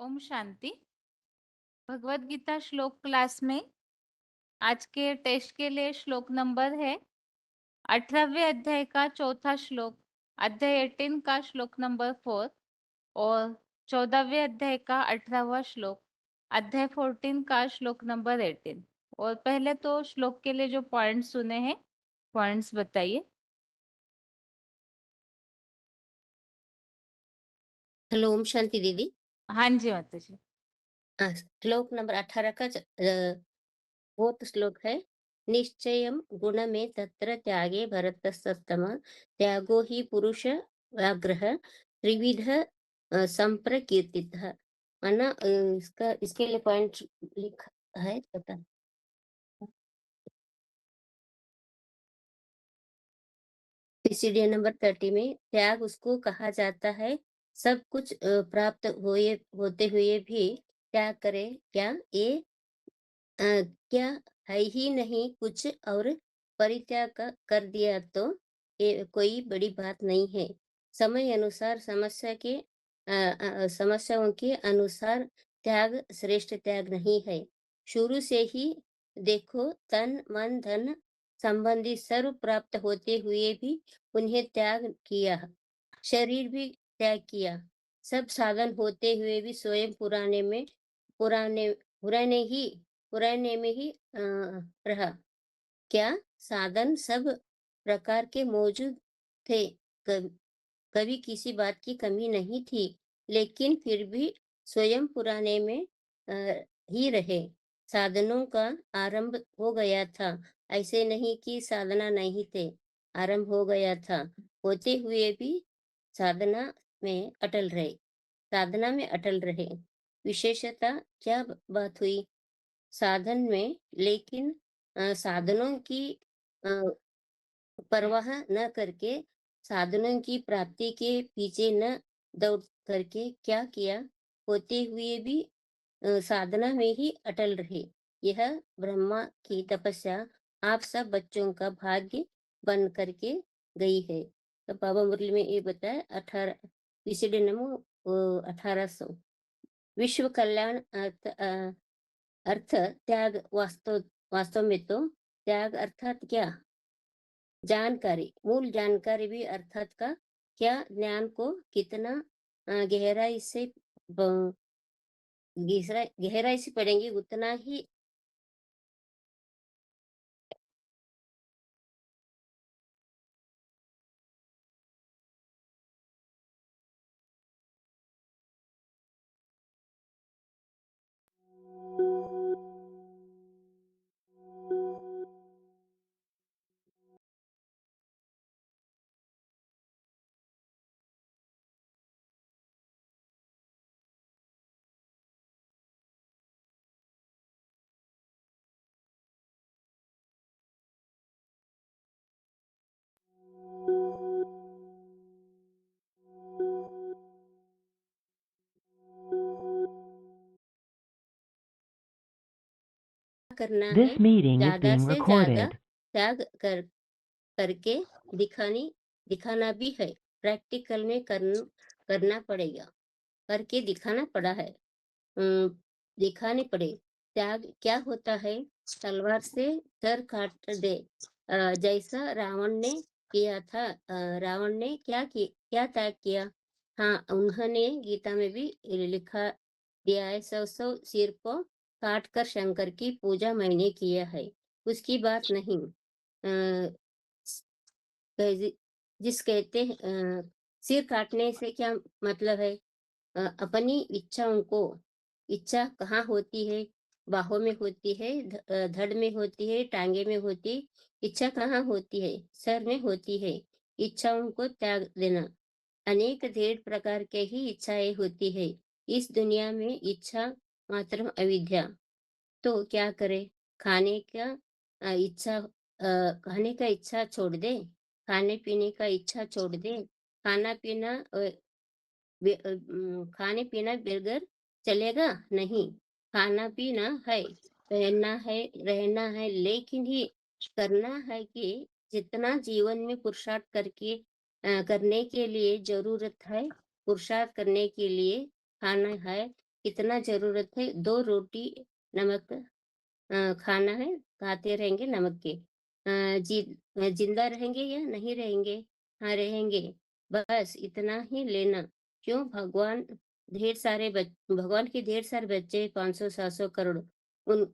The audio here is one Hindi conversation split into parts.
ओम शांति। भगवत गीता श्लोक क्लास में आज के टेस्ट के लिए श्लोक नंबर है 18वें अध्याय का चौथा श्लोक, अध्याय 18 का श्लोक नंबर 4 और 14वें अध्याय का 18वां श्लोक, अध्याय 14 का श्लोक नंबर 18। और पहले तो श्लोक के लिए जो पॉइंट्स सुने हैं, पॉइंट्स बताइए। हेलो, ओम शांति दीदी। हाँ जी माता जी। श्लोक नंबर 18 का फोर्थ श्लोक है। निश्चयं गुण में तत्र त्यागे भरतस्तम त्यागो ही पुरुष व्याघ्रः त्रिविध संप्रकीर्तितः। माना इसके लिए पॉइंट लिखा है, पता पीसीडी नंबर 30 में त्याग उसको कहा जाता है सब कुछ प्राप्त होते हुए भी त्याग करे क्या ये क्या है ही नहीं कुछ और परित्याग कर दिया तो ये कोई बड़ी बात नहीं है। समय अनुसार समस्याओं के अनुसार त्याग श्रेष्ठ त्याग नहीं है। शुरू से ही देखो, तन मन धन संबंधी सर्व प्राप्त होते हुए भी उन्हें त्याग किया, शरीर भी त्याग किया, सब साधन होते हुए भी स्वयं पुराने पुराने ही पुराने में ही रहा। क्या साधन सब प्रकार के मौजूद थे, कभी कभी किसी बात की कमी नहीं थी, लेकिन फिर भी स्वयं पुराने में ही रहे। साधनों का आरंभ हो गया था, ऐसे नहीं कि साधना नहीं थे, आरंभ हो गया था, होते हुए भी साधना में अटल रहे, साधना में अटल रहे। विशेषता क्या बात हुई साधन में, लेकिन साधनों की अ, परवाह न करके, साधनों की प्राप्ति के पीछे न दौड़ करके क्या किया, होते हुए भी साधना में ही अटल रहे। यह ब्रह्मा की तपस्या आप सब बच्चों का भाग्य बन करके गई है। तो बाबा मुरली में ये बताया 18 पीसीडी नंबर 1800। विश्व कल्याण अर्थ त्याग, वास्तव वास्तव में तो त्याग अर्थात क्या, जानकारी, मूल जानकारी भी अर्थात का क्या, ज्ञान को कितना गहराई से गहराई से पढ़ेंगे उतना ही करना है। This meeting is ज्यादा being से ज्यादा recorded. त्याग करके दिखाना भी है। प्रैक्टिकल में करना पड़ेगा, करके दिखाना पड़ा है। दिखाने पड़े। त्याग क्या होता है, तलवार से सर काट दे, जैसा रावण ने किया था। रावण ने क्या त्याग किया। हाँ, उन्होंने गीता में भी लिखा दिया है, 100 सिर को काट कर शंकर की पूजा मैंने किया है, उसकी बात नहीं। अ, कह- जिस कहते हैं सिर काटने से क्या मतलब है, अपनी इच्छाओं को, इच्छा कहाँ होती है, बाहों में होती है, धड़ में होती है, टांगे में होती है। इच्छा कहाँ होती है, सर में होती है। इच्छाओं को त्याग देना। अनेक ढेर प्रकार के ही इच्छाएं होती है इस दुनिया में। इच्छा मात्र अविद्या। तो क्या करे, खाने का खाने का इच्छा छोड़ दे, खाने पीने का इच्छा छोड़ दे, खाना पीना खाने पीना बगैर चलेगा नहीं। खाना पीना है, पहनना है, रहना है, लेकिन ही करना है कि जितना जीवन में पुरुषार्थ करने के लिए जरूरत है, पुरुषार्थ करने के लिए खाना है, इतना ज़रूरत है, 2 रोटी नमक खाना है, खाते रहेंगे नमक के। ज़िंदा रहेंगे या नहीं रहेंगे? हाँ, रहेंगे। बस इतना ही लेना। क्यों भगवान के ढेर सारे बच्चे 500-700 करोड़,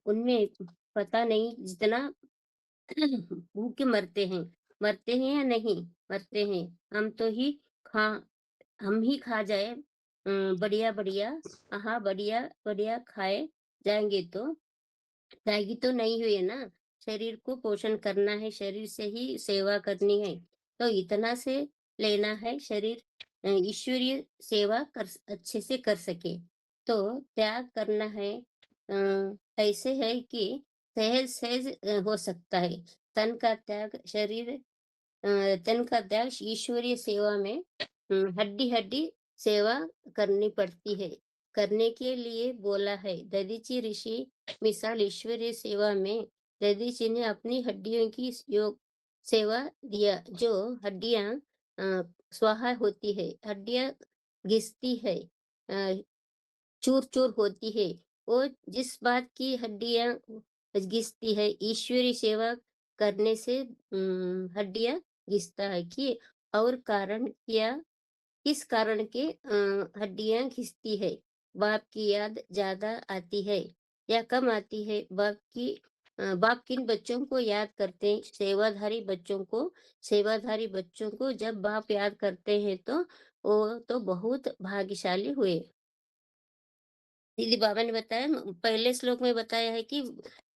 उनमें पता नहीं जितना भूखे मरते हैं या नहीं? मरते हैं। खा हम ही खा जाए बढ़िया-बढ़िया, हाँ, बढ़िया-बढ़िया खाए जाएँगे तो दागी तो नहीं हुई है ना, शरीर को पोषण करना है, शरीर से ही सेवा करनी है, तो इतना से लेना है शरीर ईश्वरीय सेवा अच्छे से कर सके। तो त्याग करना है ऐसे है कि सहज-सहज हो सकता है। तन का त्याग तन का त्याग ईश्वरीय सेवा में हड्डी-हड्डी सेवा करनी पड़ती है। करने के लिए बोला है। दधीचि ऋषि मिसाल ईश्वरीय सेवा में दधीचि ने अपनी हड्डियों की सेवा दिया। जो हड्डियाँ स्वाहा होती है, हड्डियाँ घिसती है, अ, चूर-चूर होती है। वो जिस बात की हड्डियाँ घिसती है, ईश्वरीय सेवा करने से हड्डियाँ घिसता है कि और कारण क्या किस कारण के हड्डियाँ घिसती है? बाप की याद ज़्यादा आती है या कम आती है? बाप किन बच्चों को याद करते हैं? सेवाधारी बच्चों को जब बाप याद करते हैं तो वो तो बहुत भाग्यशाली हुए। दीदी बाबा ने बताया पहले श्लोक में बताया है कि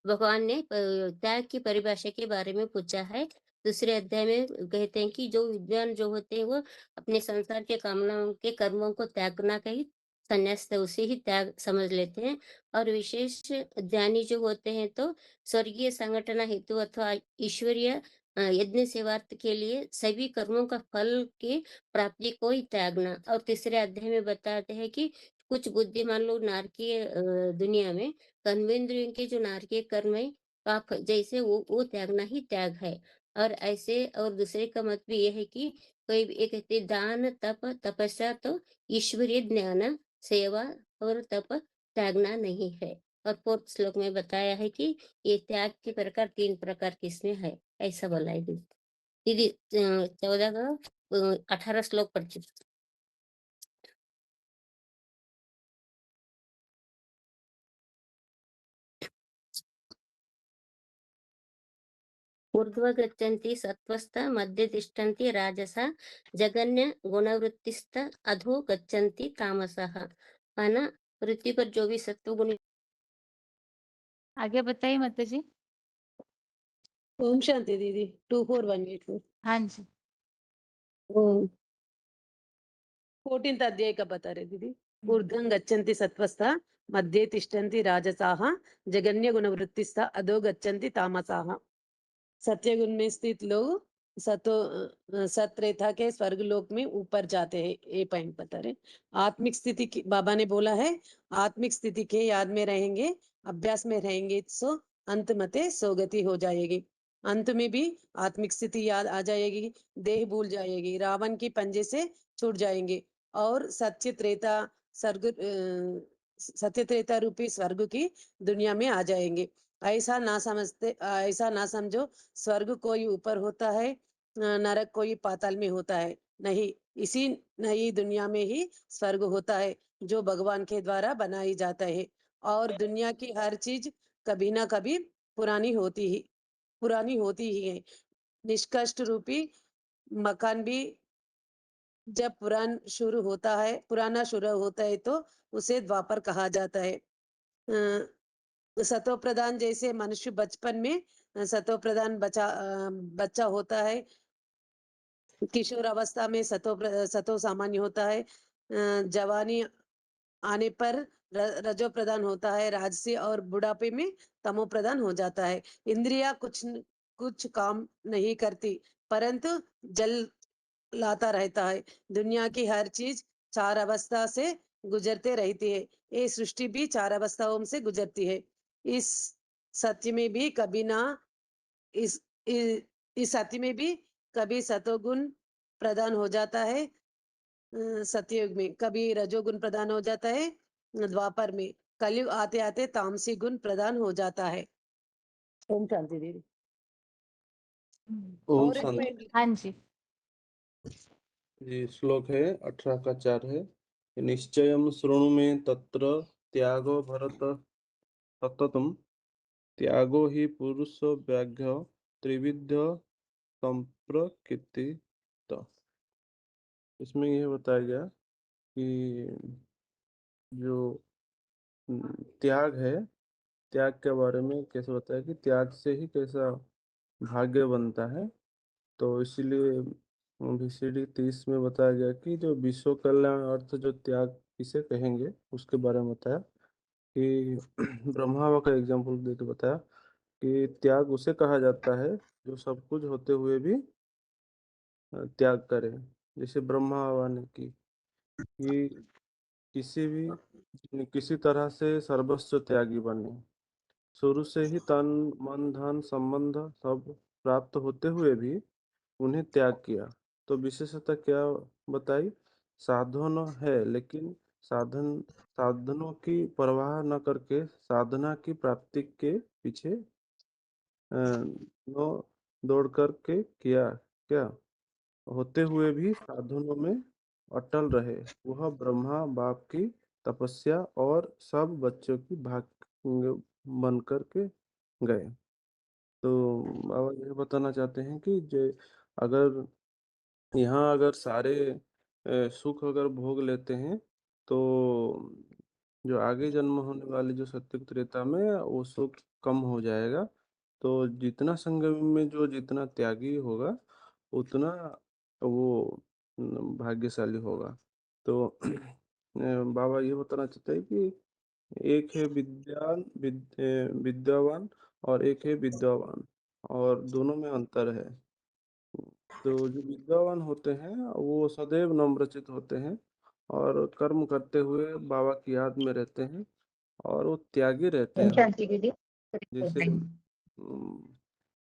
भगवान ने त्याग की परिभाषा के बारे में पूछा है। दूसरे अध्याय में कहते हैं कि जो विद्वान जो होते हैं वो अपने संसार के कामनाओं के कर्मों को त्यागना का ही संन्यास है, उसे ही त्याग समझ लेते हैं। और विशेष ज्ञानी जो होते हैं तो स्वर्गीय संगठन हेतु अथवा ईश्वरीय यज्ञ सेवार्थ के लिए सभी कर्मों का फल की प्राप्ति को ही त्यागना। और तीसरे अध्याय में बताते हैं कि कुछ बुद्धिमान लोग नारकीय दुनिया में कर्मेंद्रियों के जो नारकीय कर्म है पाप जैसे वो त्यागना ही त्याग है। और ऐसे और दूसरे का मत भी ये है कि कोई भी एक कहते हैं, दान तप तपस्या तो ईश्वरीय ज्ञान सेवा और तप त्यागना नहीं है। और फोर्थ श्लोक में बताया है कि ये त्याग के प्रकार 3 प्रकार किसमें है, ऐसा बोला है दीदी। दीदी 14 का 18 श्लोक पढ़ ऊर्ध्व गच्छन्ति सत्त्वस्थ मध्ये तिष्ठन्ति राजसा जगन्य गुणवृत्तिस्थ अधो गच्छन्ति तामसः। है ना? पृथ्वी पर जो भी सत्व गुण आगे बताइए माता जी। ओम शांति दीदी 24184 हाँ जी। ओम 14th अध्याय का बता रहे दीदी। ऊर्ध्वं गच्छन्ति सत्त्वस्था मध्ये तिष्ठन्ति राजसाः जगन्य गुणवृत्तिस्था अधो गच्छन्ति तामसाः। सत्यगुण में स्थित लोग सत्रेता के स्वर्ग लोक में ऊपर जाते हैं। ये पॉइंट बता रहे। आत्मिक स्थिति की बाबा ने बोला है, आत्मिक स्थिति के याद में रहेंगे, अभ्यास में रहेंगे सो अंत मते सोगति हो जाएगी। अंत में भी आत्मिक स्थिति याद आ जाएगी, देह भूल जाएगी, रावण की पंजे से छूट जाएंगे और सत्य त्रेता रूपी स्वर्ग की दुनिया में आ जाएंगे। ऐसा ना समझो स्वर्ग कोई ऊपर होता है, नरक कोई पाताल में होता है। नहीं, इसी नई दुनिया में ही स्वर्ग होता है जो भगवान के द्वारा बनाई जाता है। और दुनिया की हर चीज कभी ना कभी पुरानी होती ही पुरानी होती ही है। निष्कष्ट रूपी मकान भी जब पुराना शुरू होता है तो उसे द्वापर कहा जाता है। सतो प्रधान जैसे मनुष्य बचपन में सतो प्रधान बच्चा होता है। किशोर अवस्था में सतो सामान्य होता है। जवानी आने पर रजो प्रधान होता है। राजसी और बुढ़ापे में तमो प्रधान हो जाता है। इंद्रिया कुछ काम नहीं करती परंतु जल लाता रहता है। दुनिया की हर चीज 4 अवस्था से गुजरते रहती है। ये सृष्टि भी 4 अवस्थाओं से गुजरती है। इस सत्य में भी कभी ना इस इ- इस सत्य में भी कभी सतोगुण प्रदान हो जाता है। सतयुग में कभी रजोगुण प्रदान हो जाता है। द्वापर में। कलयुग आते आते तामसी गुण प्रधान हो जाता है। ओम शांति दीदी। ओम और एक शांति। पॉइंट हाँ जी। ये श्लोक है 18 का 4 है। निश्चयं शृणु मे तत्र त्यागो भरत सततम त्यागो ही पुरुष व्याघ्र त्रिविध संप्रकृति। इसमें यह बताया गया कि जो त्याग है, त्याग के बारे में कैसे बताया कि त्याग से ही कैसा भाग्य बनता है। तो इसीलिए VCD 30 में बताया गया कि जो विश्व कल्याण अर्थ जो त्याग किसे कहेंगे उसके बारे में बताया कि ब्रह्मा का एग्जाम्पल देके बताया कि त्याग उसे कहा जाता है जो सब कुछ होते हुए भी त्याग करे। जैसे ब्रह्मा बाबा ने की कि किसी तरह से सर्वस्व त्यागी बने, शुरू से ही तन मन धन संबंध सब प्राप्त होते हुए भी उन्हें त्याग किया। तो विशेषता क्या बताई? साधन है लेकिन साधनों की परवाह न करके साधना की प्राप्ति के पीछे न दौड़ करके किया क्या होते हुए भी साधनों में अटल रहे। वह ब्रह्मा बाप की तपस्या और सब बच्चों की भाग बन करके गए। तो बाबा ये बताना चाहते हैं कि जो अगर यहाँ अगर सारे सुख अगर भोग लेते हैं तो जो आगे जन्म होने वाली जो सत्युग त्रेता में वो सुख कम हो जाएगा। तो जितना संगम में जो जितना त्यागी होगा उतना वो भाग्यशाली होगा। तो बाबा ये बताना चाहते हैं कि एक है विद्यावान और एक है विद्यावान और दोनों में अंतर है। तो जो विद्यावान होते हैं वो सदैव नम्रचित होते हैं और कर्म करते हुए बाबा की याद में रहते हैं और वो त्यागी रहते हैं। जैसे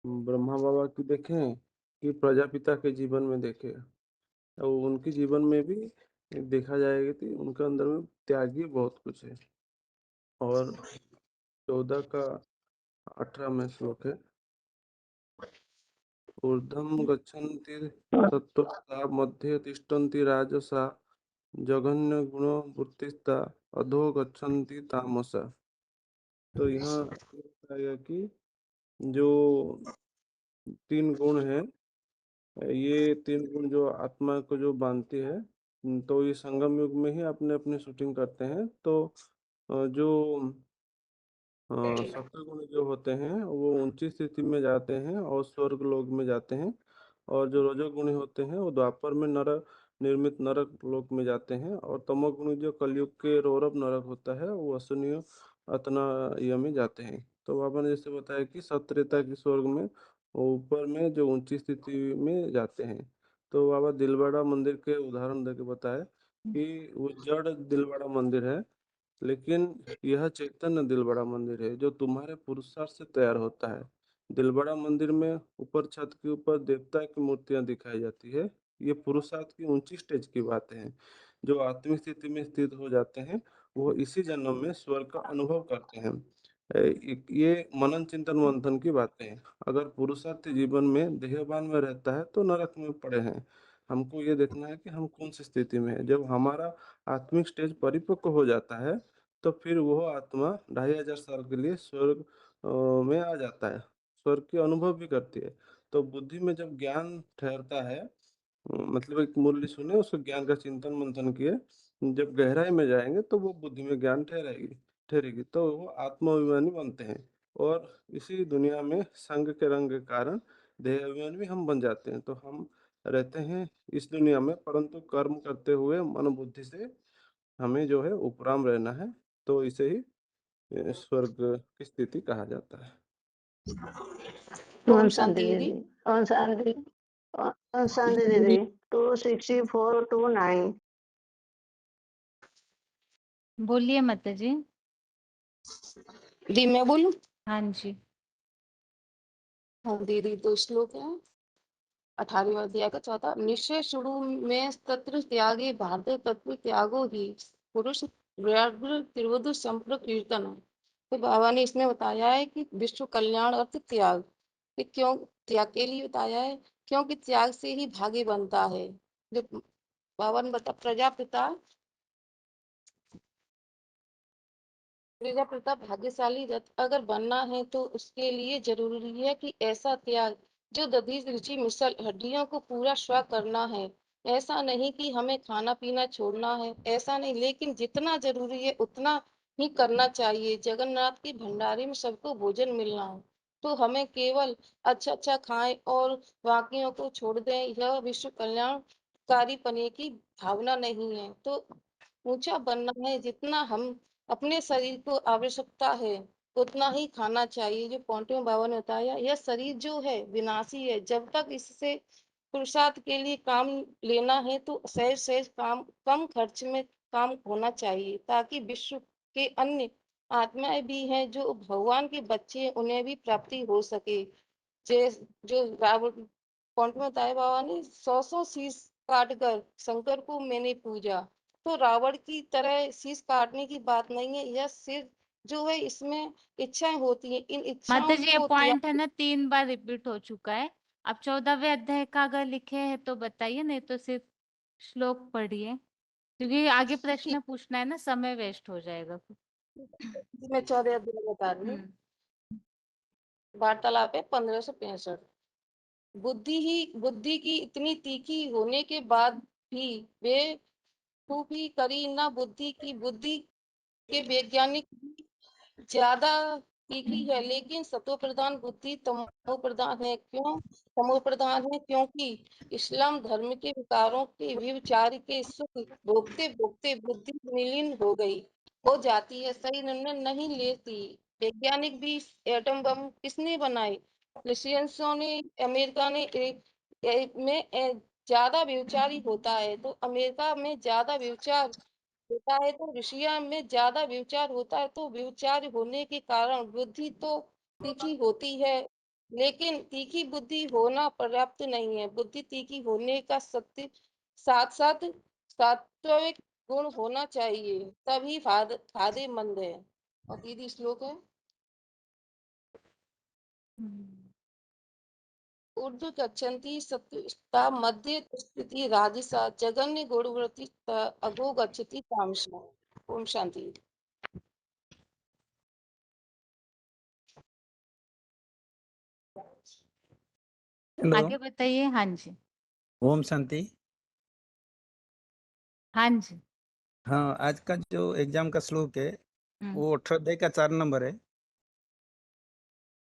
ब्रह्मा बाबा की देखें कि प्रजापिता के जीवन में देखें तो उनके जीवन में भी देखा जाएगा कि उनके अंदर में त्यागी बहुत कुछ है। और 14 का 18 में श्लोक है ऊर्ध्वं गच्छन्ति सत्त्वस्ता मध्ये तिष्ठन्ति राजसा जघन्य गुण वृत्तिस्ता अधो गच्छन्ति तामसा। तो यहाँ बताया कि जो 3 गुण है ये 3 गुण जो आत्मा को जो बांधती है तो ये संगम युग में ही अपने अपने शूटिंग करते हैं। तो जो सत्वगुण जो होते हैं वो ऊंची स्थिति में जाते हैं और स्वर्ग लोक में जाते हैं और जो रजोगुणी होते हैं वो द्वापर में नरक निर्मित नरक लोक में जाते हैं और तमोगुणी जो कलयुग के रौरव नरक होता है वो असुनीय अतना ये में जाते हैं। तो बाबा ने जैसे बताया कि सत्रेता के स्वर्ग में वो ऊपर में जो ऊंची स्थिति में जाते हैं। तो बाबा दिलवाड़ा मंदिर के उदाहरण देके बताया कि वो जड़ दिलवाड़ा मंदिर है लेकिन यह चैतन्य दिलबड़ा मंदिर है जो तुम्हारे पुरुषार्थ से तैयार होता है। दिलबड़ा मंदिर में ऊपर छत के ऊपर देवता की मूर्तियां दिखाई जाती है। ये पुरुषार्थ की ऊंची स्टेज की बातें हैं। जो आत्मिक स्थिति में स्थित हो जाते हैं वो इसी जन्म में स्वर्ग का अनुभव करते हैं। ये मनन चिंतन मंथन की बातें हैं। अगर पुरुषार्थ जीवन में देहभान में रहता है तो नरक में पड़े हैं। हमको ये देखना है कि हम कौन सी स्थिति में है। जब हमारा आत्मिक स्टेज परिपक्व हो जाता है तो फिर वो आत्मा 2500 साल के लिए स्वर्ग में आ जाता है, स्वर्ग की अनुभव भी करती है। तो बुद्धि में जब ज्ञान ठहरता है मतलब एक मूल्य सुने उसको ज्ञान का चिंतन मंथन किए जब गहराई में जाएंगे तो वो बुद्धि में ज्ञान ठहरेगी तो वो आत्माभिमानी बनते हैं। और इसी दुनिया में संग के रंग के कारण देह अभिमानी भी हम बन जाते हैं। तो हम रहते हैं इस दुनिया में परंतु कर्म करते हुए मन बुद्धि से हमें जो है उपराम रहना है। तो इसे ही स्वर्ग की स्थिति कहा जाता है। ओम शांति दीदी। ओम शांति। ओम शांति दीदी। 26429। बोलिए माता जी। दी मैं बोलूं? हाँ जी। हाँ दीदी, तो श्लोक है 18वें अध्याय का 4था। निश्चय शुरू में तत्र त्यागे भारत तत्व त्यागो ही पुरुष व्याघ्र त्रिवधु संप्रक कीर्तन। तो बाबा ने इसमें बताया है कि विश्व कल्याण अर्थ त्याग, कि क्यों त्याग के लिए बताया है, क्योंकि त्याग से ही भाग्य बनता है। जो बाबा ने बता प्रजापिता भाग्यशाली रथ अगर बनना है तो उसके लिए जरूरी है कि ऐसा त्याग जो दधि रुचि मिसल हड्डियों को पूरा स्व करना है। ऐसा नहीं कि हमें खाना पीना छोड़ना है, ऐसा नहीं, लेकिन जितना जरूरी है उतना ही करना चाहिए। जगन्नाथ की भंडारी में सबको भोजन मिलना है तो हमें केवल अच्छा अच्छा खाएं और बाकियों को छोड़ दें, यह विश्व कल्याणकारी पने की भावना नहीं है। तो ऊंचा बनना है, जितना हम अपने शरीर को आवश्यकता है उतना ही खाना चाहिए। जो पॉइंट बाबा ने बताया, यह शरीर जो है विनाशी है, जब तक इससे पुरुषार्थ के लिए काम लेना है तो सहज सहज काम, कम खर्च में काम होना चाहिए, ताकि विश्व के अन्य आत्माएं भी हैं जो भगवान के बच्चे हैं, उन्हें भी प्राप्ति हो सके। जे जो रावण पॉइंट में बताया बाबा ने, 100 शीश काट कर शंकर को मैंने पूजा। तो रावण की तरह शीश काटने की बात नहीं है, यह सिर जो है इसमें इच्छाएं होती हैं, इन माता इच्छाओं जी ये को पॉइंट है त्याग। ना 3 बार रिपीट हो चुका है। आप 14वें अध्याय का अगर लिखे हैं तो बताइए, नहीं तो सिर्फ श्लोक पढ़िए, क्योंकि आगे प्रश्न ठीक, पूछना है ना, समय वेस्ट हो जाएगा फिर। मैं 14 अध्याय बता रही हूँ। वार्तालाप है 1565। बुद्धि की इतनी तीखी होने के बाद भी वे खूबी करी ना, बुद्धि के वैज्ञानिक ज्यादा तीखी है, लेकिन सतो प्रधान बुद्धि तमो प्रधान है। क्यों तमो प्रधान है? क्योंकि इस्लाम धर्म के विकारों के विचार के सुख भोगते भोगते बुद्धि विलीन हो जाती है, सही निर्णय नहीं लेती। वैज्ञानिक भी एटम बम किसने बनाए? रशियंसों ने, अमेरिका ने। में ज्यादा व्यभिचारी होता है तो अमेरिका में ज्यादा व्यभिचार होता है, तो ऋषिया में ज्यादा व्यभिचार होता है। तो व्यभिचार होने के कारण बुद्धि तो तीखी होती है, लेकिन तीखी बुद्धि होना पर्याप्त नहीं है। बुद्धि तीखी होने का सत्य साथ साथ सात्विक गुण होना चाहिए, तभी फायदेमंद है। और दीदी श्लोक है, ऊर्ध्व गच्छन्ति सत्त्वता मध्य स्थिति राजसा जगन्य गुणवृत्ति अधो गच्छति तामसा। ओम शांति। हेलो। आगे बताइए। हाँ जी। ओम शांति। हाँ जी। हाँ, आज का जो एग्जाम का श्लोक है वो 18 अध्याय का 4 नंबर है।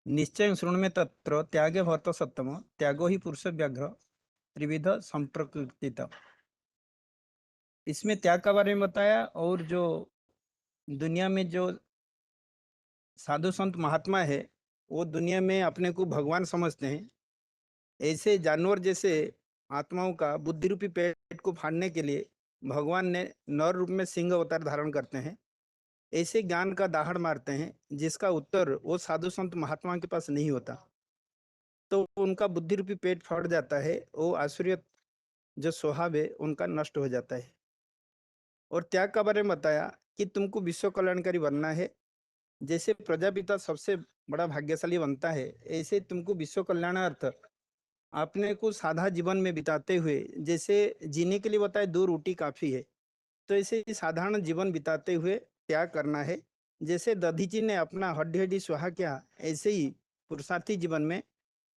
निश्चय श्रृणु में तत्र त्यागे भरत सत्तम त्यागो ही पुरुष व्याघ्र त्रिविध संप्रकृतित। इसमें त्याग का बारे में बताया, और जो दुनिया में जो साधु संत महात्मा है वो दुनिया में अपने को भगवान समझते हैं। ऐसे जानवर जैसे आत्माओं का बुद्धि रूपी पेट को फाड़ने के लिए भगवान ने नर रूप में सिंह अवतार धारण करते हैं। ऐसे ज्ञान का दाहड़ मारते हैं जिसका उत्तर वो साधु संत महात्मा के पास नहीं होता, तो उनका बुद्धि रूपी पेट फट जाता है, वो आसुरियत जो स्वभाव है उनका नष्ट हो जाता है। और त्याग का बारे में बताया कि तुमको विश्व कल्याणकारी बनना है। जैसे प्रजापिता सबसे बड़ा भाग्यशाली बनता है, ऐसे तुमको विश्व कल्याणार्थ अपने को सादा जीवन में बिताते हुए, जैसे जीने के लिए बताए 2 रोटी काफी है, तो ऐसे साधारण जीवन बिताते हुए त्याग करना है। जैसे दधीची ने अपना हड्डी हड्डी सुहा किया, ऐसे ही पुरुषार्थी जीवन में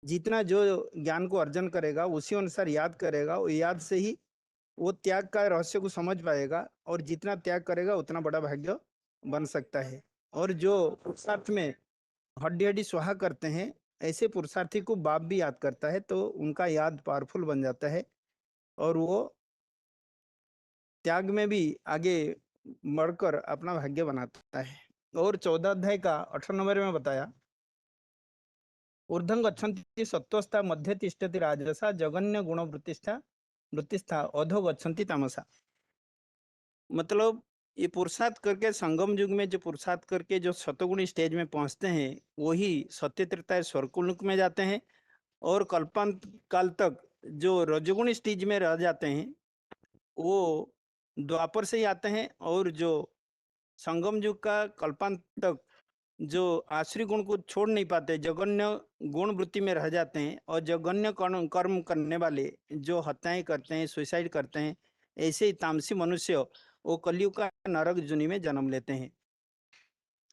जितना जो ज्ञान को अर्जन करेगा उसी अनुसार याद करेगा, वो याद से ही वो त्याग का रहस्य को समझ पाएगा, और जितना त्याग करेगा उतना बड़ा भाग्य बन सकता है। और जो पुरुषार्थ में हड्डी हड्डी सुहा करते हैं, ऐसे पुरुषार्थी को बाप भी याद करता है, तो उनका याद पावरफुल बन जाता है और वो त्याग में भी आगे बढ़कर अपना भाग्य बनाता है। और 14 अध्याय का 18 नंबर में बताया, ऊर्ध्वं गच्छन्ति सत्त्वस्था मध्य तिष्ठति राजसा जगन्य गुण वृत्तिस्था अधो गच्छन्ति तामसा। मतलब ये पुरुषार्थ करके संगम युग में जो पुरुषार्थ करके जो सतोगुणी स्टेज में पहुंचते हैं वही सत्य त्रेता स्वर्गलोक में जाते हैं, और कल्पांत काल तक जो रजोगुणी स्टेज में रह जाते हैं वो द्वापर से ही आते हैं, और जो संगम युग का कल्पांत तक जो आश्री गुण को छोड़ नहीं पाते, जघन्य गुण वृत्ति में रह जाते हैं और जघन्य कर्म करने वाले जो हत्याएं करते हैं, सुसाइड करते हैं, ऐसे ही तामसी मनुष्य वो कलयुग का नरक जुनी में जन्म लेते हैं।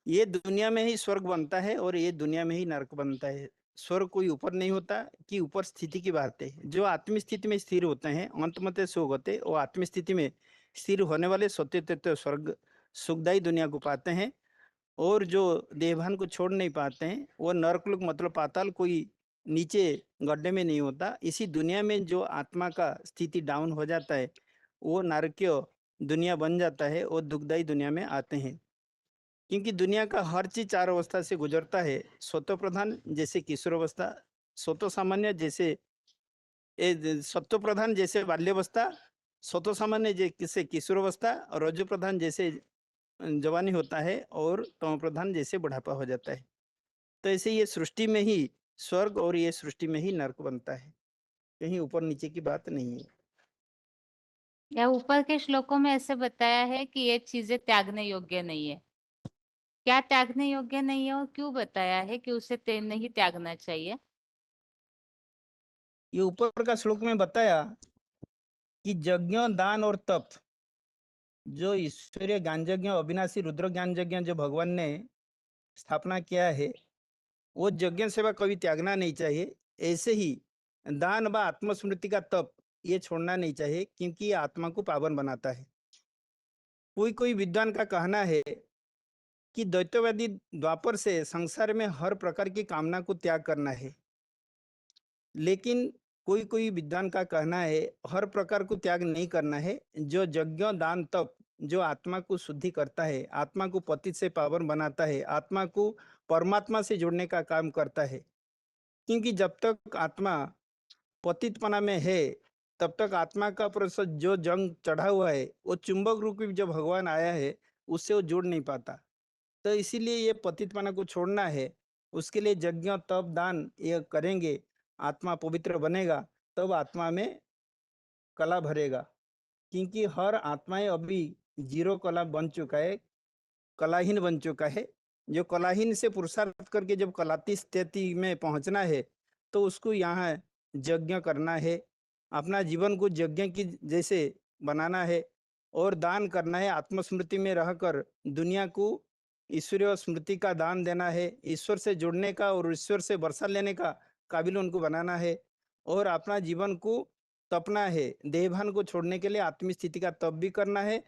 ये दुनिया में ही स्वर्ग बनता है और ये दुनिया में ही नरक बनता है। स्वर्ग कोई ऊपर नहीं होता कि ऊपर स्थिति की बात है। जो आत्म स्थिति में स्थिर होते हैं अंतमते सुख होते, वो आत्म स्थिति में स्थिर होने वाले सत्य तत्व स्वर्ग सुखदायी दुनिया को पाते हैं। और जो देहभान को छोड़ नहीं पाते हैं वो नरकलोक मतलब पाताल कोई नीचे गड्ढे में नहीं होता। इसी दुनिया में जो आत्मा का स्थिति डाउन हो जाता है वो नारकीय दुनिया बन जाता है और दुखदायी दुनिया में आते हैं। क्योंकि दुनिया का हर चीज 4 अवस्था से गुजरता है। सत्व प्रधान जैसे किशोर अवस्था, सत्व सामान्य जैसे सत्व प्रधान जैसे बाल्यावस्था, सत्व सामान्य जैसे किशोर अवस्था और रजो प्रधान जैसे जवानी होता है और तम प्रधान जैसे बुढ़ापा हो जाता है। तो ऐसे ये सृष्टि में ही स्वर्ग और ये सृष्टि में ही नरक बनता है, कहीं ऊपर नीचे की बात नहीं है। या ऊपर के श्लोकों में ऐसे बताया है कि ये चीजें त्यागने योग्य नहीं है। क्या त्यागने योग्य नहीं है और क्यों बताया है कि उसे नहीं त्यागना चाहिए? ये ऊपर का श्लोक में बताया कि यज्ञ, दान और तप, जो ईश्वरीय ज्ञान यज्ञ, अविनाशी रुद्र ज्ञान यज्ञ जो भगवान ने स्थापना किया है, वो यज्ञ सेवा कभी त्यागना नहीं चाहिए। ऐसे ही दान व आत्मस्मृति का तप ये छोड़ना नहीं चाहिए, क्योंकि ये आत्मा को पावन बनाता है। कोई विद्वान का कहना है कि द्वैतवादी द्वापर से संसार में हर प्रकार की कामना को त्याग करना है, लेकिन कोई विद्वान का कहना है हर प्रकार को त्याग नहीं करना है। जो यज्ञ, दान, तप जो आत्मा को शुद्धि करता है, आत्मा को पतित से पावन बनाता है, आत्मा को परमात्मा से जोड़ने का काम करता है। क्योंकि जब तक आत्मा पतितपना में है तब तक आत्मा का प्रसद जो जंग चढ़ा हुआ है वो चुंबक रूपी जो भगवान आया है उससे वो जोड़ नहीं पाता। तो इसीलिए ये पतितपना को छोड़ना है। उसके लिए यज्ञ, तप, दान ये करेंगे, आत्मा पवित्र बनेगा, तब आत्मा में कला भरेगा। क्योंकि हर आत्माएं अभी जीरो कला बन चुका है, कलाहीन बन चुका है। जो कलाहीन से पुरुषार्थ करके जब कलाती स्थिति में पहुंचना है तो उसको यहाँ यज्ञ करना है, अपना जीवन को यज्ञ की जैसे बनाना है और दान करना है। आत्मस्मृति में रहकर दुनिया को ईश्वरीय स्मृति का दान देना है, ईश्वर से जुड़ने का और ईश्वर से वर्षा लेने का काबिल उनको बनाना है। और अपना जीवन को तपना है, देहभान को छोड़ने के लिए आत्मस्थिति का तप भी करना है।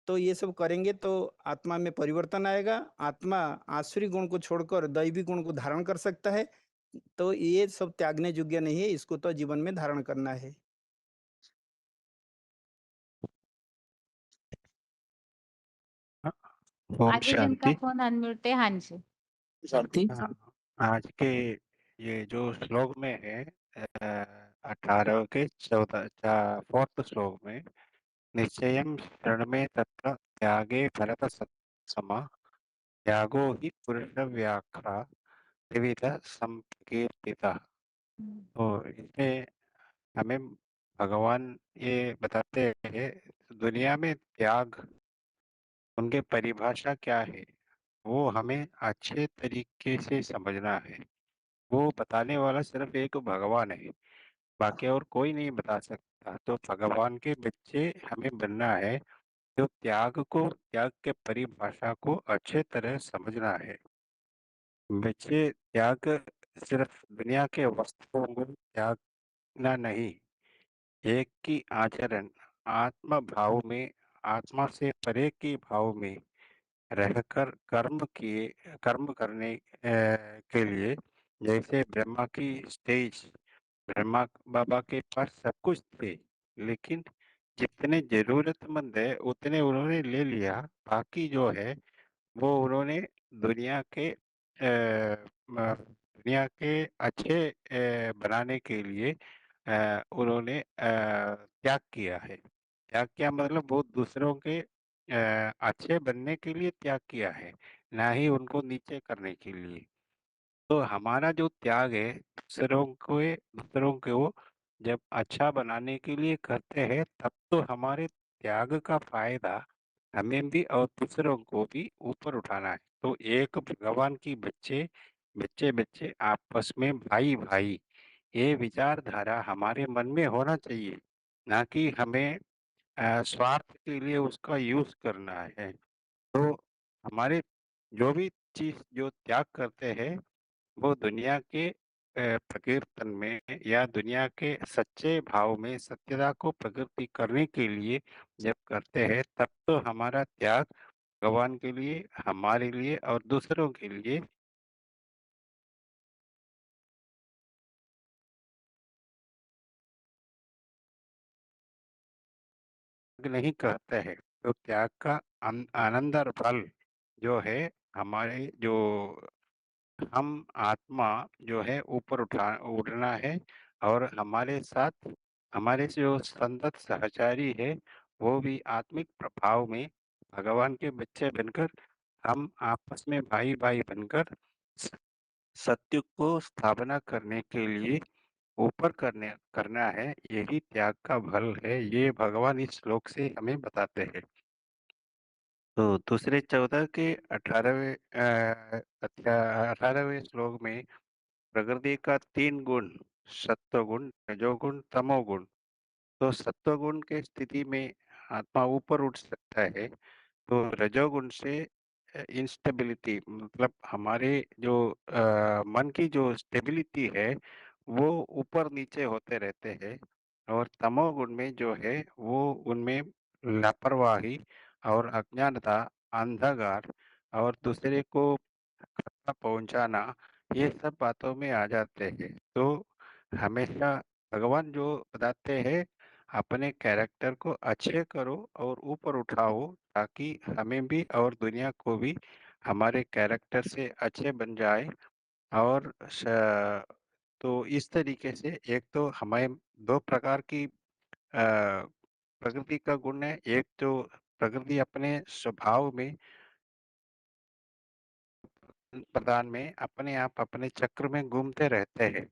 तो ये सब करेंगे तो आत्मा में परिवर्तन आएगा। आत्मा आसुरी गुण को छोड़कर दैवी गुण को धारण कर सकता है। तो ये सब त्यागने योग्य नहीं है, इसको तो जीवन में धारण करना है। ओम आगे जिनका शांति। फोन अनम्यूट है, हाँ जी। शांति। हाँ, आज के ये जो श्लोक में है 18 के 14 फोर्थ श्लोक में, निश्चयं शरण में तत्र त्यागे भरत समा त्यागो ही पुरुष व्याख्या त्रिविध संकीर्तिता। तो इसमें हमें भगवान ये बताते हैं दुनिया में त्याग उनके परिभाषा क्या है वो हमें अच्छे तरीके से समझना है। वो बताने वाला सिर्फ एक भगवान है, बाकी और कोई नहीं बता सकता। तो भगवान के बच्चे हमें बनना है, तो त्याग के परिभाषा को अच्छे तरह समझना है। बच्चे त्याग सिर्फ दुनिया के वस्तुओं को त्यागना नहीं, एक की आचरण आत्म भाव में, आत्मा से परे की भाव में रहकर कर्म करने के लिए। जैसे ब्रह्मा की स्टेज, ब्रह्मा बाबा के पास सब कुछ थे, लेकिन जितने जरूरतमंद है उतने उन्होंने ले लिया, बाकी जो है वो उन्होंने दुनिया के दुनिया के अच्छे बनाने के लिए उन्होंने त्याग किया है। त्याग किया मतलब वो दूसरों के अच्छे बनने के लिए त्याग किया है, ना ही उनको नीचे करने के लिए। तो हमारा जो त्याग है दूसरों को जब अच्छा बनाने के लिए करते हैं, तब तो हमारे त्याग का फायदा हमें भी और दूसरों को भी ऊपर उठाना है। तो एक भगवान की बच्चे बच्चे बच्चे आपस में भाई भाई, ये विचारधारा हमारे मन में होना चाहिए, ना कि हमें स्वार्थ के लिए उसका यूज करना है। तो हमारे जो भी चीज जो त्याग करते हैं वो दुनिया के प्रकीर्तन में या दुनिया के सच्चे भाव में सत्यता को प्रकृति करने के लिए जब करते हैं, तब तो हमारा त्याग भगवान के लिए, हमारे लिए और दूसरों के लिए नहीं कहते हैं। तो त्याग का आनंद और फल जो है, हमारे जो हम आत्मा जो है ऊपर उठना है, और हमारे साथ हमारे जो संगत सहचारी है वो भी आत्मिक प्रभाव में भगवान के बच्चे बनकर, हम आपस में भाई भाई बनकर स- सत्य को स्थापना करने के लिए ऊपर करना है। यही त्याग का फल है, ये भगवान इस श्लोक से हमें बताते हैं। तो दूसरे 14 के 18वें 18वें श्लोक में प्रकृति का 3 गुण, सत्वगुण, रजोगुण, तमोगुण। तो सत्वगुण के स्थिति में आत्मा ऊपर उठ सकता है। तो रजोगुण से इंस्टेबिलिटी, मतलब हमारे जो मन की जो स्टेबिलिटी है वो ऊपर नीचे होते रहते हैं। और तमोगुण में जो है वो उनमें लापरवाही और अज्ञानता, अंधकार और दूसरे को खतरा पहुंचाना, ये सब बातों में आ जाते हैं। तो हमेशा भगवान जो बताते हैं, अपने कैरेक्टर को अच्छे करो और ऊपर उठाओ, ताकि हमें भी और दुनिया को भी हमारे कैरेक्टर से अच्छे बन जाए। और तो इस तरीके से एक तो हमें दो प्रकार की प्रकृति का गुण है। एक तो प्रकृति अपने स्वभाव में प्रधान में अपने आप अपने चक्र में घूमते रहते हैं।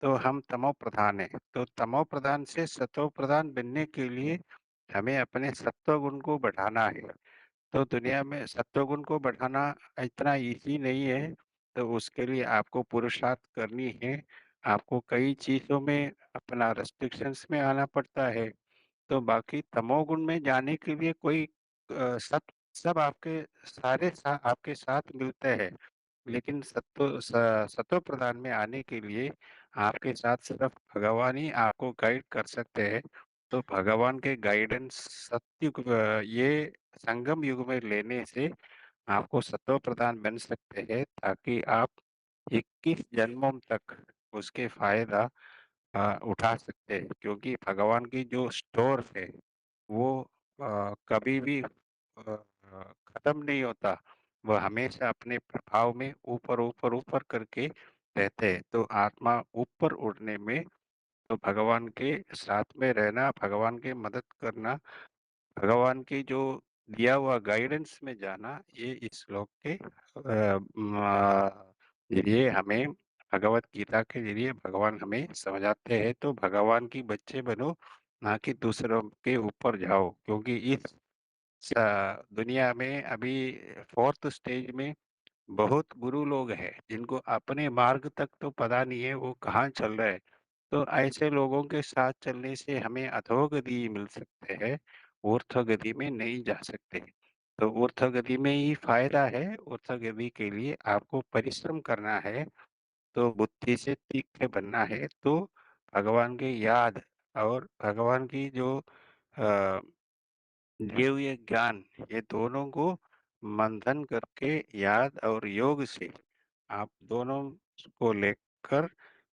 तो हम तमो प्रधान है, तो तमो प्रधान से सतो प्रधान बनने के लिए हमें अपने सत्व गुण को बढ़ाना है। तो दुनिया में सत्व गुण को बढ़ाना इतना इजी नहीं है। तो उसके लिए आपको पुरुषार्थ करनी है। आपको कई चीजों में अपना रेस्ट्रिक्शंस में आना पड़ता है। तो बाकी तमोगुण में जाने के लिए कोई सब सब आपके आपके साथ मिलते हैं। लेकिन सत्व प्रधान में आने के लिए आपके साथ सिर्फ भगवान ही आपको गाइड कर सकते हैं। तो भगवान के गाइडेंस सत्युग ये संगम युग में लेने से आपको सत्व प्रधान बन सकते हैं, ताकि आप 21 जन्मों तक उसके फायदा उठा सकते हैं। क्योंकि भगवान की जो स्टोर है वो कभी भी खत्म नहीं होता। वह हमेशा अपने प्रभाव में ऊपर ऊपर ऊपर करके रहते हैं। तो आत्मा ऊपर उड़ने में, तो भगवान के साथ में रहना, भगवान की मदद करना, भगवान की जो दिया हुआ गाइडेंस में जाना, ये इस श्लोक के जरिए हमें, भगवत गीता के जरिए भगवान हमें समझाते हैं। तो भगवान की बच्चे बनो, ना कि दूसरों के ऊपर जाओ। क्योंकि इस दुनिया में अभी फोर्थ स्टेज में बहुत गुरु लोग हैं जिनको अपने मार्ग तक तो पता नहीं है वो कहाँ चल रहे हैं। तो ऐसे लोगों के साथ चलने से हमें अधोगति मिल सकते हैं, ऊर्ध्वगति में नहीं जा सकते। तो ऊर्ध्वगति में ही फायदा है। ऊर्ध्वगति के लिए आपको परिश्रम करना है, तो बुद्धि से तीखे बनना है। तो भगवान की याद और भगवान की जो दिए हुए ज्ञान, ये दोनों को मंथन करके याद और योग से आप दोनों को लेकर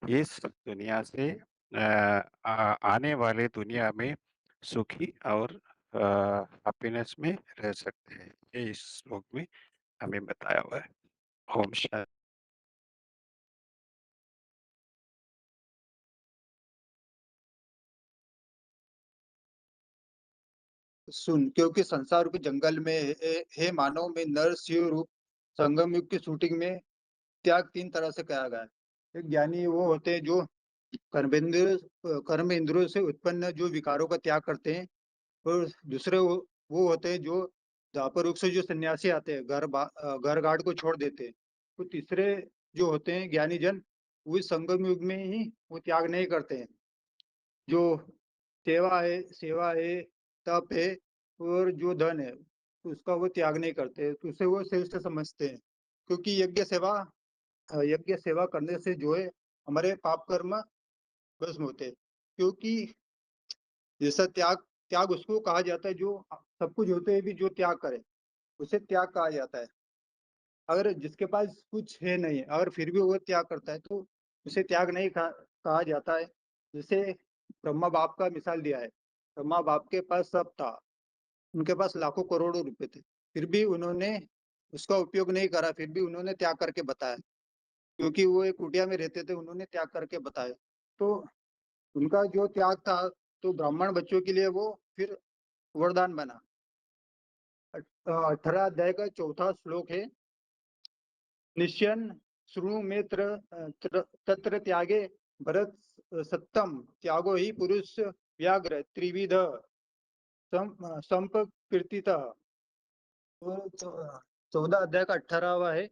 इस दुनिया से आने वाले दुनिया में सुखी और हैप्पीनेस में रह सकते हैं। ये इस श्लोक में हमें बताया हुआ है। ओम शांति। सुन, क्योंकि संसार रूपी जंगल में हे मानव में नर शिव रूप संगम युग की शूटिंग में त्याग 3 तरह से कहा गया है। एक ज्ञानी वो होते हैं जो कर्म इंद्रियों से उत्पन्न जो विकारों का त्याग करते हैं, और दूसरे वो होते हैं जो द्वापर युग से जो सन्यासी आते हैं घर घाट को छोड़ देते हैं, तो तीसरे जो होते हैं ज्ञानी जन, वो इस संगम युग में ही वो त्याग नहीं करते हैं। जो सेवा है, तप है और जो धन है, उसका वो त्याग नहीं करते, तो उसे वो श्रेष्ठ समझते हैं। क्योंकि यज्ञ सेवा करने से जो है हमारे पाप कर्म भस्म होते हैं। क्योंकि जैसा त्याग त्याग उसको कहा जाता है जो सब कुछ होते हुए भी जो त्याग करे, उसे त्याग कहा जाता है। अगर जिसके पास कुछ है नहीं, अगर फिर भी वो त्याग करता है, तो उसे त्याग नहीं कहा जाता है। जैसे ब्रह्मा बाप का मिसाल दिया है। ब्रह्मा बाप के पास सब था, उनके पास लाखों करोड़ों रुपए थे, फिर भी उन्होंने उसका उपयोग नहीं करा, फिर भी उन्होंने त्याग करके बताया। क्योंकि वो एक कुटिया में रहते थे, उन्होंने त्याग करके बताया। तो उनका जो त्याग था, तो ब्राह्मण बच्चों के लिए वो फिर वरदान बना। 18 अध्याय का 4था श्लोक है, निश्चयन श्रृणु में तत्र त्यागे भरत सत्तम त्यागो ही पुरुष व्याघ्र त्रिविध संपकीर्तित। तो 14 अध्याय का 18वां है,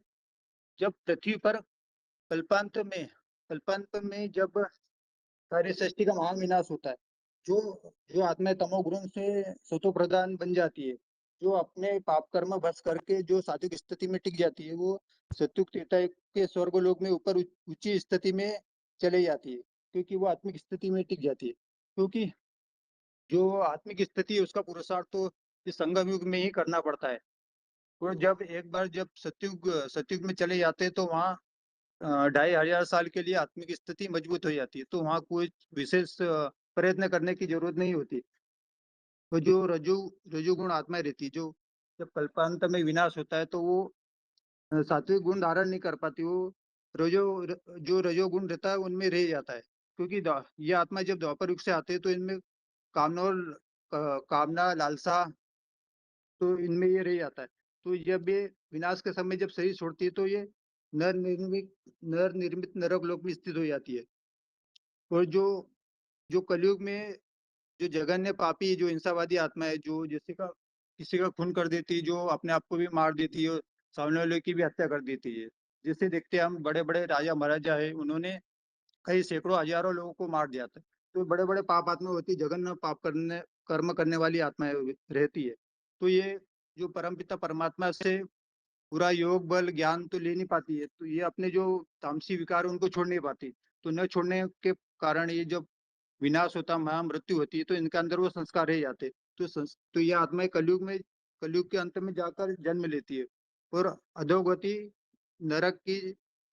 जब पृथ्वी पर कल्पांत में जब कार्य सृष्टि का महाविनाश होता है, जो जो आत्मा तमोगुण से सतो प्रधान बन जाती है, जो अपने पाप कर्म बस करके जो सात्विक स्थिति में टिक जाती है, वो सत्युग त्रेता के स्वर्गलोक में ऊपर ऊंची स्थिति में चले जाती है, क्योंकि वो आत्मिक स्थिति में टिक जाती है। क्योंकि जो आत्मिक स्थिति है उसका पुरुषार्थ तो इस संगम युग में ही करना पड़ता है। और जब एक बार जब सतयुग में चले जाते हैं, तो वहाँ 2500 साल के लिए आत्मिक स्थिति मजबूत हो जाती है, तो वहाँ कोई विशेष प्रयत्न करने की जरूरत नहीं होती। तो जो रजोगुण आत्मा रहती है, जो जब कल्पांत में विनाश होता है, तो वो सात्विक गुण धारण नहीं कर पाती, वो जो रजोगुण रहता है उनमें रह जाता है। क्योंकि ये आत्मा जब द्वापर युग से आते हैं, तो इनमें कामना लालसा, तो इनमें ये रह जाता है। तो जब ये विनाश के समय जब शरीर छोड़ती है, तो ये नर निर्मित नरक लोक में स्थित हो जाती है। और जो कलयुग में जो जघन्य पापी, जो हिंसावादी आत्मा है, जो किसी का खून कर देती है, जो अपने आप को भी मार देती है और सामने वाले की भी हत्या कर देती है। जैसे देखते हैं हम, बड़े बड़े राजा महाराजा है, उन्होंने कई सैकड़ों हजारों लोगों को मार दिया था। तो बड़े बड़े पाप आत्मा होती है, जघन्य कर्म करने वाली आत्मा रहती है। तो ये जो परमपिता परमात्मा से पूरा योग बल ज्ञान तो ले नहीं पाती है, तो ये अपने जो तामसी विकार है, उनको छोड़ नहीं पाती। तो न छोड़ने के कारण ये जब विनाश होता, महामृत्यु होती है, तो इनके अंदर वो संस्कार रह जाते। तो ये आत्माएं कलयुग के अंत में जाकर जन्म लेती है और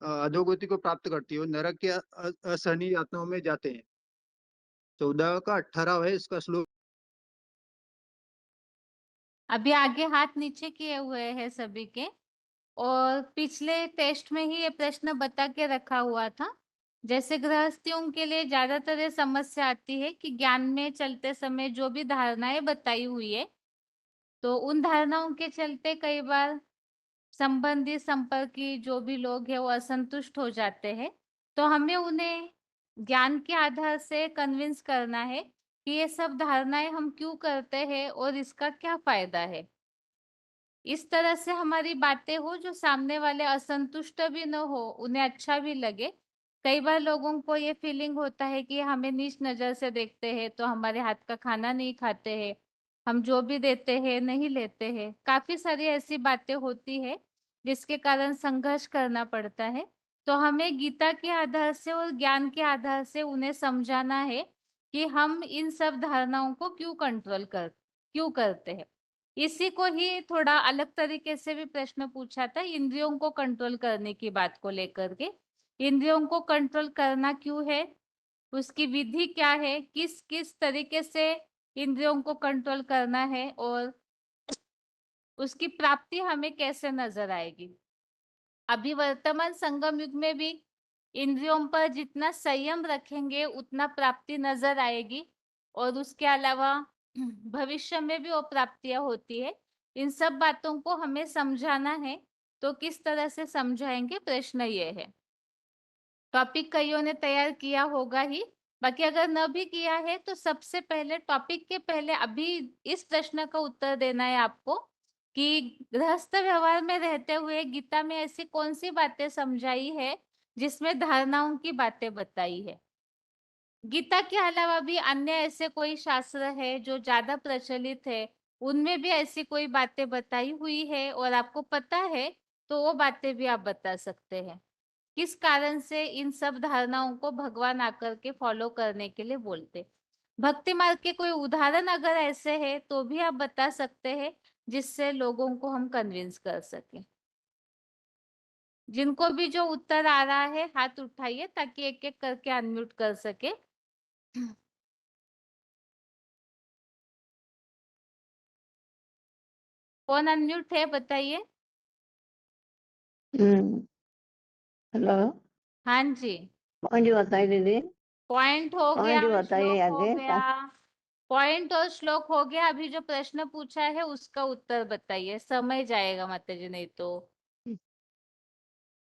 अधोगति को प्राप्त करती है और नरक के असहनीय यातनाओं में जाते हैं। 14 का 18 है इसका श्लोक। अभी आगे हाथ नीचे किए हुए हैं सभी के, और पिछले टेस्ट में ही ये प्रश्न बता के रखा हुआ था। जैसे गृहस्थियों के लिए ज्यादातर ये समस्या आती है कि ज्ञान में चलते समय जो भी धारणाएं बताई हुई है, तो उन धारणाओं के चलते कई बार संबंधी संपर्की जो भी लोग हैं वो असंतुष्ट हो जाते हैं। तो हमें उन्हें ज्ञान के आधार से कन्विंस करना है कि ये सब धारणाएं हम क्यों करते हैं और इसका क्या फायदा है। इस तरह से हमारी बातें हो जो सामने वाले असंतुष्ट भी न हो, उन्हें अच्छा भी लगे। कई बार लोगों को ये फीलिंग होता है कि हमें नीच नजर से देखते हैं, तो हमारे हाथ का खाना नहीं खाते हैं, हम जो भी देते हैं नहीं लेते हैं। काफी सारी ऐसी बातें होती है जिसके कारण संघर्ष करना पड़ता है। तो हमें गीता के आधार से और ज्ञान के आधार से उन्हें समझाना है कि हम इन सब धारणाओं को क्यों करते हैं। इसी को ही थोड़ा अलग तरीके से भी प्रश्न पूछा था इंद्रियों को कंट्रोल करने की बात को लेकर के। इंद्रियों को कंट्रोल करना क्यों है, उसकी विधि क्या है, किस किस तरीके से इंद्रियों को कंट्रोल करना है, और उसकी प्राप्ति हमें कैसे नजर आएगी। अभी वर्तमान संगम युग में भी इंद्रियों पर जितना संयम रखेंगे उतना प्राप्ति नजर आएगी, और उसके अलावा भविष्य में भी वो प्राप्तियां होती है। इन सब बातों को हमें समझाना है, तो किस तरह से समझाएंगे, प्रश्न ये है। टॉपिक कईयों ने तैयार किया होगा ही, बाकी अगर न भी किया है तो सबसे पहले टॉपिक के पहले अभी इस प्रश्न का उत्तर देना है आपको कि गृहस्थ व्यवहार में रहते हुए गीता में ऐसी कौन सी बातें समझाई है जिसमें धारणाओं की बातें बताई है। गीता के अलावा भी अन्य ऐसे कोई शास्त्र है जो ज्यादा प्रचलित है, उनमें भी ऐसी कोई बातें बताई हुई है और आपको पता है तो वो बातें भी आप बता सकते हैं। किस कारण से इन सब धारणाओं को भगवान आकर के फॉलो करने के लिए बोलते। भक्ति मार्ग के कोई उदाहरण अगर ऐसे है तो भी आप बता सकते हैं, जिससे लोगों को हम कन्विंस कर सके। जिनको भी जो उत्तर आ रहा है हाथ उठाइए ताकि एक एक करके अनम्यूट कर सके। कौन अनम्यूट है बताइए। हेलो, हाँ जी, कौन जी बताइए दीदी, पॉइंट हो कौन गया, जी बताइए श्लोक हो आगे गया। पॉइंट और श्लोक हो गया। अभी जो प्रश्न पूछा है उसका उत्तर बताइए, समय जाएगा माता जी नहीं तो।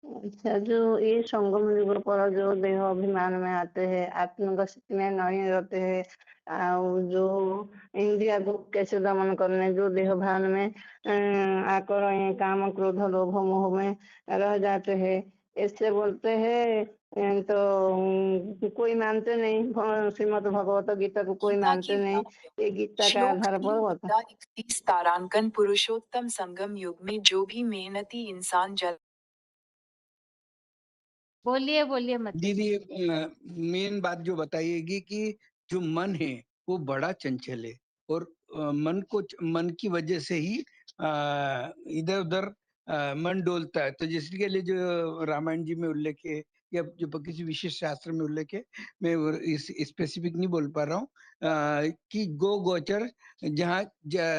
अच्छा, जो ये संगम युग पर जो देह अभिमान में आते हैं, आत्मगत में नहीं रहते हैं, और जो इंद्रिया भोग कैसे दमन करने, जो देह भान में आकर ये काम क्रोध लोभ मोह में रह जाते हैं, इससे बोलते हैं तो कोई मानते नहीं, श्रीमद् भगवत गीता को कोई गीता मानते की नहीं, ये गीता का श्लोक आधार पर होता। 31 तारांकन पुरुषोत्तम संगम युग में जो भी मेहनती इंसान जल बोलिए बोलिए मत। दीदी मेन बात जो बताइएगी कि जो मन है वो बड़ा चंचल है और मन की वजह से ही इधर उधर मन डोलता है। तो जिसके लिए जो रामायण जी में उल्लेख है या जो किसी विशेष शास्त्र में उल्लेख है, मैं इस स्पेसिफिक नहीं बोल पा रहा हूँ, कि गो गोचर जहाँ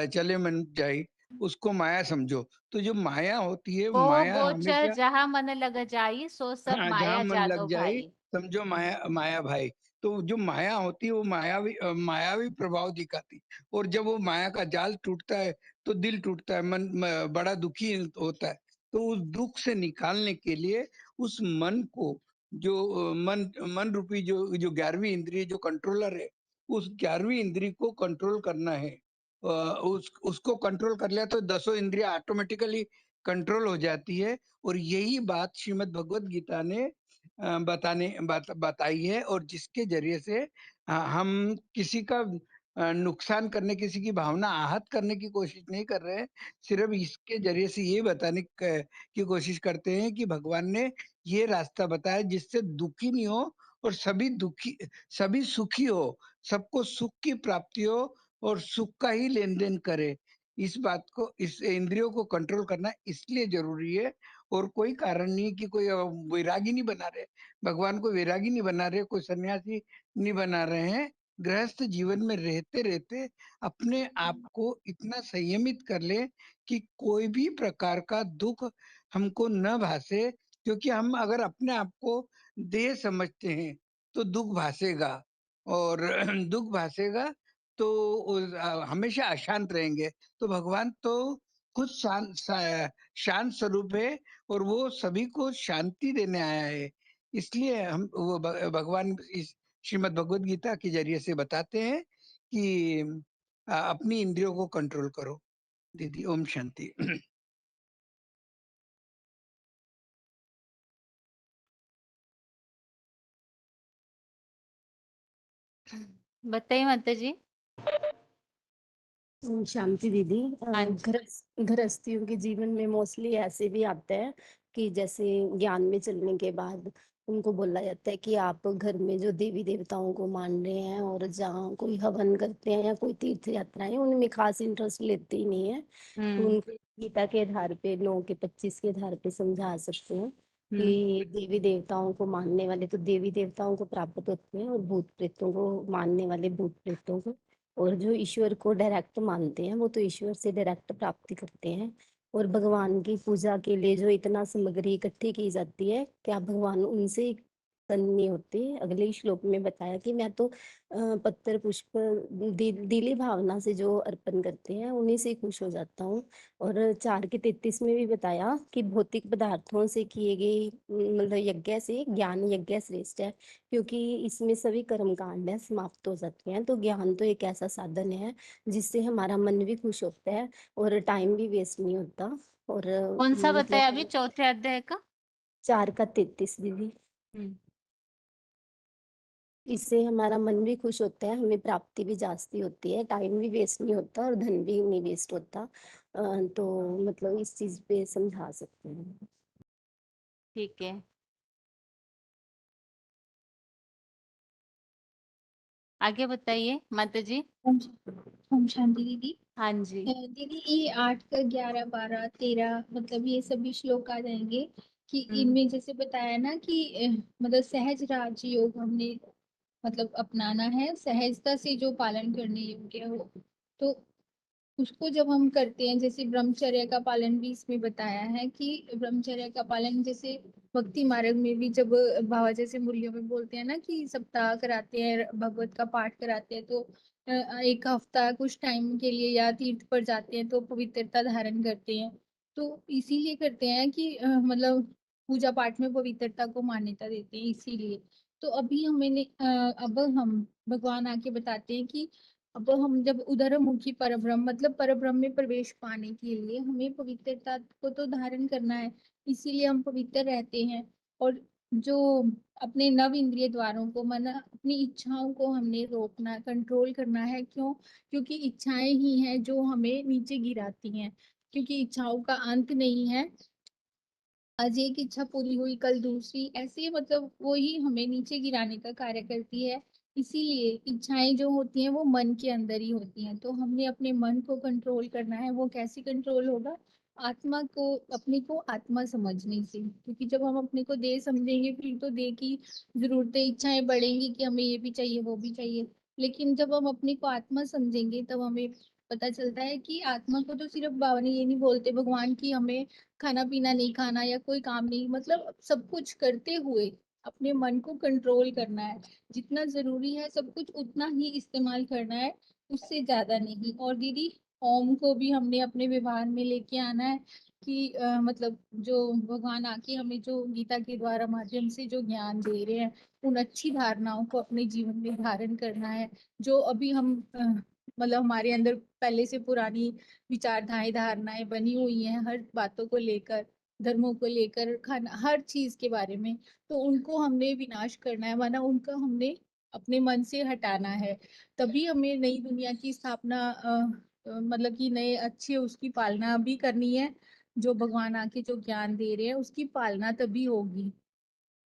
चले मन जाए उसको माया समझो। तो जो माया होती है, गो माया गोचर हमेशा, जहाँ मन लग जाई, सो सब हाँ, जहाँ माया मन जानो लग जाए भाई। समझो माया माया भाई। तो जो माया होती है वो मायावी प्रभाव दिखाती, और जब वो माया का जाल टूटता है तो दिल टूटता है, बड़ा दुखी होता है। तो उस दुख से निकालने के लिए उस मन को, जो मन रूपी जो 11वीं इंद्रिय जो कंट्रोलर है, उस 11वीं इंद्रिय को कंट्रोल करना है। उसको कंट्रोल कर लिया तो 10 इंद्रिया ऑटोमेटिकली कंट्रोल हो जाती है। और यही बात श्रीमद् भगवत गीता ने बताई है, और जिसके जरिए से हम किसी का नुकसान करने, किसी की भावना आहत करने की कोशिश नहीं कर रहे हैं। सिर्फ इसके जरिए से ये बताने की कोशिश करते हैं कि भगवान ने ये रास्ता बताया जिससे दुखी नहीं हो और सभी सुखी हो, सबको सुख की प्राप्ति हो और सुख का ही लेन देन करे। इस बात को, इस इंद्रियों को कंट्रोल करना इसलिए जरूरी है, और कोई कारण नहीं कि कोई वैरागी नहीं बना रहे, भगवान को वैरागी नहीं बना रहे, कोई सन्यासी नहीं बना रहे हैं। गृहस्थ जीवन में रहते रहते अपने आप को इतना संयमित कर ले कि कोई भी प्रकार का दुख हमको न भासे, क्योंकि हम अगर अपने आप को देह समझते हैं तो दुख भासेगा, और दुख भासेगा तो हमेशा अशांत रहेंगे। तो भगवान तो खुद शांत स्वरूप है और वो सभी को शांति देने आया है। इसलिए हम वो भगवान इस श्रीमद् भगवत गीता के जरिए से बताते हैं कि अपनी इंद्रियों को कंट्रोल करो। दीदी ओम शांति। बताइए माता जी। शांति दीदी, हाँ जी। गृहस्थियों के जीवन में मोस्टली ऐसे भी आते हैं कि जैसे ज्ञान में चलने के बाद उनको बोला जाता है कि आप घर में जो देवी देवताओं को मान रहे हैं और जहाँ कोई हवन करते हैं या कोई तीर्थ यात्राएं, उनमें खास इंटरेस्ट लेते ही नहीं है। तो उनको गीता के आधार पे 9 के 25 के आधार पे समझा सकते हैं कि देवी देवताओं को मानने वाले तो देवी देवताओं को प्राप्त होते हैं और भूत प्रेतों को मानने वाले भूत प्रेतों को, और जो ईश्वर को डायरेक्ट मानते हैं वो तो ईश्वर से डायरेक्ट प्राप्ति करते हैं। और भगवान की पूजा के लिए जो इतना सामग्री इकट्ठी की जाती है, क्या भगवान उनसे नहीं होते। अगले ही श्लोक में बताया कि मैं तो पत्तर पुष्प दिली भावना से जो अर्पण करते हैं उन्हीं से खुश हो जाता हूँ। और 4 के 33 में भी बताया कि भौतिक पदार्थों से किए गए मतलब यज्ञ से ज्ञान यज्ञ श्रेष्ठ है, क्योंकि इसमें सभी कर्म कांड है समाप्त हो जाते हैं। तो ज्ञान तो एक ऐसा साधन है जिससे हमारा मन भी खुश होता है और टाइम भी वेस्ट नहीं होता। और कौन सा बताया अभी मतलब चौथे अध्याय का? 4 का 33 दीदी। इससे हमारा मन भी खुश होता है, हमें प्राप्ति भी जास्ती होती है, टाइम भी वेस्ट नहीं होता और धन भी नहीं वेस्ट होता। तो मतलब इस चीज पे समझा सकते हैं। ठीक है, आगे बताइए माता जी। ओम शांति दीदी। हाँ जी। दीदी ये 8 का 11 12 13 मतलब ये सभी श्लोक आ जाएंगे कि इनमें जैसे बताया ना कि मतलब सहज राजयोग हमने मतलब अपनाना है, सहजता से जो पालन करने योग्य हो, तो उसको जब हम करते हैं, जैसे ब्रह्मचर्य का पालन भी इसमें बताया है कि ब्रह्मचर्य का पालन जैसे भक्ति मार्ग में भी जब बाबा जैसे मूल्यों में बोलते हैं ना कि सप्ताह कराते हैं, भगवत का पाठ कराते हैं, तो एक हफ्ता कुछ टाइम के लिए या तीर्थ पर जाते हैं तो पवित्रता धारण करते हैं। तो इसीलिए करते हैं कि मतलब पूजा पाठ में पवित्रता को मान्यता देते हैं इसीलिए। तो अभी अब हम भगवान आके बताते हैं कि अब हम जब उधरमुखी परब्रह्म मतलब परब्रह्म में प्रवेश पाने के लिए हमें पवित्रता को तो धारण करना है, इसीलिए हम पवित्र रहते हैं। और जो अपने नव इंद्रिय द्वारों को मन अपनी इच्छाओं को हमने रोकना कंट्रोल करना है। क्यों? क्योंकि इच्छाएं ही हैं जो हमें नीचे गिराती हैं, क्योंकि इच्छाओं का अंत नहीं है। आज एक इच्छा पूरी हुई कल दूसरी, ऐसे मतलब वो ही हमें नीचे गिराने का कार्य करती है। इसीलिए इच्छाएं जो होती हैं वो मन के अंदर ही होती हैं, तो हमने अपने मन को कंट्रोल करना है। वो कैसे कंट्रोल होगा? आत्मा को अपने को आत्मा समझने से, क्योंकि जब हम अपने को देह समझेंगे फिर तो देह की जरूरतें इच्छाएं बढ़ेंगी कि हमें ये भी चाहिए वो भी चाहिए। लेकिन जब हम अपने को आत्मा समझेंगे तब हमें पता चलता है कि आत्मा को तो सिर्फ बाबा ने ये नहीं बोलते भगवान की हमें खाना पीना नहीं खाना या कोई काम नहीं, मतलब सब कुछ करते हुए अपने मन को कंट्रोल करना है। जितना जरूरी है सब कुछ उतना ही इस्तेमाल करना है, उससे ज्यादा नहीं। और दीदी ओम को भी हमने अपने व्यवहार में लेके आना है कि मतलब जो भगवान आके हमें जो गीता के द्वारा माध्यम से जो ज्ञान दे रहे हैं उन अच्छी धारणाओं को अपने जीवन में धारण करना है। जो अभी हम मतलब हमारे अंदर पहले से पुरानी विचारधाराएं धारणाएं बनी हुई हैं हर बातों को लेकर, धर्मों को लेकर, खाना हर चीज के बारे में, तो उनको हमने विनाश करना है, वरना उनका हमने अपने मन से हटाना है। तभी हमें नई दुनिया की स्थापना मतलब कि नए अच्छे उसकी पालना भी करनी है। जो भगवान आके जो ज्ञान दे रहे हैं उसकी पालना तभी होगी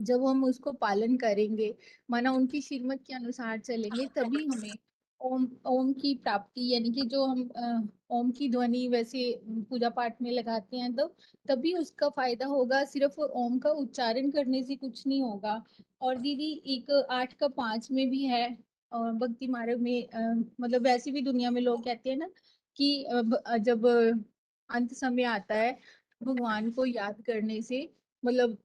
जब हम उसको पालन करेंगे, माना उनकी श्रीमत के अनुसार चलेंगे, तभी हमें ओम ओम की प्राप्ति, यानी कि जो हम ओम की ध्वनि वैसे पूजा पाठ में लगाते हैं तो तभी उसका फायदा होगा। सिर्फ ओम का उच्चारण करने से कुछ नहीं होगा। और दीदी एक 8 का 5 में भी है और भक्ति मार्ग में मतलब वैसे भी दुनिया में लोग कहते हैं ना कि जब अंत समय आता है भगवान को याद करने से मतलब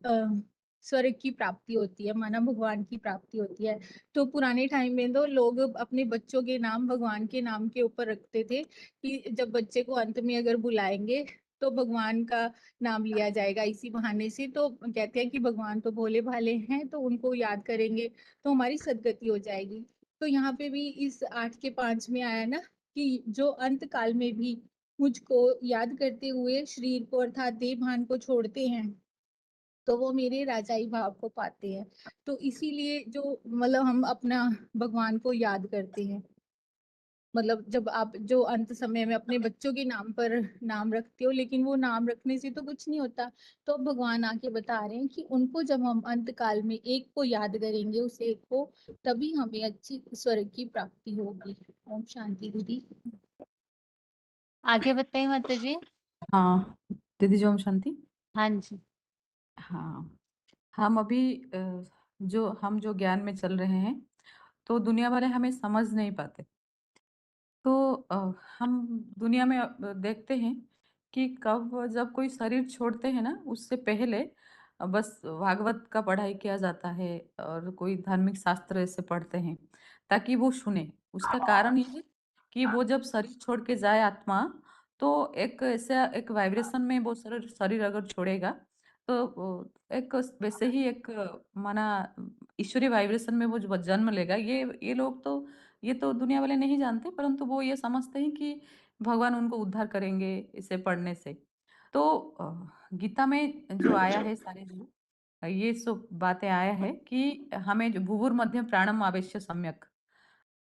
स्वर्ग की प्राप्ति होती है, माना भगवान की प्राप्ति होती है। तो पुराने टाइम में तो लोग अपने बच्चों के नाम भगवान के नाम के ऊपर रखते थे कि जब बच्चे को अंत में अगर बुलाएंगे तो भगवान का नाम लिया जाएगा इसी बहाने से। तो कहते हैं कि भगवान तो भोले भाले हैं तो उनको याद करेंगे तो हमारी सदगति हो जाएगी। तो यहाँ पे भी इस 8 के 5 में आया ना कि जो अंत काल में भी मुझको याद करते हुए शरीर को अर्थात देह भान को छोड़ते हैं तो वो मेरे राजाई भाव को पाते हैं। तो इसीलिए जो मतलब हम अपना भगवान को याद करते हैं, मतलब जब आप जो अंत समय में अपने बच्चों के नाम पर नाम रखते हो, लेकिन वो नाम रखने से तो कुछ नहीं होता। तो भगवान आके बता रहे हैं कि उनको जब हम अंत काल में एक को याद करेंगे उस एक को, तभी हमें अच्छी स्वर्ग की प्राप्ति होगी। ओम शांति दीदी। आगे बताइए माता जी। हाँ दीदी जी ओम शांति। हाँ जी। हाँ हम अभी जो ज्ञान में चल रहे हैं तो दुनिया वाले हमें समझ नहीं पाते। तो हम दुनिया में देखते हैं कि कब जब कोई शरीर छोड़ते हैं ना उससे पहले बस भागवत का पढ़ाई किया जाता है और कोई धार्मिक शास्त्र ऐसे पढ़ते हैं ताकि वो सुने। उसका कारण ये है कि वो जब शरीर छोड़ के जाए आत्मा, तो एक ऐसा एक वाइब्रेशन में वो शरीर शरीर अगर छोड़ेगा, तो एक वैसे ही एक माना ईश्वरीय वाइब्रेशन में वो जो जन्म लेगा। ये लोग तो ये तो दुनिया वाले नहीं जानते, परंतु वो ये समझते हैं कि भगवान उनको उद्धार करेंगे इसे पढ़ने से। तो गीता में जो आया है सारे जो ये सब बातें आया है कि हमें जो भूवुर मध्य प्राणम आवेश्य सम्यक,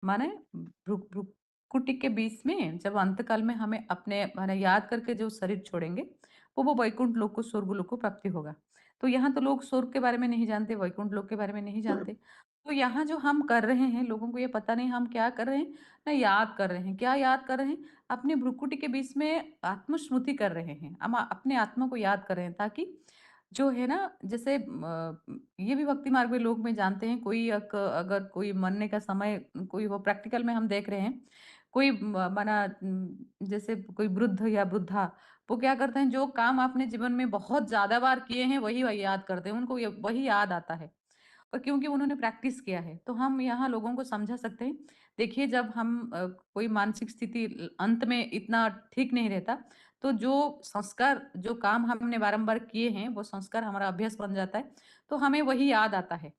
माने भ्रुकुटी के बीच में जब अंतकाल में हमें अपने माने याद करके जो शरीर छोड़ेंगे, वो वैकुंठ लोक को स्वर्ग लोक को प्राप्ति होगा। तो यहाँ तो लोग स्वर्ग के बारे में नहीं जानते, वैकुंठ लोक के बारे में नहीं जानते। तो यहाँ जो हम कर रहे हैं, लोगों को ये पता नहीं हम क्या कर रहे हैं, ना याद कर रहे हैं। क्या याद कर रहे हैं? अपनी भ्रुकुटी के बीच में आत्मस्मृति कर रहे हैं। हम अपने आत्मा को याद कर रहे हैं ताकि जो है ना, जैसे ये भी भक्ति मार्ग में लोग में जानते हैं, कोई अगर कोई मरने का समय, कोई वो प्रैक्टिकल में हम देख रहे हैं, कोई माना जैसे कोई वृद्ध या वृद्धा, वो क्या करते हैं, जो काम आपने जीवन में बहुत ज्यादा बार किए हैं वही वही याद करते हैं, उनको वही याद आता है। और क्योंकि उन्होंने प्रैक्टिस किया है, तो हम यहाँ लोगों को समझा सकते हैं। देखिए, जब हम कोई मानसिक स्थिति अंत में इतना ठीक नहीं रहता, तो जो संस्कार, जो काम हमने बारंबार किए हैं, वो संस्कार हमारा अभ्यास बन जाता है, तो हमें वही याद आता है।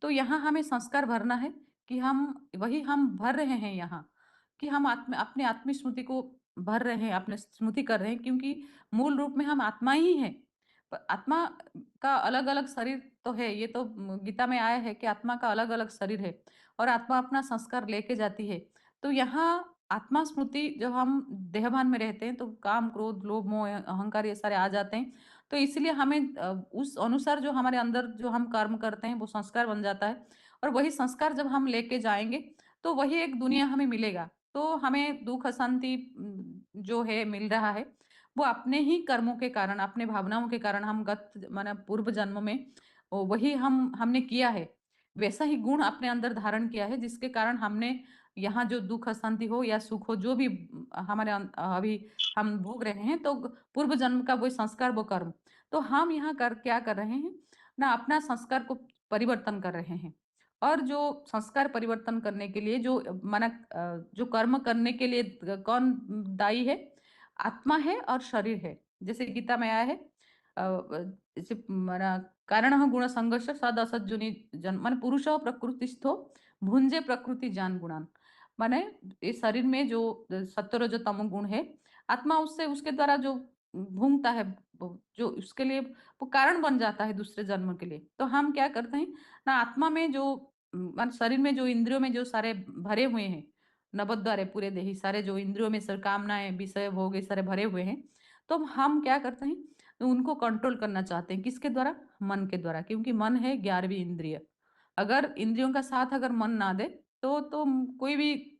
तो यहाँ हमें संस्कार भरना है कि हम भर रहे हैं यहाँ, कि हम अपने आत्मस्मृति को भर रहे हैं, अपने स्मृति कर रहे हैं, क्योंकि मूल रूप में हम आत्मा ही हैं। आत्मा का अलग अलग शरीर तो है, ये तो गीता में आया है कि आत्मा का अलग अलग शरीर है और आत्मा अपना संस्कार लेके जाती है। तो यहाँ आत्मा स्मृति, जब हम देहभान में रहते हैं तो काम क्रोध लोभ मोह अहंकार ये सारे आ जाते हैं। तो इसलिए हमें उस अनुसार जो हमारे अंदर जो हम कर्म करते हैं वो संस्कार बन जाता है, और वही संस्कार जब हम लेके जाएंगे तो वही एक दुनिया हमें मिलेगा। तो हमें दुख अशांति जो है मिल रहा है, वो अपने ही कर्मों के कारण, अपने भावनाओं के कारण, हम गत माने पूर्व जन्म में वही हमने किया है, वैसा ही गुण अपने अंदर धारण किया है, जिसके कारण हमने यहाँ जो दुख अशांति हो या सुख हो, जो भी हमारे अभी हम भोग रहे हैं, तो पूर्व जन्म का वो संस्कार, वो कर्म। तो हम यहाँ क्या कर रहे हैं ना, अपना संस्कार को परिवर्तन कर रहे हैं। और जो संस्कार परिवर्तन करने के लिए जो माना जो कर्म करने के लिए कौन दायी है? आत्मा है और शरीर है। जैसे गीता में आया है, जैसे माना कारण गुण संघर्ष सद असत जुनी जन माने पुरुष प्रकृतिस्थो भुंजे प्रकृति जान गुणान। माने इस शरीर में जो सत्व रजो तमो गुण है, आत्मा उससे उसके द्वारा जो भूंगता है, जो उसके लिए वो कारण बन जाता है दूसरे जन्म के लिए। तो हम क्या करते हैं ना, आत्मा में जो मान शरीर में जो इंद्रियों में जो सारे भरे हुए हैं, नवद्वार है पूरे देही, सारे जो इंद्रियों में सर कामनाएं विषय भोग ये सारे भरे हुए हैं, तो हम क्या करते हैं, तो उनको कंट्रोल करना चाहते हैं। किसके द्वारा? मन के द्वारा, क्योंकि मन है 11वीं इंद्रिय। अगर इंद्रियों का साथ अगर मन ना दे, तो कोई भी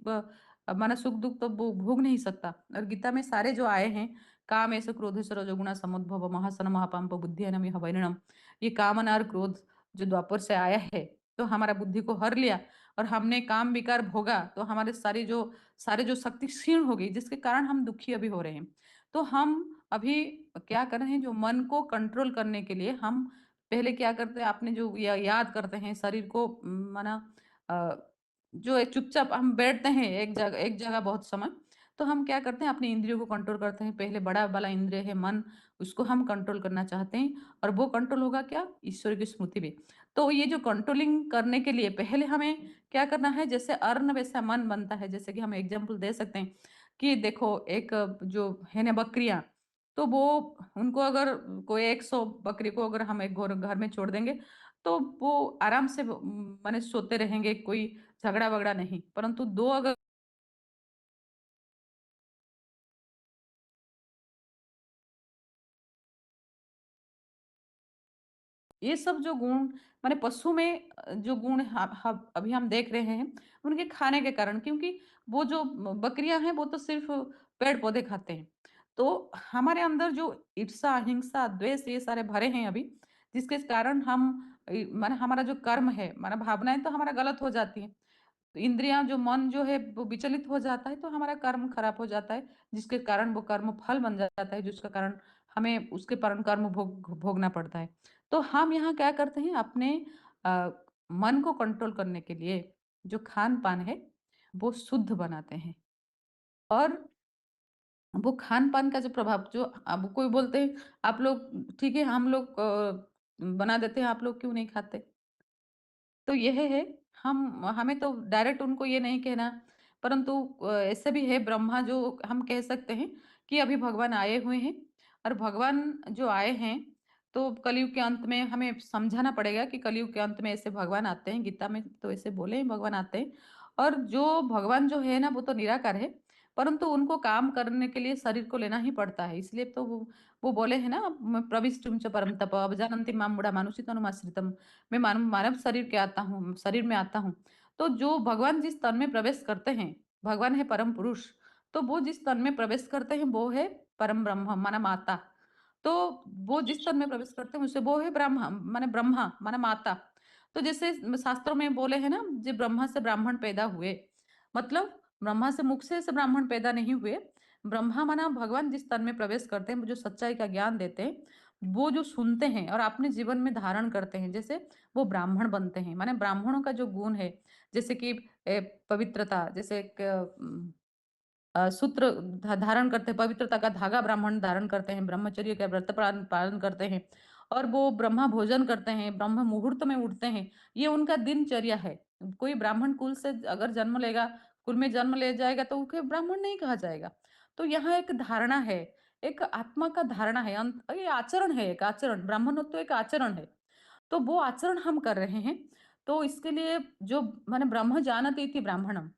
माना सुख दुख तो वो भोग नहीं सकता। और गीता में सारे जो आए हैं, काम ऐसे क्रोधेश रजोगुणा समुद्भव महासन महापाप बुद्धि नम वैरिणम, ये कामना और क्रोध जो द्वापर से आया है, तो हमारा बुद्धि को हर लिया और हमने काम विकार भोगा, तो हमारे सारे जो शक्ति क्षीण हो गई, जिसके कारण हम दुखी अभी हो रहे हैं। तो हम अभी क्या कर रहे हैं, जो मन को कंट्रोल करने के लिए हम पहले क्या करते हैं, आपने जो याद करते हैं शरीर को माना जो एक चुपचाप हम बैठते हैं एक जगह बहुत समय, तो हम क्या करते हैं, अपनी इंद्रियों को कंट्रोल करते हैं। पहले बड़ा वाला इंद्रिय है मन, उसको हम कंट्रोल करना चाहते हैं, और वो कंट्रोल होगा क्या? ईश्वर की स्मृति में। तो ये जो कंट्रोलिंग करने के लिए पहले हमें क्या करना है, जैसे अर्ण वैसा मन बनता है। जैसे कि हम एग्जाम्पल दे सकते हैं कि देखो, एक जो है ना बकरियां, तो वो उनको अगर कोई 100 बकरी को अगर हम एक घर में छोड़ देंगे, तो वो आराम से माने सोते रहेंगे, कोई झगड़ा वगड़ा नहीं। परंतु दो अगर ये सब जो गुण माने पशु में जो गुण अभी हम देख रहे हैं, उनके खाने के कारण, क्योंकि वो जो बकरियां हैं वो तो सिर्फ पेड़ पौधे खाते हैं। तो हमारे अंदर जो ईर्षा हिंसा द्वेष ये सारे भरे हैं अभी, जिसके कारण हम माने हमारा जो कर्म है, माना भावनाएं तो हमारा गलत हो जाती है, तो इंद्रियां जो मन जो है वो विचलित हो जाता है, तो हमारा कर्म खराब हो जाता है, जिसके कारण वो कर्म फल बन जाता है, जिसका कारण हमें उसके कारण कर्म भोगना पड़ता है। तो हम यहाँ क्या करते हैं अपने मन को कंट्रोल करने के लिए जो खान-पान है वो शुद्ध बनाते हैं और वो खान-पान का जो प्रभाव जो अब कोई बोलते हैं आप लोग ठीक है हम लोग बना देते हैं आप लोग क्यों नहीं खाते? तो यह है हमें तो डायरेक्ट उनको ये नहीं कहना परंतु ऐसे भी है ब्रह्मा जो हम कह सकते हैं कि अभी भगवान आए हुए हैं और भगवान जो आए हैं तो कलयुग के अंत में हमें समझाना पड़ेगा कि कलयुग के अंत में ऐसे भगवान आते हैं गीता में तो ऐसे बोले हैं भगवान आते हैं और जो भगवान जो है ना वो तो निराकार है परंतु उनको काम करने के लिए शरीर को लेना ही पड़ता है इसलिए तो वो बोले हैं ना प्रविष्टुम च परम तप अवजानन्ति माम मूढ़ा मानुषित अनुमाश्रितम मैं मानव शरीर के आता हूँ शरीर में आता हूँ तो जो भगवान जिस तन में प्रवेश करते हैं भगवान है परम पुरुष तो वो जिस तन में प्रवेश करते हैं वो है परम ब्रह्म माना माता तो वो जिस तन में प्रवेश करते हैं उसे वो है ब्रह्मा माना माता तो जैसे शास्त्रों में बोले हैं ना जो ब्रह्मा से ब्राह्मण पैदा हुए मतलब ब्रह्मा से मुख से ब्राह्मण पैदा नहीं हुए ब्रह्मा माना भगवान जिस तन में प्रवेश करते हैं जो सच्चाई का ज्ञान देते हैं वो जो सुनते हैं और अपने जीवन में धारण करते हैं जैसे वो ब्राह्मण बनते हैं माने ब्राह्मणों का जो गुण है जैसे कि पवित्रता जैसे सूत्र धारण करते हैं पवित्रता का धागा ब्राह्मण धारण करते हैं ब्रह्मचर्य का व्रत पालन करते हैं और वो ब्रह्मा भोजन करते हैं ब्रह्म मुहूर्त में उठते हैं ये उनका दिनचर्या है कोई ब्राह्मण कुल से अगर जन्म लेगा कुल में जन्म ले जाएगा तो उसे ब्राह्मण नहीं कहा जाएगा तो यहाँ एक धारणा है एक आत्मा का धारणा है ये आचरण है एक आचरण ब्राह्मणत्व तो एक आचरण है तो वो आचरण हम कर रहे हैं तो इसके लिए जो माने ब्रह्म जानती इति ब्राह्मणम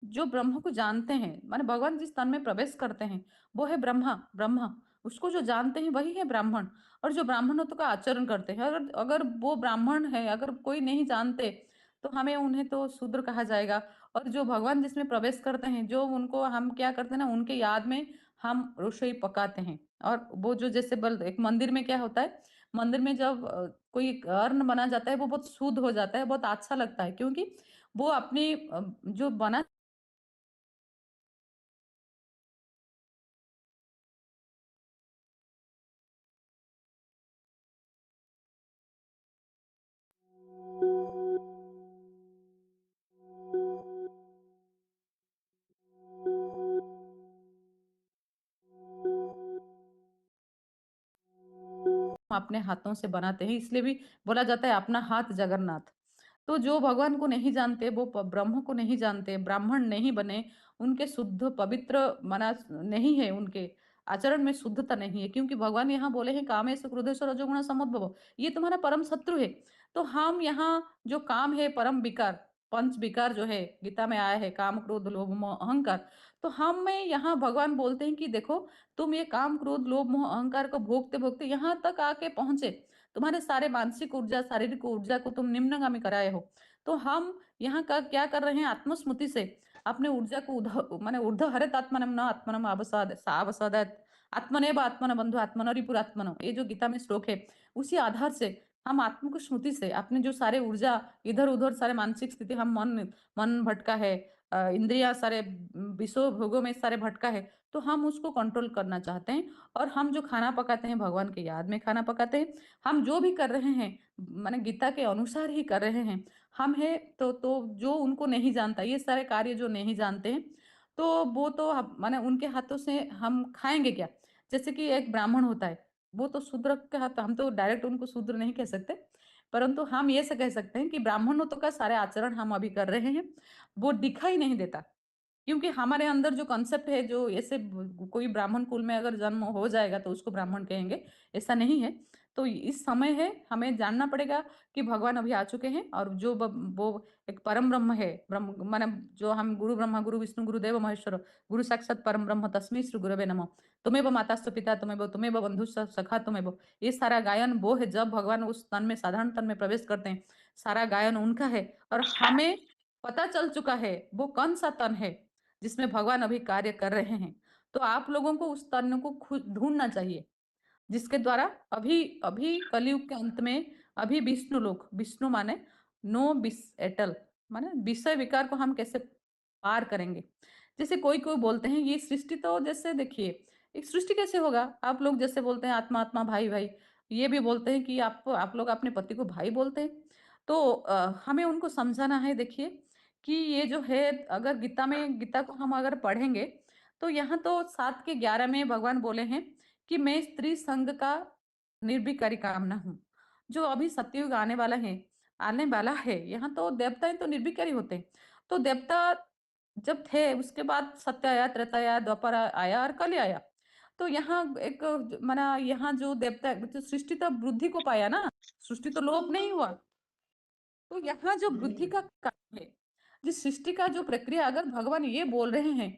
जो ब्रह्म को जानते हैं माने भगवान जिस तन में प्रवेश करते हैं वो है ब्रह्मा उसको जो जानते हैं वही है ब्राह्मण और जो ब्राह्मणत्व का आचरण करते हैं अगर अगर वो ब्राह्मण है अगर कोई नहीं जानते तो हमें उन्हें तो शूद्र कहा जाएगा और जो भगवान जिसमें प्रवेश करते हैं जो उनको हम क्या करते हैं ना उनके याद में हम रसोई पकाते हैं और वो जो जैसे बल एक मंदिर में क्या होता है मंदिर में जब कोई अन्न बना जाता है वो बहुत शुद्ध हो जाता है बहुत अच्छा लगता है क्योंकि वो अपनी जो बना अपने हाथों से बनाते हैं इसलिए भी बोला जाता है अपना हाथ जगन्नाथ तो जो भगवान को नहीं जानते वो ब्रह्म को नहीं जानते ब्राह्मण नहीं बने उनके शुद्ध पवित्र मना नहीं है उनके आचरण में शुद्धता नहीं है क्योंकि भगवान यहाँ बोले हैं कामेश क्रोधेश रजोगुण समुद्भव ये तुम्हारा परम शत्रु है तो हम यहाँ जो काम है परम विकार पंच विकार जो है गीता में आया है काम क्रोध लोभ मोह अहंकार तो हम में यहाँ भगवान बोलते हैं कि देखो तुम ये काम क्रोध लोभ मोह अहंकार को भोगते भोगते यहाँ तक आके पहुंचे तुम्हारे सारे मानसिक ऊर्जा शारीरिक ऊर्जा को तुम निम्नगामी कराए हो तो हम यहाँ का क्या कर रहे हैं आत्मस्मृति से अपने ऊर्जा को माने ऊर्ध्व हरित आत्मनम न आत्मनम अवसाद आत्मनेव आत्मन बंधु आत्मन रिपुर आत्मनो ये जो गीता में श्लोक है उसी आधार से हम आत्म को स्मृति से अपने जो सारे ऊर्जा इधर उधर सारे मानसिक स्थिति हम मन भटका है इंद्रिया सारे विषय भोगों में सारे भटका है तो हम उसको कंट्रोल करना चाहते हैं और हम जो खाना पकाते हैं भगवान के याद में खाना पकाते हैं हम जो भी कर रहे हैं माने गीता के अनुसार ही कर रहे हैं हम है तो जो उनको नहीं जानता ये सारे कार्य जो नहीं जानते हैं तो वो तो माने उनके हाथों से हम खाएंगे क्या जैसे कि एक ब्राह्मण होता है वो तो शूद्र के हाथ हम तो डायरेक्ट उनको शूद्र नहीं कह सकते परंतु हम ये से कह सकते हैं कि ब्राह्मणों का सारे आचरण हम अभी कर रहे हैं वो दिखाई नहीं देता क्योंकि हमारे अंदर जो कॉन्सेप्ट है जो ऐसे कोई ब्राह्मण कुल में अगर जन्म हो जाएगा तो उसको ब्राह्मण कहेंगे ऐसा नहीं है तो इस समय है हमें जानना पड़ेगा कि भगवान अभी आ चुके हैं और जो वो एक परम ब्रह्म है ब्रह्म माने जो हम गुरु ब्रह्मा गुरु विष्णु गुरुदेव महेश्वर गुरु साक्षात परम ब्रह्म तस्मै श्री गुरवे नमः तुम्हें मातास्तु पिता तुम्हें बंधु सखा तुम्हें ये सारा गायन वो है जब भगवान उस तन में साधारण तन में प्रवेश करते हैं सारा गायन उनका है और हमें पता चल चुका है वो कौन सा तन है जिसमें भगवान अभी कार्य कर रहे हैं तो आप लोगों को उस तन को ढूंढना चाहिए जिसके द्वारा अभी अभी कलयुग के अंत में अभी विष्णु लोक विष्णु माने नो बिस एटल माने विषय विकार को हम कैसे पार करेंगे जैसे कोई कोई बोलते हैं ये सृष्टि तो जैसे देखिए एक सृष्टि कैसे होगा आप लोग जैसे बोलते हैं आत्मा आत्मा भाई भाई ये भी बोलते हैं कि आप लोग अपने पति को भाई बोलते हैं। तो हमें उनको समझाना है, देखिए कि ये जो है, अगर गीता को हम अगर पढ़ेंगे तो यहाँ तो 7 के 11 में भगवान बोले हैं कि मैं स्त्री संग का निर्भिकारी कामना हूँ। जो अभी सतयुग आने वाला है, यहाँ तो देवताएं तो निर्भिकारी होते हैं। तो देवता जब थे, उसके बाद सत्य आया, त्रेता आया, द्वापर आया और कलि आया। तो यहाँ एक माना, यहाँ जो देवता जो सृष्टि तो वृद्धि को पाया ना, सृष्टि तो लोप नहीं हुआ। तो यहाँ जो वृद्धि का कारण है, जिस सृष्टि का जो प्रक्रिया, अगर भगवान ये बोल रहे हैं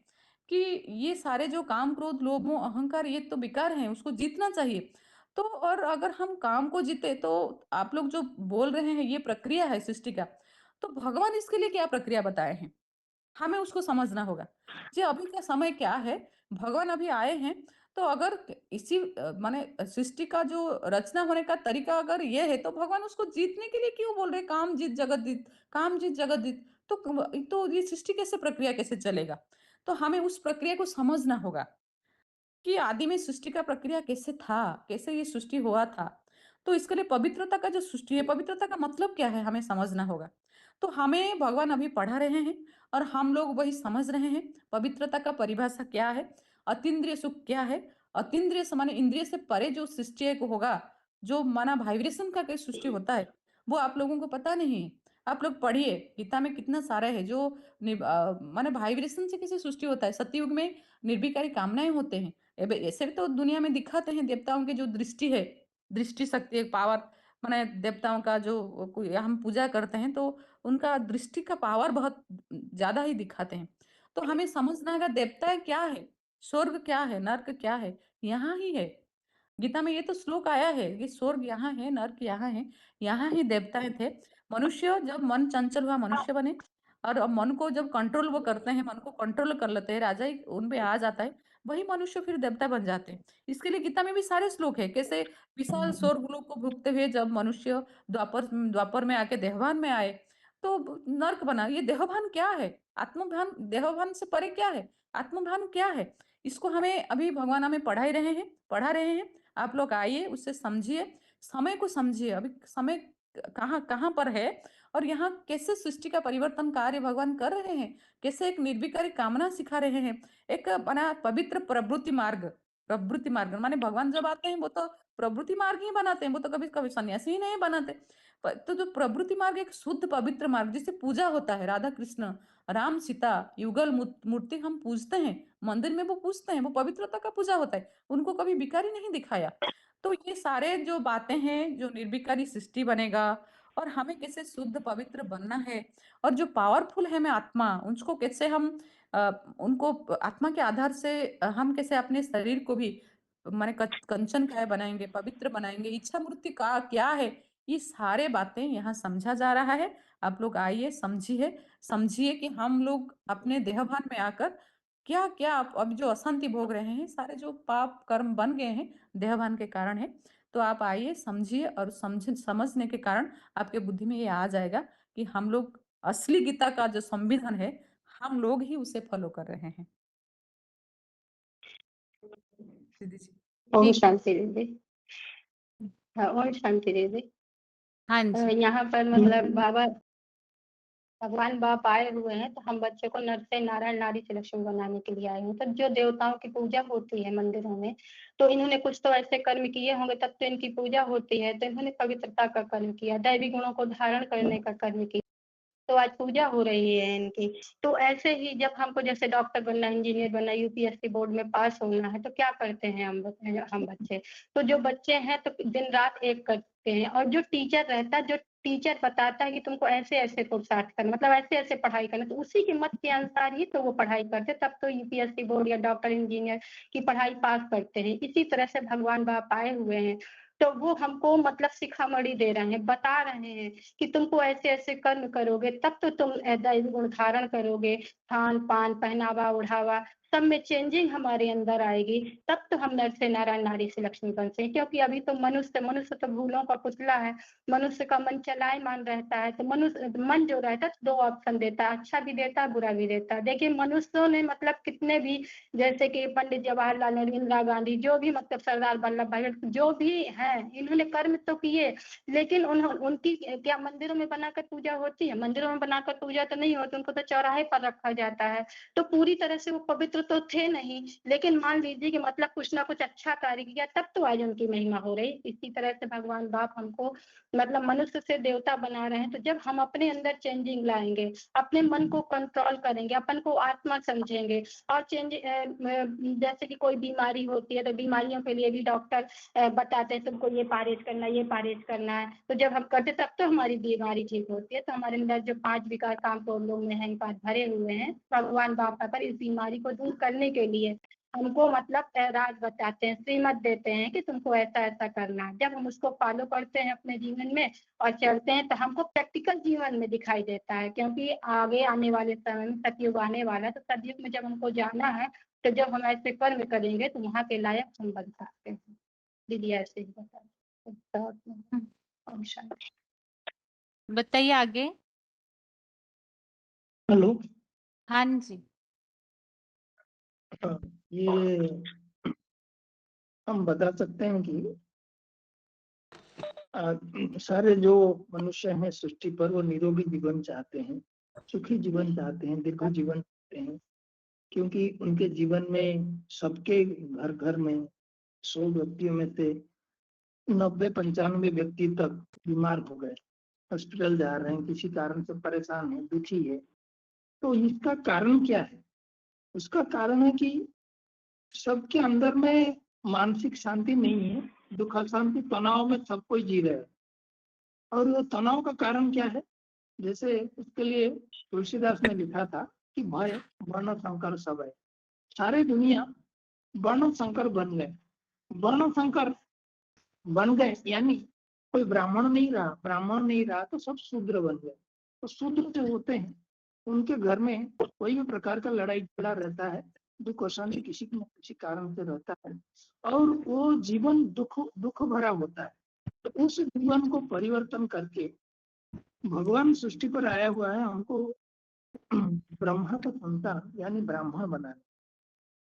कि ये सारे जो काम, क्रोध, लोभ, मोह, अहंकार, ये तो विकार हैं, उसको जीतना चाहिए। तो और अगर हम काम को जीते, तो आप लोग जो बोल रहे हैं ये प्रक्रिया है सृष्टि का, तो भगवान इसके लिए क्या प्रक्रिया बताए हैं, हमें उसको समझना होगा। जी, अभी का समय क्या है, भगवान अभी आए हैं, तो अगर इसी माने सृष्टि का जो रचना होने का तरीका अगर ये है, तो भगवान उसको जीतने के लिए क्यों बोल रहे हैं, काम जीत जगत जीत, काम जीत जगत जीत। तो ये सृष्टि कैसे, प्रक्रिया कैसे चलेगा। तो हमें उस प्रक्रिया को समझना होगा कि आदि में सृष्टि का प्रक्रिया कैसे था, कैसे ये सृष्टि हुआ था। तो इसके लिए पवित्रता का जो सृष्टि है, पवित्रता का मतलब क्या है, हमें समझना होगा। तो हमें भगवान अभी पढ़ा रहे हैं और हम लोग वही समझ रहे हैं। पवित्रता का परिभाषा क्या है, अतीन्द्रिय सुख क्या है। अतीन्द्रिय से माने इंद्रिय से परे जो सृष्टि एक होगा, जो माना वाइब्रेशन का कोई सृष्टि होता है, वो आप लोगों को पता नहीं है। आप लोग पढ़िए, गीता में कितना सारा है जो माने वाइब्रेशन से कैसे सृष्टि होता है। सतयुग में निर्विकारी कामनाएं होते हैं। ऐसे भी तो दुनिया में दिखाते हैं, देवताओं की जो दृष्टि है, दृष्टि शक्ति, एक पावर, माने देवताओं का जो कोई हम पूजा करते हैं, तो उनका दृष्टि का पावर बहुत ज्यादा ही दिखाते हैं। तो हमें समझना है देवता क्या है, स्वर्ग क्या है, नर्क क्या है, यहाँ ही है। गीता में ये तो श्लोक आया है कि स्वर्ग यहाँ है, नर्क यहाँ है, यहाँ ही देवताएं थे। मनुष्य जब मन चंचल हुआ, मनुष्य बने, और अब मन को जब कंट्रोल वो करते हैं, मन को कंट्रोल कर लेते हैं, राजा ही उन पे आ जाता है, वही मनुष्य फिर देवता बन जाते हैं। इसके लिए गीता में भी सारे श्लोक है, कैसे विशाल स्वर्गलोक को भुगते हुए जब मनुष्य द्वापर में आके देहभान में आए, तो नर्क बना। ये देहभान क्या है, आत्मभान, देहभान से परे क्या है, आत्मभान क्या है, इसको हमें अभी भगवान हमें पढ़ा रहे हैं। आप लोग आइए, उससे समझिए, समय को समझिए, अभी समय कहाँ कहाँ पर है, और यहाँ कैसे सृष्टि का परिवर्तन कार्य भगवान कर रहे हैं, कैसे एक निर्विकारी कामना सिखा रहे हैं। एक बना पवित्र प्रवृत्ति मार्ग माने भगवान जब आते हैं, वो तो प्रवृत्ति मार्ग ही बनाते हैं, वो तो कभी कभी सन्यासी ही नहीं बनाते। तो जो प्रवृत्ति मार्ग एक शुद्ध पवित्र मार्ग, जिससे पूजा होता है, राधा कृष्ण, राम सीता, युगल मूर्ति हम पूजते हैं, मंदिर में वो पूजते हैं, वो पवित्रता का पूजा होता है, उनको कभी विकारी नहीं दिखाया। तो ये सारे जो बातें हैं, जो निर्विकारी सृष्टि बनेगा, और हमें कैसे शुद्ध पवित्र बनना है, और जो पावरफुल है मैं आत्मा, उसको कैसे हम उनको आत्मा के आधार से हम कैसे अपने शरीर को भी माने कंचन काय बनाएंगे, पवित्र बनाएंगे, इच्छा मूर्ति का क्या है, ये सारे बातें यहाँ समझा जा रहा है। आप लोग आइए, समझिए, समझिए कि हम लोग अपने देहभान में आकर क्या क्या अब जो अशांति भोग रहे हैं, सारे जो पाप कर्म बन गए हैं, देहभान के कारण है। तो आप आइए, समझिए, और समझने के कारण आपके बुद्धि में ये आ जाएगा कि हम लोग असली गीता का जो संविधान है, हम लोग ही उसे फॉलो कर रहे हैं। दीदी जी। ओम ठीक है। शांति दीदी। हाँ, ओम शांति दीदी। हाँ जी। यहाँ पर मतलब भगवान बाप आए हुए हैं, तो हम बच्चे को नर से नारायण, नारी से लक्ष्मी बनाने के लिए आए हैं। तो जो देवताओं की पूजा होती है मंदिरों में, तो इन्होंने कुछ तो ऐसे कर्म किए होंगे, तब तो इनकी पूजा होती है। तो इन्होंने पवित्रता का कर्म किया, दैवी गुणों को धारण करने का कर्म किया, तो आज पूजा हो रही है इनकी। तो ऐसे ही जब हमको जैसे डॉक्टर बनना, इंजीनियर बनना, यूपीएससी बोर्ड में पास होना है, तो क्या करते हैं हम बच्चे। तो जो बच्चे हैं तो दिन रात एक करते हैं, और जो टीचर रहता है, जो टीचर बताता है कि तुमको ऐसे ऐसे पुरुषार्थ करना, मतलब ऐसे ऐसे पढ़ाई करना, तो उसी के मत के अनुसार ही तो वो पढ़ाई करते, तब तो यूपीएससी बोर्ड या डॉक्टर इंजीनियर की पढ़ाई पास करते हैं। इसी तरह से भगवान बाप आए हुए हैं, तो वो हमको मतलब शिखामणि दे रहे हैं, बता रहे हैं कि तुमको ऐसे ऐसे कर्म करोगे, तब तो तुम दैवी गुण धारण करोगे। खान पान, पहनावा ओढ़ावा सब में चेंजिंग हमारे अंदर आएगी, तब तो हम नर से नारायण, नारी से लक्ष्मी बन सकें। क्योंकि अभी तो मनुष्य तो भूलों का पुतला है, मनुष्य का मन चलायमान रहता है। तो मन जो रहता है दो ऑप्शन देता है, अच्छा भी देता है, बुरा भी देता है। देखिए मनुष्यों ने मतलब कितने भी, जैसे कि पंडित जवाहरलाल नेहरू, इंदिरा गांधी, जो भी मतलब सरदार वल्लभ भाई, जो भी हैं, इन्होंने कर्म तो किए, लेकिन उनकी क्या मंदिरों में बनाकर पूजा होती है? मंदिरों में बनाकर पूजा तो नहीं होती, उनको तो चौराहे पर रखा जाता है। तो पूरी तरह से वो पवित्र तो थे नहीं, लेकिन मान लीजिए कि मतलब कुछ ना कुछ अच्छा कार्य किया, तब तो आज उनकी महिमा हो रही। इसी तरह से भगवान बाप हमको मतलब मनुष्य से देवता बना रहे हैं। तो जब हम अपने अंदर चेंजिंग लाएंगे, अपने मन को कंट्रोल करेंगे, अपन को आत्मा समझेंगे, और जैसे कि कोई बीमारी होती है तो बीमारियों के लिए भी डॉक्टर बताते हैं तुमको ये परहेज करना, ये परहेज करना है। तो जब हम करते तब तो हमारी बीमारी ठीक होती है। तो हमारे अंदर जो 5 विकार काम क्रोध में अहंकार भरे हुए हैं, भगवान बाप पर इस बीमारी को दूर करने के लिए हमको मतलब राज बताते हैं, श्रीमत देते हैं कि तुमको ऐसा ऐसा करना है। जब हम उसको फॉलो करते हैं अपने जीवन में और चलते हैं, तो हमको प्रैक्टिकल जीवन में दिखाई देता है। क्योंकि आगे आने वाले समय में सतयुग आने वाला है, तो सतयुग में जब हमको जाना है, तो जब हम ऐसे कर्म करेंगे तो वहाँ के लायक हम बन सकते हैं। दीदी ऐसे ही बता। बताइए आगे। हेलो। हाँ जी। ये हम बता सकते हैं कि सारे जो मनुष्य हैं सृष्टि पर, वो निरोगी जीवन चाहते हैं, सुखी जीवन चाहते हैं, दीर्घ जीवन चाहते हैं। क्योंकि उनके जीवन में सबके घर घर में 100 व्यक्तियों में से 90-95 व्यक्ति तक बीमार हो गए, हॉस्पिटल जा रहे हैं, किसी कारण से परेशान है, दुखी है। तो इसका कारण क्या है? उसका कारण है कि सबके अंदर में मानसिक शांति नहीं है, दुख अशांति तनाव में सब कोई जी रहे हैं। और वो तनाव का कारण क्या है? जैसे उसके लिए तुलसीदास ने लिखा था कि भय वर्ण संकर सब है। सारे दुनिया वर्ण संकर बन गए। वर्ण संकर बन गए यानी कोई ब्राह्मण नहीं रहा तो सब शूद्र बन गए। तो शूद्र जो होते हैं उनके घर में कोई भी प्रकार का लड़ाई झगड़ा रहता है, दुख अशांति किसी न किसी कारण से रहता है, और वो जीवन दुख भरा होता है। तो उस जीवन को परिवर्तन करके भगवान सृष्टि पर आया हुआ है हमको ब्रह्मा का संतान यानी ब्राह्मण बनाने।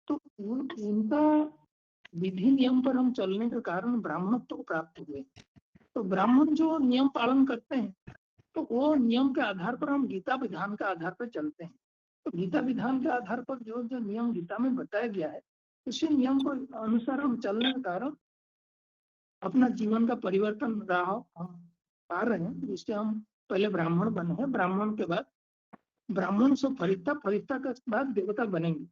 तो उनका विधि नियम पर हम चलने के कारण ब्राह्मणत्व को प्राप्त हुए। तो ब्राह्मण जो नियम पालन करते हैं, तो वो नियम के आधार पर हम गीता विधान के आधार पर चलते हैं। तो गीता विधान के आधार पर जो जो नियम गीता में बताया गया है, उसी नियम को अनुसार हम चलने के कारण अपना जीवन का परिवर्तन राह हम पा रहे हैं, जिससे हम पहले ब्राह्मण बने हैं, ब्राह्मण के बाद ब्राह्मण से फरिश्ता के बाद देवता बनेंगे।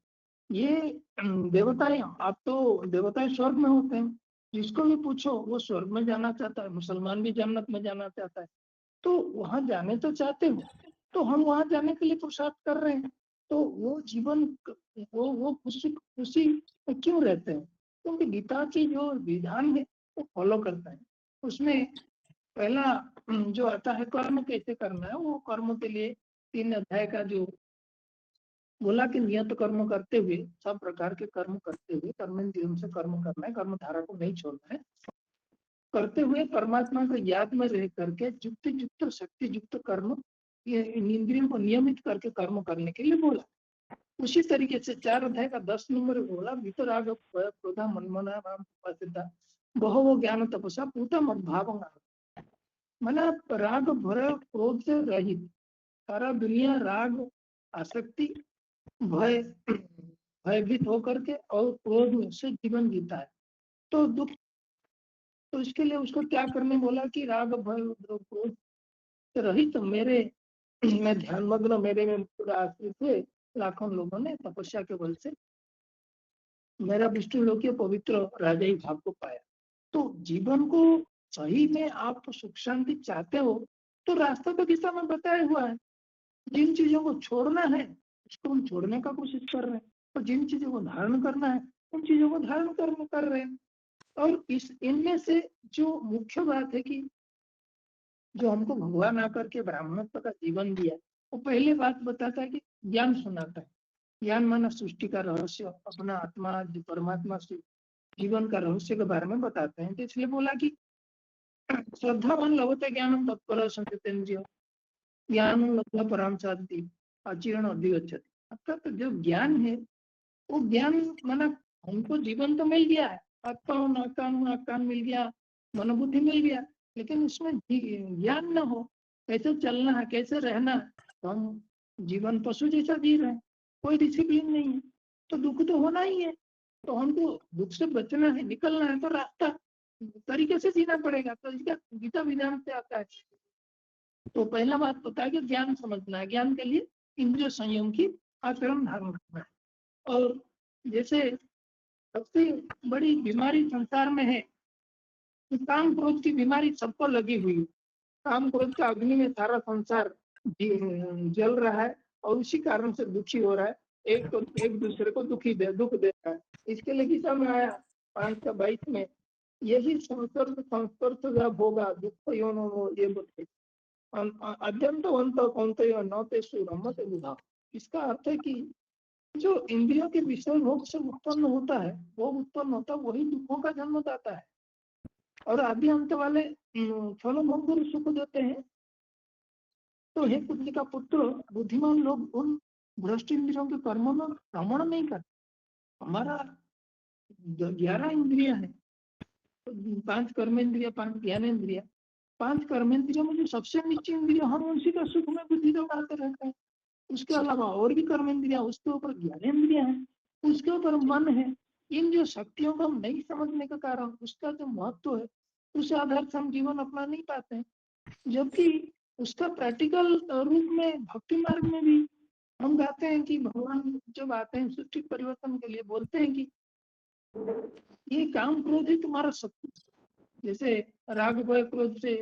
ये देवताएं, आप तो देवताएं स्वर्ग में होते हैं, जिसको भी पूछो वो स्वर्ग में जाना चाहता है, मुसलमान भी जन्नत में जाना चाहता है। तो वहां जाने तो चाहते हो, तो हम वहां जाने के लिए पुरुषार्थ कर रहे हैं। तो वो जीवन वो खुशी में क्यों रहते हैं? क्योंकि गीता की जो विधान है वो फॉलो करता है। उसमें पहला जो आता है कर्म कैसे करना है, वो कर्म के लिए 3 अध्याय का जो बोला कि नियत कर्म करते हुए, सब प्रकार के कर्म करते हुए, कर्मेंद्रियों से कर्म करना है, कर्म धारा को नहीं छोड़ना है, करते हुए परमात्मा को याद में रह करके युक्त शक्ति युक्त कर्म, ये इंद्रियों को नियमित करके कर्म करने के लिए बोला। उसी तरीके से 4 अध्याय का 10 नंबर बोला, वितराग क्रोधा मनमना नाम उपासिता बहु ज्ञान तपसा पूता मद्भाव। माना राग भय क्रोध से रहित, सारा दुनिया राग आसक्ति भयभीत होकर के और क्रोध से जीवन जीता है। तो दुख, तो इसके लिए उसको क्या करने बोला कि राग भय क्रोध से रहित मेरे मैं ध्यान मग्न, मेरे में पूरा आश्रित हुए लाखों लोगों ने तपस्या के बल से मेरा विष्णु लोकीय पवित्र राजाई भाव को पाया। तो जीवन को सही में आप सुख शांति चाहते हो तो रास्ता तो गीता में बताया हुआ है। जिन चीजों को छोड़ना है उसको हम छोड़ने का कोशिश कर रहे हैं, और जिन चीजों को धारण करना है उन चीजों को धारण कर रहे हैं। और इनमें से जो मुख्य बात है कि जो हमको भगवान आकर के ब्राह्मणत्व का जीवन दिया, वो पहले बात बताता है कि ज्ञान सुनाता है। ज्ञान माना सृष्टि का रहस्य, अपना आत्मा जो परमात्मा से जीवन का रहस्य के बारे में बताते हैं। तो इसलिए बोला कि श्रद्धावान लभते ज्ञानम तत्पर संचितेन्द्रिय ज्ञान लब्ध्वा पराम साधति आचरण अधिगच्छति। अर्थात जो ज्ञान है वो ज्ञान माना हमको जीवन तो मिल गया है, आकान मिल गया, मनोबुद्धि मिल गया, लेकिन उसमें ज्ञान न हो कैसे चलना है, कैसे रहना है, तो हम जीवन पशु जैसा जी रहे हैं, कोई डिसिप्लिन नहीं है, तो दुख तो होना ही है। तो हमको दुख से बचना है, निकलना है, तो रास्ता तरीके से जीना पड़ेगा। तो इसका गीता विधान से आता है। तो पहला बात होता है कि ज्ञान समझना है, ज्ञान के लिए इंद्रिय संयम की आचरण धारण करना है। और जैसे सबसे बड़ी बीमारी संसार में है, काम क्रोध की बीमारी सबको लगी हुई है। काम क्रोध का अग्नि में सारा संसार जल रहा है और उसी कारण से दुखी हो रहा है, एक दूसरे को दुख दे रहा है। इसके लिए गीता में आया 5:22 में, यही संस्पर्श होगा दुख योनो ये बोलते अत्यंत कौंतेय न तेषु रमते बुधा। इसका अर्थ है कि जो इंद्रियों के विषय भोग से उत्पन्न होता है, वो उत्पन्न होता है वही दुखों का जन्मदाता है। और आदि अंत वाले फलों भोग सुख देते हैं। तो हे पुत्र का पुत्र, बुद्धिमान लोग उन भ्रष्ट इंद्रियों के कर्मों में भ्रमण नहीं करते। हमारा 11 इंद्रिया है, 5 कर्मेंद्रिया, 5 ज्ञानेन्द्रिया। 5 कर्मेंद्रियों में जो सबसे नीचे इंद्रिया, हम उसी का सुख में बुद्धि दौड़ाते रहते हैं। उसके अलावा और भी कर्मेंद्रिया, उसके ऊपर ज्ञानेन्द्रिया है, उसके ऊपर मन है। इन जो शक्तियों को हम नहीं समझने के कारण उसका जो महत्व है, उस आधार से हम जीवन अपना नहीं पाते हैं। जबकि उसका प्रैक्टिकल रूप में भक्ति मार्ग में भी हम गाते हैं कि भगवान जब आते हैं सृष्टि परिवर्तन के लिए, बोलते हैं कि ये काम क्रोध ही तुम्हारा शत्रु। जैसे राग भय क्रोध से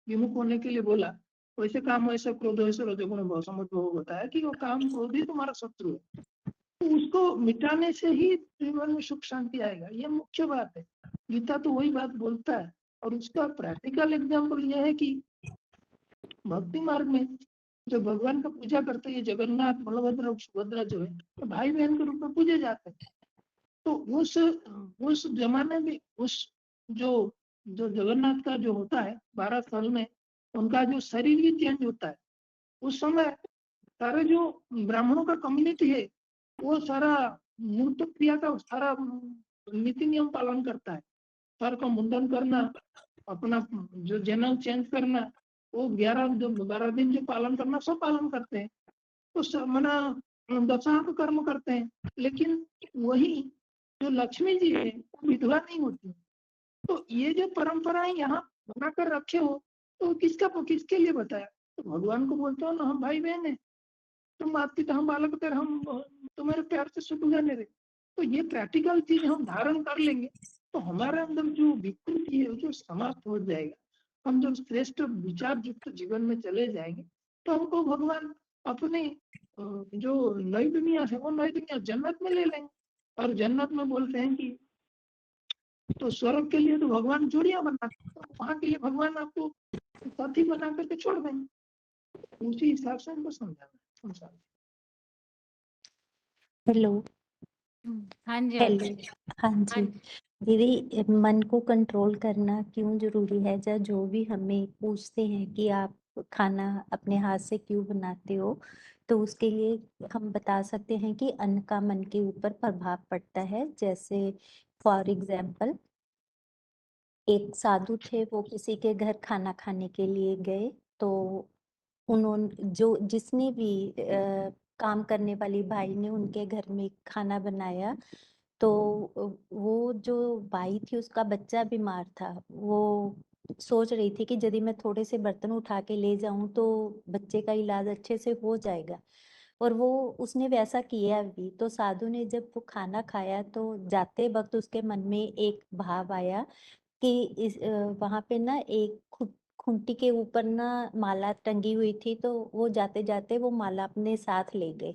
विमुख होने के लिए बोला, वैसे काम वैसे क्रोध वैसे रजोगुण भाव समझ बताया कि वो काम क्रोध ही तुम्हारा शत्रु है। तो उसको मिटाने से ही जीवन में सुख शांति आएगा, ये मुख्य बात है। गीता तो वही बात बोलता है। और उसका प्रैक्टिकल एग्जाम्पल यह है कि भक्ति मार्ग में जो भगवान का पूजा करते हैं, जगन्नाथ बलभद्र और सुभद्रा जो है, तो भाई बहन के रूप में पूजे जाते हैं। तो उस जमाने में उस जो जगन्नाथ का जो होता है 12 साल में उनका जो शरीर भी चेंज होता है। उस समय सारे जो ब्राह्मणों का कम्युनिटी है वो सारा मूर्त क्रिया का सारा नीति नियम पालन करता है। सर का मुंडन करना, अपना जो जनेऊ चेंज करना, वो 12 दिन जो पालन करना, सब पालन करते हैं। तो मना दशांग कर्म करते हैं। लेकिन वही जो लक्ष्मी जी है वो विधवा नहीं होती। तो ये जो परंपराएं यहाँ बनाकर रखे हो, तो किसके लिए बताया? तो भगवान को बोलते हो ना, हम भाई बहन है, तुम माता पिता, हम बालक तेरे, हम तुम्हारे प्यार से सुख जाने रहे। तो ये प्रैक्टिकल चीज हम धारण कर लेंगे तो हमारे अंदर जो विकृति है जो समाप्त हो जाएगा। हम जब श्रेष्ठ विचार युक्त जीवन में चले जाएंगे तो हमको भगवान अपने जो नई दुनिया है वो नई दुनिया जन्नत में ले लेंगे। और जन्नत में बोलते हैं कि तो स्वर्ग के लिए तो भगवान जोड़ियां बनाते, तो वहां के लिए भगवान आपको साथी बना करके छोड़ देंगे। उसी हिसाब से हमको समझाना। हेलो। हाँ जी हेलो। हाँ हाँ जी दीदी, मन को कंट्रोल करना क्यों जरूरी है? जो भी हमें पूछते हैं कि आप खाना अपने हाथ से क्यों बनाते हो, तो उसके लिए हम बता सकते हैं कि अन्न का मन के ऊपर प्रभाव पड़ता है। जैसे फॉर एग्जाम्पल, एक साधु थे, वो किसी के घर खाना खाने के लिए गए। तो उन्होंने जिसने भी काम करने वाली भाई ने उनके घर में खाना बनाया, तो वो जो बाई थी उसका बच्चा बीमार था। वो सोच रही थी कि यदि मैं थोड़े से बर्तन उठा के ले जाऊं तो बच्चे का इलाज अच्छे से हो जाएगा, और वो उसने वैसा किया भी। तो साधु ने जब वो खाना खाया तो जाते वक्त उसके मन में एक भाव आया कि वहां पे ना एक खूंटी के ऊपर ना माला टंगी हुई थी, तो वो जाते जाते वो माला अपने साथ ले गए।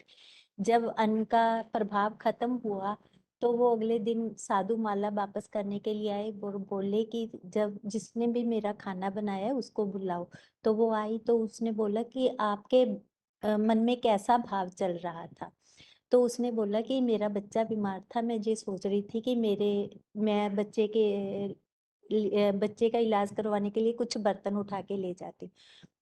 जब अन्न का प्रभाव खत्म हुआ तो वो अगले दिन साधु माला वापस करने के लिए आए। बोले कि जब जिसने भी मेरा खाना बनाया है उसको बुलाओ। तो वो आई तो उसने बोला कि आपके मन में कैसा भाव चल रहा था। तो उसने बोला कि मेरा बच्चा बीमार था, मैं ये सोच रही थी कि मैं बच्चे का इलाज करवाने के लिए कुछ बर्तन उठा के ले जाती।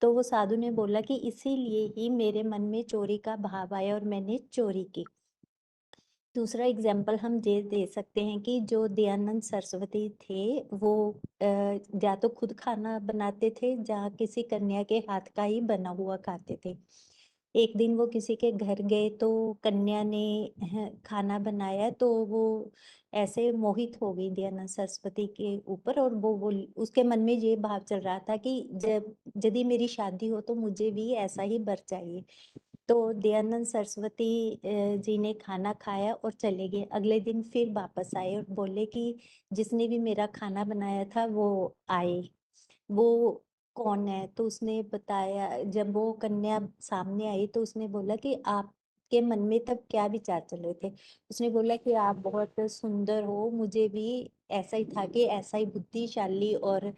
तो वो साधु ने बोला कि इसीलिए ही मेरे मन में चोरी का भाव आया और मैंने चोरी की। दूसरा एग्जाम्पल हम ये दे सकते हैं कि जो दयानंद सरस्वती थे वो या तो खुद खाना बनाते थे या किसी कन्या के हाथ का ही बना हुआ खाते थे। एक दिन वो किसी के घर गए तो कन्या ने खाना बनाया तो वो ऐसे मोहित हो गई दयानंद सरस्वती के ऊपर और वो उसके मन में ये भाव चल रहा था कि जब यदि मेरी शादी हो तो मुझे भी ऐसा ही वर चाहिए। तो दयानंद सरस्वती जी ने खाना खाया और चले गए। अगले दिन फिर वापस आए और बोले कि जिसने भी मेरा खाना बनाया था वो आए, वो कौन है? तो उसने बताया, जब वो कन्या सामने आई तो उसने बोला कि आपके मन में तब क्या विचार चल रहे थे? उसने बोला कि आप बहुत सुंदर हो, मुझे भी ऐसा ही था कि ऐसा ही बुद्धिशाली और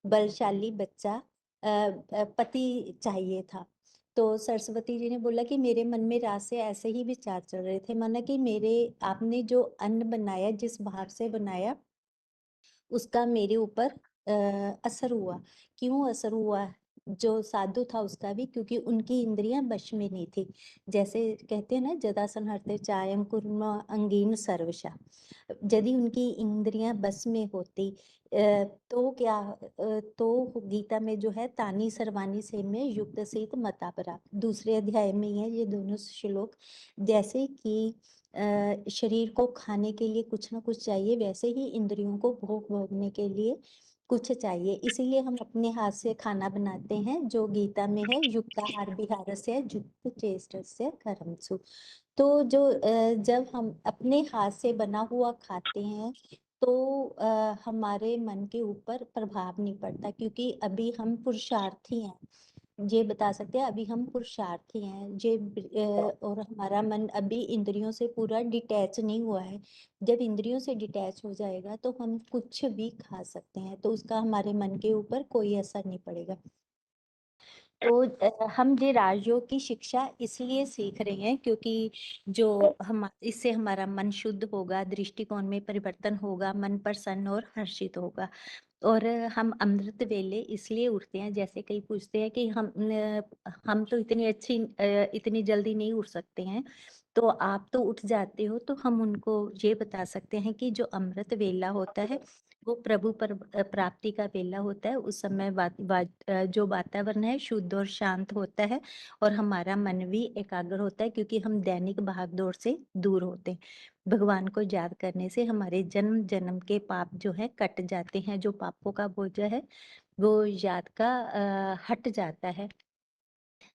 बलशाली बच्चा पति चाहिए था। तो सरस्वती जी ने बोला कि मेरे मन में रात से ऐसे ही विचार चल रहे थे, माना कि आपने जो अन्न बनाया, जिस भाव से बनाया उसका मेरे ऊपर असर हुआ। क्यों असर हुआ? जो साधु था उसका भी, क्योंकि उनकी इंद्रियां वश में नहीं थी। जैसे कहते हैं ना, जदा संहरते चायम कुर्म अंगीन सर्वशा। यदि उनकी इंद्रियां बस में होती तो गीता में जो है तानी सर्वाणी से में युक्त सेत मतापरा, दूसरे अध्याय में है ये दोनों श्लोक। जैसे कि शरीर को खाने के लिए कुछ ना कुछ चाहिए, वैसे ही इंद्रियों को भोग भोगने के लिए कुछ चाहिए। इसीलिए हम अपने हाथ से खाना बनाते हैं, जो गीता में है युक्ताहार विहारस्य युक्त चेष्टस्य कर्मसु। तो जब हम अपने हाथ से बना हुआ खाते हैं तो हमारे मन के ऊपर प्रभाव नहीं पड़ता, क्योंकि अभी हम पुरुषार्थी हैं। ये बता सकते हैं अभी हम पुरुषार्थी हैं और हमारा मन अभी इंद्रियों से पूरा डिटैच नहीं हुआ है। जब इंद्रियों से डिटैच हो जाएगा तो हम कुछ भी खा सकते हैं, तो उसका हमारे मन के ऊपर कोई असर नहीं पड़ेगा। तो हम ये राजयोग की शिक्षा इसलिए सीख रहे हैं क्योंकि इससे हमारा मन शुद्ध होगा, दृष्टिकोण में परिवर्तन होगा, मन प्रसन्न और हर्षित होगा। और हम अमृत वेले इसलिए उठते हैं, जैसे कई पूछते हैं कि हम तो इतनी जल्दी नहीं उठ सकते हैं, तो आप तो उठ जाते हो। तो हम उनको ये बता सकते हैं कि जो अमृत वेला होता है वो प्रभु पर प्राप्ति का वेला होता है। उस समय जो वातावरण है शुद्ध और शांत होता है और हमारा मन भी एकाग्र होता है, क्योंकि हम दैनिक भागदौड़ से दूर होते हैं। भगवान को याद करने से हमारे जन्म जन्म के पाप जो है कट जाते हैं। जो पापों का बोझ है वो याद का हट जाता है।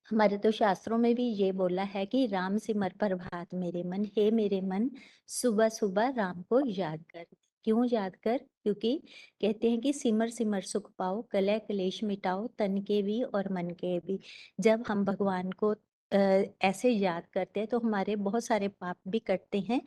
हमारे तो शास्त्रों में भी ये बोला है कि राम सिमर प्रभात मेरे मन, हे मेरे मन सुबह सुबह राम को याद कर। क्यों याद कर? क्योंकि कहते हैं कि सिमर सिमर सुख पाओ, कलह कलेश मिटाओ, तन के भी और मन के भी। जब हम भगवान को ऐसे याद करते हैं तो हमारे बहुत सारे पाप भी कटते हैं।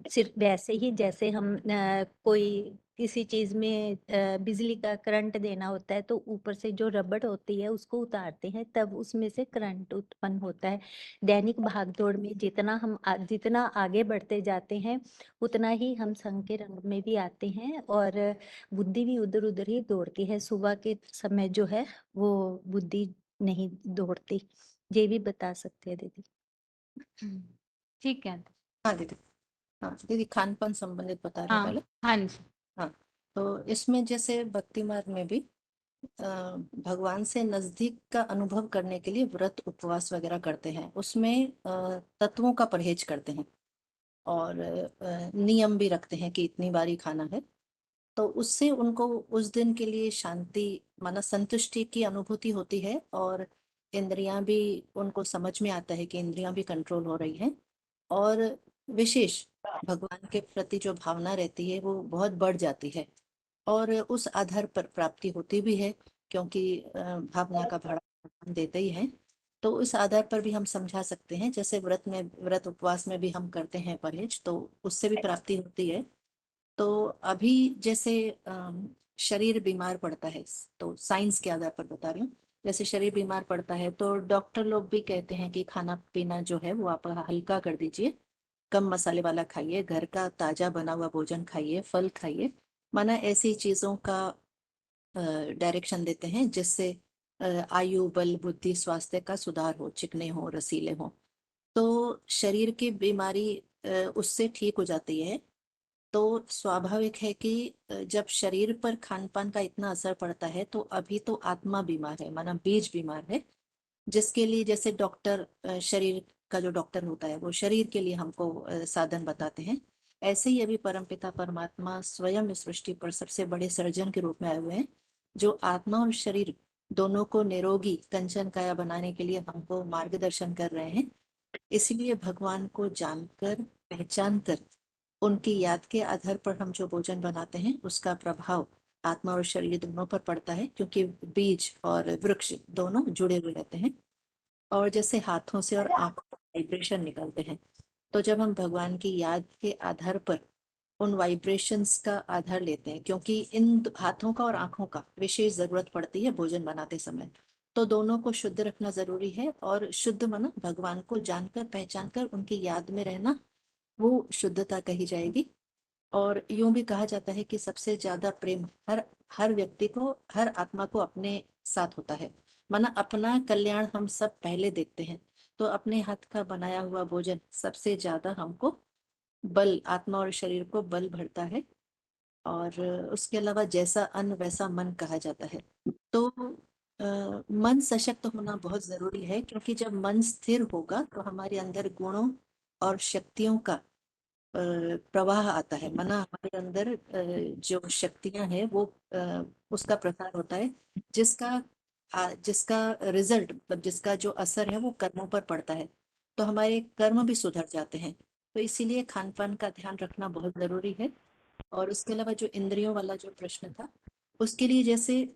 सिर्फ वैसे ही जैसे हम कोई किसी चीज में बिजली का करंट देना होता है तो ऊपर से जो रबड़ होती है उसको उतारते हैं, तब उसमें से करंट उत्पन्न होता है। दैनिक भागदौड़ में जितना आगे बढ़ते जाते हैं उतना ही हम संग के रंग में भी आते हैं और बुद्धि भी उधर उधर ही दौड़ती है। सुबह के समय जो है वो बुद्धि नहीं दौड़ती। ये भी बता सकते हैं दीदी। ठीक है। हाँ दीदी, हाँ दीदी, खान पान संबंधित बता रहे हाँ पहले। हाँ जी। हाँ, तो इसमें जैसे भक्ति मार्ग में भी भगवान से नजदीक का अनुभव करने के लिए व्रत उपवास वगैरह करते हैं, उसमें तत्वों का परहेज करते हैं और नियम भी रखते हैं कि इतनी बार ही खाना है। तो उससे उनको उस दिन के लिए शांति माना संतुष्टि की अनुभूति होती है और इंद्रियां भी, उनको समझ में आता है कि इंद्रियां भी कंट्रोल हो रही हैं और विशेष भगवान के प्रति जो भावना रहती है वो बहुत बढ़ जाती है और उस आधार पर प्राप्ति होती भी है, क्योंकि भावना का भाड़ा भगवान देते ही हैं। तो उस आधार पर भी हम समझा सकते हैं, जैसे व्रत उपवास में भी हम करते हैं परहेज, तो उससे भी प्राप्ति होती है। तो अभी जैसे शरीर बीमार पड़ता है, तो साइंस के आधार पर बता रही हूँ, जैसे शरीर बीमार पड़ता है तो डॉक्टर लोग भी कहते हैं कि खाना पीना जो है वो आप हल्का कर दीजिए, कम मसाले वाला खाइए, घर का ताजा बना हुआ भोजन खाइए, फल खाइए। माना ऐसी चीजों का डायरेक्शन देते हैं जिससे आयु, बल, बुद्धि, स्वास्थ्य का सुधार हो, चिकने हो, रसीले हो। तो शरीर की बीमारी उससे ठीक हो जाती है। तो स्वाभाविक है कि जब शरीर पर खान पान का इतना असर पड़ता है तो अभी तो आत्मा बीमार है, माना बीज बीमार है, जिसके लिए जैसे डॉक्टर शरीर का जो डॉक्टर होता है वो शरीर के लिए हमको साधन बताते हैं, ऐसे ही अभी परमपिता परमात्मा स्वयं इस सृष्टि पर सबसे बड़े सर्जन के रूप में आए हुए हैं, जो आत्मा और शरीर दोनों को निरोगी कंचन काया बनाने के लिए हमको मार्गदर्शन कर रहे हैं। इसलिए भगवान को जानकर, पहचान कर, उनकी याद के आधार पर हम जो भोजन बनाते हैं उसका प्रभाव आत्मा और शरीर दोनों पर पड़ता है, क्योंकि बीज और वृक्ष दोनों जुड़े हुए रहते हैं। और जैसे हाथों से और आंखों से वाइब्रेशन निकलते हैं, तो जब हम भगवान की याद के आधार पर उन वाइब्रेशंस का आधार लेते हैं, क्योंकि इन हाथों का और आंखों का विशेष जरूरत पड़ती है भोजन बनाते समय, तो दोनों को शुद्ध रखना जरूरी है। और शुद्ध माना भगवान को जानकर, पहचान कर उनकी याद में रहना, वो शुद्धता कही जाएगी। और यूं भी कहा जाता है कि सबसे ज्यादा प्रेम हर हर व्यक्ति को, हर आत्मा को अपने साथ होता है। माना अपना कल्याण हम सब पहले देखते हैं, तो अपने हाथ का बनाया हुआ भोजन सबसे ज्यादा हमको बल, आत्मा और शरीर को बल भरता है। और उसके अलावा जैसा अन्न वैसा मन कहा जाता है। तो मन सशक्त होना बहुत जरूरी है, क्योंकि जब मन स्थिर होगा तो हमारे अंदर गुणों और शक्तियों का प्रवाह आता है। माना हमारे अंदर जो शक्तियां हैं वो उसका प्रसार होता है, जिसका रिजल्ट, मतलब जिसका जो असर है वो कर्मों पर पड़ता है, तो हमारे कर्म भी सुधर जाते हैं। तो इसीलिए खान पान का ध्यान रखना बहुत जरूरी है। और उसके अलावा जो इंद्रियों वाला जो प्रश्न था, उसके लिए जैसे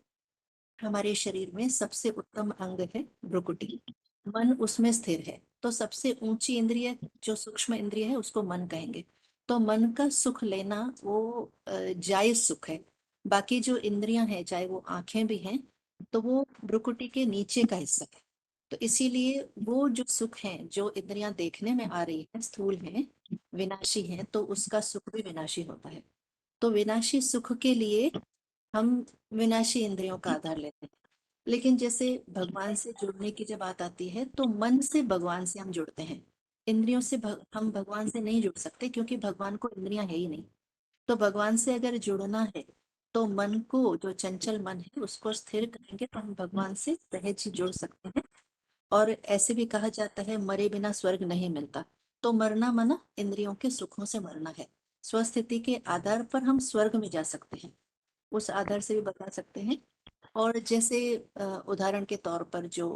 हमारे शरीर में सबसे उत्तम अंग है भ्रुकुटी, मन उसमें स्थिर है, तो सबसे ऊंची इंद्रिय जो सूक्ष्म इंद्रिय है उसको मन कहेंगे। तो मन का सुख लेना वो जायज सुख है। बाकी जो इंद्रियां हैं, चाहे वो आंखें भी हैं, तो वो भ्रुकुटी के नीचे का हिस्सा है। तो इसीलिए वो जो सुख है, जो इंद्रियां देखने में आ रही है, स्थूल है, विनाशी है, तो उसका सुख भी विनाशी होता है। तो विनाशी सुख के लिए हम विनाशी इंद्रियों का आधार लेते हैं। लेकिन जैसे भगवान से जुड़ने की जब बात आती है तो मन से भगवान से हम जुड़ते हैं, इंद्रियों से हम भगवान से नहीं जुड़ सकते, क्योंकि भगवान को इंद्रियां है ही नहीं। तो भगवान से अगर जुड़ना है तो मन को, जो चंचल मन है उसको स्थिर करेंगे तो हम भगवान से सहज ही जुड़ सकते हैं। और ऐसे भी कहा जाता है मरे बिना स्वर्ग नहीं मिलता। तो मरना माना इंद्रियों के सुखों से मरना है। स्वस्थिति के आधार पर हम स्वर्ग में जा सकते हैं, उस आधार से भी बता सकते हैं। और जैसे उदाहरण के तौर पर जो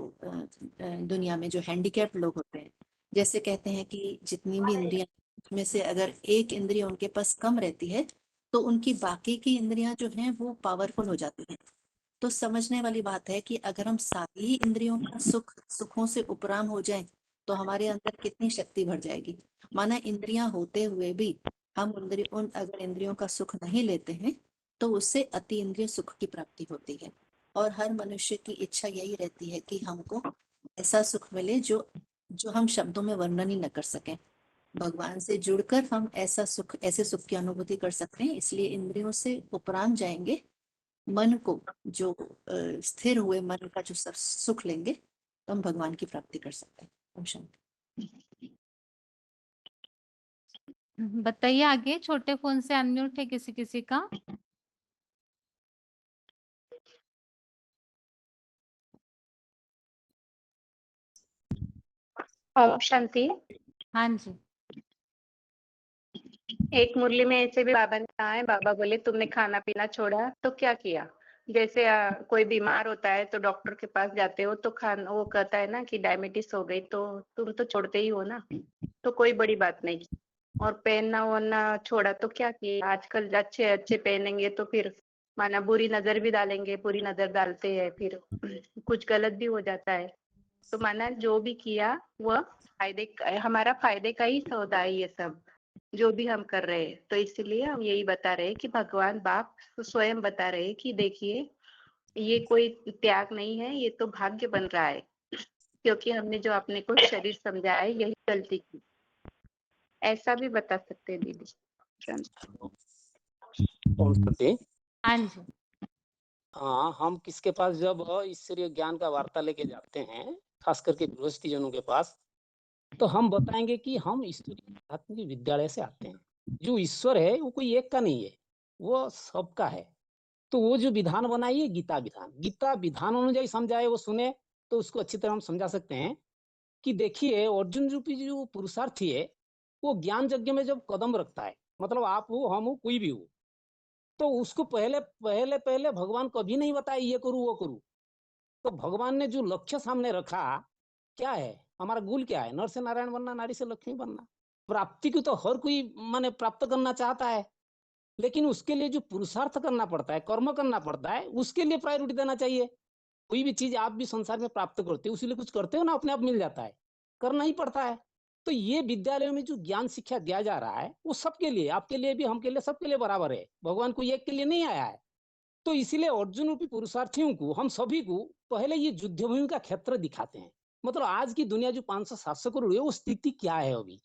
दुनिया में जो हैंडीकैप लोग होते हैं, जैसे कहते हैं कि जितनी भी इंद्रियां, उसमें से अगर एक इंद्रिय उनके पास कम रहती है तो उनकी बाकी की इंद्रियां जो हैं वो पावरफुल हो जाती हैं। तो समझने वाली बात है कि अगर हम सारी ही इंद्रियों का सुखों से उपराम हो जाएं तो हमारे अंदर कितनी शक्ति भर जाएगी। माना इंद्रियां होते हुए भी हम अगर इंद्रियों का सुख नहीं लेते हैं तो उससे अति इंद्रिय सुख की प्राप्ति होती है। और हर मनुष्य की इच्छा यही रहती है कि हमको ऐसा सुख मिले जो जो हम शब्दों में वर्णन ही न कर सकें। भगवान से जुड़कर हम ऐसा सुख, ऐसे सुख की अनुभूति कर सकते हैं। इसलिए इंद्रियों से उपराम जाएंगे, मन को जो स्थिर हुए मन का जो सब सुख लेंगे तो हम भगवान की प्राप्ति कर सकते हैं। ओम शांति। बताइए आगे, छोटे फोन से अनम्यूट है किसी किसी का। ओम शांति। हाँ जी। एक मुरली में ऐसे भी बाबा ने कहा है, बाबा बोले तुमने खाना पीना छोड़ा तो क्या किया। जैसे कोई बीमार होता है तो डॉक्टर के पास जाते हो तो वो कहता है ना कि डायबिटीज हो गई तो तुम तो छोड़ते ही हो ना, तो कोई बड़ी बात नहीं। और पहनना वरना छोड़ा तो क्या किया। आजकल अच्छे अच्छे पहनेंगे तो फिर माना बुरी नजर भी डालेंगे, बुरी नजर डालते हैं, फिर कुछ गलत भी हो जाता है। तो माना जो भी किया वह हमारा फायदे का ही सौदा है ये सब जो भी हम कर रहे हैं। तो इसलिए हम यही बता रहे हैं कि भगवान बाप स्वयं बता रहे हैं कि देखिए ये कोई त्याग नहीं है, ये तो भाग्य बन रहा है, क्योंकि हमने जो अपने को शरीर समझा है यही गलती की। ऐसा भी बता सकते हैं दीदी। हाँ जी। हाँ, हम किसके पास जब ईश्वरीय ज्ञान का वार्ता लेके जाते हैं, खास करके गृहस्थी जनों के पास, तो हम बताएंगे कि हम ईश्वरीय आध्यात्मिक विद्यालय से आते हैं। जो ईश्वर है वो कोई एक का नहीं है, वो सबका है। तो वो जो विधान बनाई है गीता विधान अनुଯାयी समझाए, वो सुने तो उसको अच्छी तरह हम समझा सकते हैं कि देखिए अर्जुन रूपी जो पुरुषार्थी है, वो ज्ञान यज्ञ में जब कदम रखता है, मतलब आप हो, हम हो, कोई भी हो, तो उसको पहले पहले पहले भगवान कभी नहीं बताया ये करूँ वो करूँ। तो भगवान ने जो लक्ष्य सामने रखा, क्या है हमारा गोल, क्या है? नर से नारायण बनना, नारी से लक्ष्मी बनना। प्राप्ति को तो हर कोई माने प्राप्त करना चाहता है, लेकिन उसके लिए जो पुरुषार्थ करना पड़ता है, कर्म करना पड़ता है, उसके लिए प्रायोरिटी देना चाहिए। कोई भी चीज आप भी संसार में प्राप्त करते हो, उसीलिए कुछ करते हो ना, अपने आप मिल जाता है, करना ही पड़ता है। तो ये विद्यालयों में जो ज्ञान शिक्षा दिया जा रहा है, वो सबके लिए, आपके लिए भी, हम के लिए, सबके लिए बराबर है। भगवान कोई एक के लिए नहीं आया है। तो इसीलिए अर्जुन रूपी पुरुषार्थियों को, हम सभी को पहले ये युद्ध भूमि का क्षेत्र दिखाते हैं। मतलब आज की दुनिया जो 500-700 करोड़ है, वो स्थिति क्या है अभी,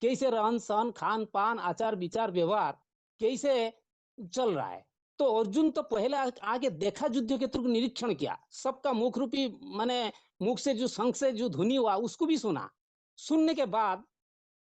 कैसे रहन सहन, खान पान, आचार विचार, व्यवहार कैसे चल रहा है। तो अर्जुन तो पहले आगे देखा, युद्ध क्षेत्र को निरीक्षण किया, सबका मुख रूपी माने मुख से जो शंख से जो ध्वनि हुआ उसको भी सुना। सुनने के बाद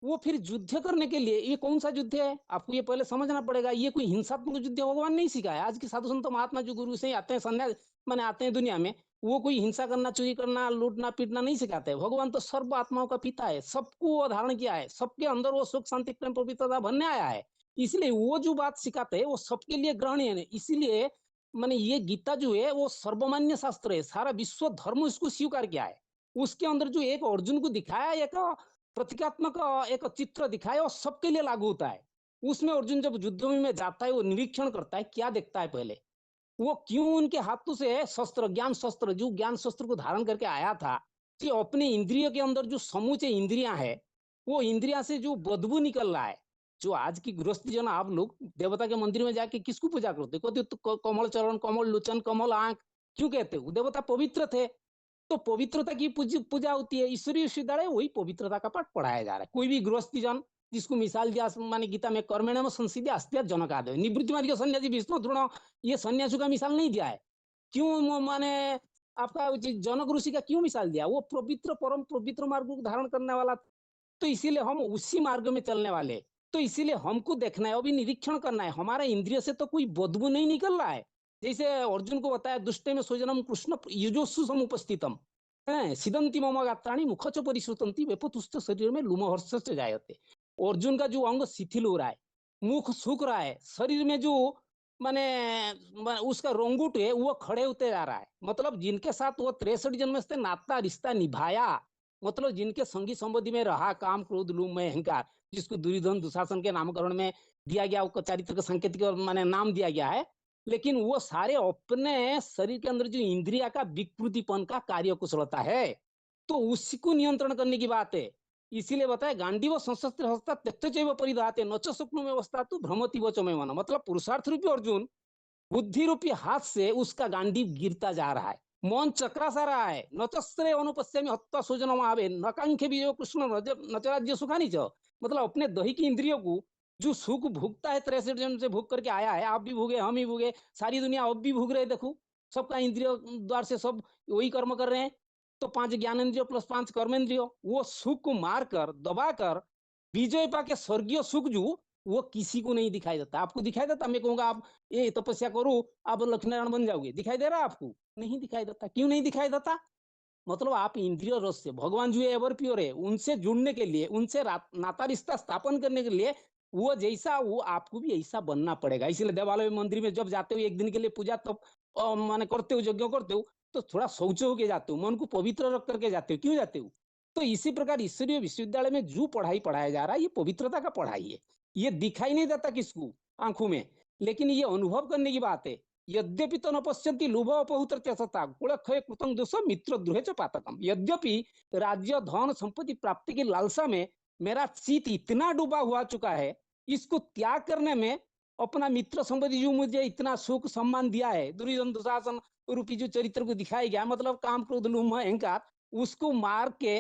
वो फिर युद्ध करने के लिए, ये कौन सा युद्ध है आपको ये पहले समझना पड़ेगा। ये कोई हिंसात्मक युद्ध भगवान नहीं सिखाया। आज के साधु संत महात्मा जो गुरु से आते हैं, संन्यास माने आते हैं दुनिया में, वो कोई हिंसा करना, चोरी करना, लूटना पीटना नहीं सिखाते। भगवान तो सर्व आत्माओं का पिता है, सबको वो धारण किया है, सबके अंदर वो सुख शांति प्रेम पवित्रता भरने आया है। इसलिए वो जो बात सिखाते है वो सबके लिए ग्रहणीय है। इसीलिए माने ये गीता जो है वो सर्वमान्य शास्त्र है, सारा विश्व धर्म इसको स्वीकार किया है। उसके अंदर जो एक अर्जुन को दिखाया, एक प्रतीकात्मक एक चित्र दिखाया, और सबके लिए लागू होता है। उसमें अर्जुन जब युद्धभूमि में जाता है, वो निरीक्षण करता है, क्या देखता है पहले, वो क्यों उनके हाथों से शस्त्र, ज्ञान शस्त्र, जो ज्ञान शस्त्र को धारण करके आया था, कि अपने इंद्रियों के अंदर जो समूचे इंद्रियां है, वो इंद्रिया से जो बदबू निकल रहा है। जो आज की गृहस्थी जन, आप लोग देवता के मंदिर में जाके किसको पूजा करते, कहते तो कमल चरण, कमल लोचन, कमल आंख, क्यों कहते हो? देवता पवित्र थे, तो पवित्रता की पूजा होती है। ईश्वरीय विश्वविद्यालय वही पवित्रता का पाठ पढ़ाया जा रहा है। कोई भी गृहस्थी जन, जिसको मिसाल दिया माने गीता में, कर्मेण संसिद्ध अस्त्य जनक आदि, निवृत्ति मार्ग सन्यासी विष्णु द्रोण, ये सन्यासी का मिसाल नहीं दिया है। क्यों माने आपका जनक ऋषि का क्यों मिसाल दिया? वो पवित्र परम पवित्र मार्ग को धारण करने वाला। तो इसीलिए हम उसी मार्ग में चलने वाले। तो इसीलिए हमको देखना है, अभी निरीक्षण करना है, हमारे इंद्रिय से तो कोई बदबू नहीं निकल रहा है। जैसे अर्जुन को बताया, दुष्टे में सोजनम कृष्ण युजोस्सु समुपस्थितम सिदंती मम गात्राणि मुखच परिश्रुतंती वेपतुष्ट शरीर में लुमहर्ष से जायते। अर्जुन का जो अंग शिथिल हो रहा है, मुख सूख रहा है, शरीर में जो माने उसका रोंगुट है वो खड़े होते जा रहा है। मतलब जिनके साथ वो 63 जन्म से नाता रिश्ता निभाया, मतलब जिनके संगी संबंधी में रहा, काम क्रोध लोभ मोह अहंकार, जिसको दुर्योधन दुशासन के नामकरण में दिया गया, वो चारित्र का संकेत माने नाम दिया गया है। लेकिन वो सारे अपने शरीर के अंदर जो इंद्रिया का विकृतिपन का कार्य कुशलता है, तो उसको नियंत्रण करने की बात है। इसीलिए बताया, गांडीव संशस्त्र हस्ता त्यक्तचैव परिधाते न च शक्नुमे वस्तातु भ्रमति वचमे मन। मतलब पुरुषार्थ रूपी अर्जुन बुद्धि रूपी हाथ से उसका गांडीव गिरता जा रहा है, मन चकरा सा रहा है। न चस्त्रे अनुपश्यामि हत्वा स्वजनम आवे न कांखे विजय कृष्ण न च राज्य सुखानि च। मतलब अपने दही की इंद्रियों को जो सुख भोगता है, 63 जन्म से भोग करके आया है, आप भी भोगे, हम ही भोगे, सारी दुनिया अब भी भोग रहे। देखो सबका इंद्रिय द्वार से सब वही कर्म कर रहे हैं। तो 5 ज्ञानेंद्रिय प्लस 5 कर्मेंद्रिय, वो सुख को मारकर दबाकर विजय पाके स्वर्गीय सुख जो, वो किसी को नहीं दिखाई देता। आपको दिखाई देता? मैं कहूंगा आप ये तपस्या करो, आप लक्ष्मीनारायण बन जाओगे, दिखाई दे रहा है आपको? नहीं दिखाई देता। क्यों नहीं दिखाई देता? मतलब आप इंद्रिय रस से, भगवान जो है एवर प्योर है, उनसे जुड़ने के लिए, उनसे नाता रिश्ता स्थापन करने के लिए, वो जैसा वो आपको भी ऐसा बनना पड़ेगा। इसलिए देवालय मंदिर में जब जाते हो एक दिन के लिए पूजा, तब माने करते हो, यज्ञ करते हो, तो थोड़ा शौच होके जाते हो, मन को पवित्र रख करके जाते हो। क्यों जाते हो? तो इसी प्रकार ईश्वरीय विश्वविद्यालय में जो पढ़ाई पढ़ाया जा रहा है, ये पवित्रता का पढ़ाई है। ये दिखाई नहीं देता किसको आंखों में, लेकिन ये अनुभव करने की बात है। यद्यपि तो न पश्यन्ति लोभ अपहुत्रत्यसता गुणक्षय कृतं दोष मित्र द्रोहे च पातकम। यद्यपि राज्य धन संपत्ति प्राप्ति की लालसा में मेरा चित इतना डूबा हुआ चुका है, इसको त्याग करने में अपना मित्र संबंधी जो मुझे इतना सुख सम्मान दिया है, दुर्योधन दुशासन रूपी जो चरित्र को दिखाया गया, मतलब काम क्रोध लोभ मोह अहंकार, उसको मार के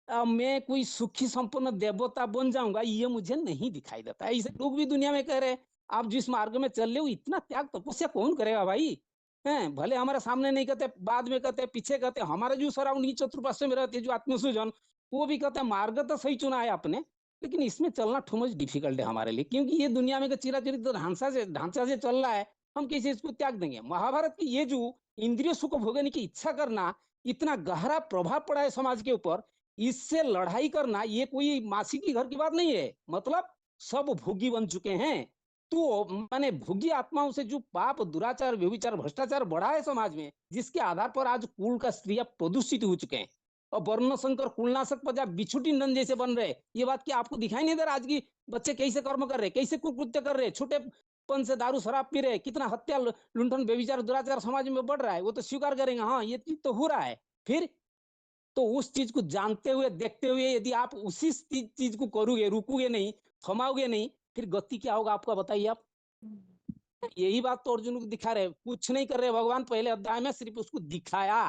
मैं कोई सुखी संपन्न देवता बन जाऊंगा, ये मुझे नहीं दिखाई देता। ऐसे लोग भी दुनिया में कह रहे हैं, आप जिस मार्ग में चल रहे हो इतना त्याग तपस्या कौन करेगा भाई? हैं, भले हमारे सामने नहीं कहते, बाद में कहते, पीछे कहते, हमारे जो सराउंडिंग चतुर्पाश्य में रहते हैं जो आत्मसुजन, वो भी कहते हैं मार्ग तो सही चुना है आपने, लेकिन इसमें चलना टू मच डिफिकल्ट है हमारे लिए, क्योंकि ये दुनिया में चिराचरित ढांचा से चल रहा है, हम कैसे इसको त्याग देंगे? महाभारत की ये जो इंद्रिय सुख भोगने की इच्छा करना इतना गहरा प्रभाव पड़ा है समाज के ऊपर, इससे लड़ाई करना ये कोई मासी की घर की बात नहीं है। मतलब सब भोगी बन चुके हैं, तो माने भोगी आत्माओं से जो पाप, दुराचार, व्यभिचार, भ्रष्टाचार बढ़ा है समाज में, जिसके आधार पर आज कुल का स्त्रियां प्रदूषित हो चुके हैं और वर्ण संकर, कुलनाशक पंजाब बिछुटी नंद जैसे बन रहे, ये बात क्या आपको दिखाई नहीं दे रहा? आज की बच्चे कैसे कर्म कर रहे, कैसे कुकृत्य कर रहे, छोटे पन से दारू शराब पी रहे, कितना हत्या, लुंठन, व्यभिचार, दुराचार समाज में बढ़ रहा है, वो तो स्वीकार करेंगे, हाँ ये चीज तो हो रहा है। फिर तो उस चीज को जानते हुए, देखते हुए यदि आप उसी चीज को करोगे, रुकोगे नहीं, थमाओगे नहीं, फिर गति क्या होगा आपका बताइए आप? यही बात तो अर्जुन को दिखा रहे, कुछ नहीं कर रहे भगवान, पहले अध्याय में सिर्फ उसको दिखाया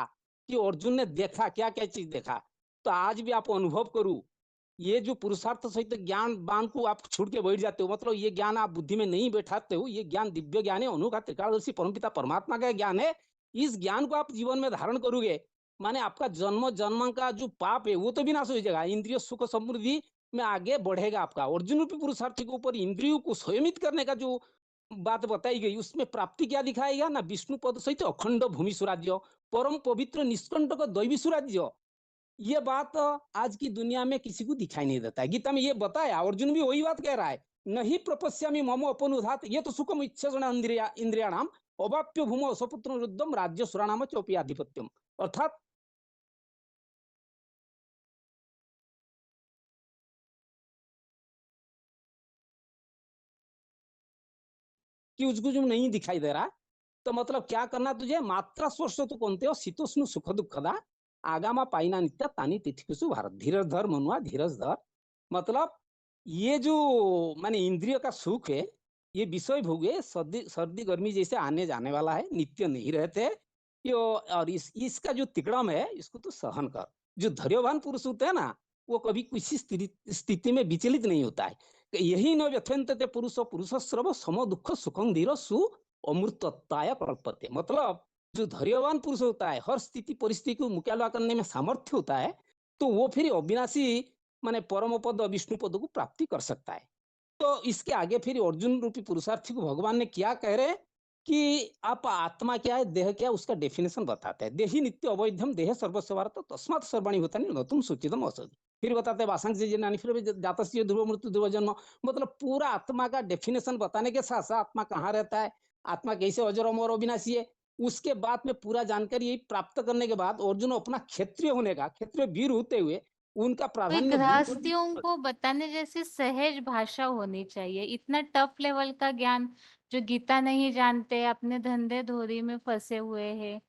कि अर्जुन ने देखा, क्या क्या चीज देखा। तो आज भी आप अनुभव करो, ये जो पुरुषार्थ सहित ज्ञान बांध को आप छोड़ के बैठ जाते हो, मतलब ये ज्ञान आप बुद्धि में नहीं बैठाते हो, ये ज्ञान दिव्य ज्ञान है, अनु का त्रिकालदर्शी परमपिता परमात्मा का ज्ञान है। इस ज्ञान को आप जीवन में धारण करोगे, माने आपका जन्म जन्म का जो पाप है वो तो विनाश हो जाएगा, इंद्रिय सुख समृद्धि में आगे बढ़ेगा आपका। अर्जुन रूपी पुरुषार्थी के ऊपर इंद्रियों को संयमित करने का जो बात बताई गई, उसमें प्राप्ति क्या दिखाएगा ना, विष्णु पद सहित अखंड भूमि सुराज्य, परम पवित्र निष्कंटक दैवी सुराज्य। ये बात आज की दुनिया में किसी को दिखाई नहीं देता है। गीता में ये बताया, अर्जुन भी वही बात कह रहा है, नहीं प्रपश्यामि मम अपनुधात ये तो सुखम इच्छा इंद्रियाणाम अवाप्य भूमो स्वपुत्र रुद्धम राज्य सुराणाम चौपी आधिपत्यम। अर्थात कि उसको जो नहीं दिखाई दे रहा, तो मतलब क्या करना तुझे? मात्रा स्पर्श तो कोणते हो शीतोष्ण सुख दुखदा आगामा पाइना नित्य तानी तिथिकुसु भारत धीरज धर मनुआ धीरज धर। मतलब ये जो माने इंद्रिय का सुख है, ये विषय भोग है, सर्दी गर्मी जैसे आने जाने वाला है, नित्य नहीं रहते। ये और इसका जो तिकड़म है, इसको तो सहन कर। जो धैर्यवान पुरुष होते हैं ना, वो कभी किसी स्थिति में विचलित नहीं होता है। यही न व्यथंतते पुरुष पुरुषस्रव सम दुख सुखं धीर सु अमृतत्वाय कल्पते। मतलब जो धैर्यवान पुरुष होता है, हर स्थिति परिस्थिति को मुकाबला करने में सामर्थ्य होता है, तो वो फिर अविनाशी माने परम पद विष्णु पद को प्राप्ति कर सकता है। तो इसके आगे फिर अर्जुन रूपी पुरुषार्थी को भगवान ने क्या कह रहे कि आप आत्मा क्या है, देह क्या है, उसका डेफिनेशन बताते हैं। देही नित्य अवैधम देह सर्वस्वार तो तस्मात् सर्वाणि होता नहीं तुम सूचितम असद। फिर बताते हैं वासंग से जन्नानि फिर जातस्य ध्रुव मृत्यु ध्रुव जन्म। मतलब पूरा आत्मा का डेफिनेशन बताने के साथ साथ आत्मा कहाँ रहता है, आत्मा कैसे अजर अमर अविनाशी है, उसके बाद में पूरा जानकारी प्राप्त करने के बाद अर्जुन अपना क्षत्रिय होने का, क्षत्रिय वीर होते हुए उनका कोई प्राधान्य गृहस्थियों को बताने जैसी सहज भाषा होनी चाहिए। इतना टफ लेवल का ज्ञान जो गीता नहीं जानते, अपने धंधे धोरी में फंसे हुए हैं,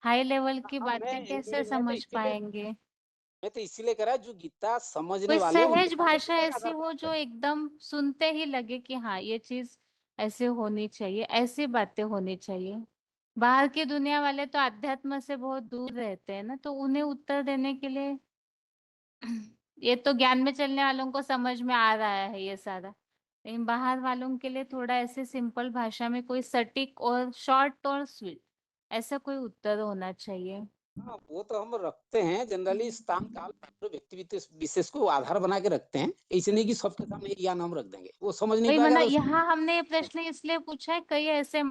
हाई लेवल की बातें कैसे समझ पाएंगे? मैं तो इसीलिए कह रहा जो गीता समझने कोई वाले सहज भाषा ऐसी हो जो एकदम सुनते ही लगे कि हाँ ये चीज ऐसे होनी चाहिए, ऐसी बातें होनी चाहिए। बाहर की दुनिया वाले तो अध्यात्म से बहुत दूर रहते हैं ना, तो उन्हें उत्तर देने के लिए ये तो ज्ञान में चलने वालों को समझ में आ रहा है ये सारा, लेकिन बाहर वालों के लिए थोड़ा ऐसे सिंपल भाषा में कोई सटीक और शॉर्ट और स्वीट ऐसा कोई उत्तर होना चाहिए। हाँ, वो तो हम रखते हैं जनरली स्थान काल पात्र व्यक्ति विशेष को आधार बना के रखते हैं। ऐसे नहीं कि सबके सामने या नाम रख देंगे, वो समझ नहीं वही पाएगा मतलब तो यहाँ हमने ये प्रश्न इसलिए पूछा है, कई ऐसे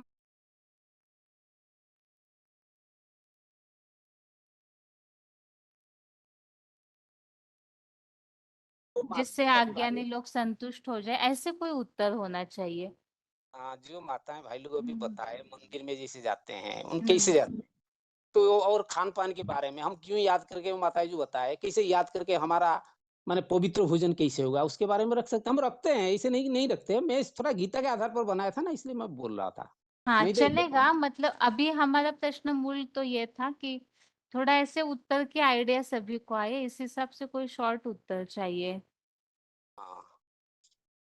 जिससे अज्ञानी लोग संतुष्ट हो जाए, ऐसे कोई उत्तर होना चाहिए। हाँ, जो माताएं भाई लोग अभी बताए मंदिर में जैसे जाते हैं, उन कैसे जाते हैं, तो और खान पान के बारे में हम क्यों याद करके, माताएं जो बताए कैसे याद करके हमारा माने पवित्र भोजन कैसे होगा, उसके बारे में रख सकते हम, रखते हैं। ऐसे नहीं नहीं रखते, मैं थोड़ा गीता के आधार पर बनाया था ना, इसलिए मैं बोल रहा था। हाँ नहीं तो चलेगा, मतलब अभी हमारा प्रश्न मूल तो ये था कि थोड़ा ऐसे उत्तर के आइडिया सभी को आए, इस हिसाब से कोई शॉर्ट उत्तर चाहिए। हाँ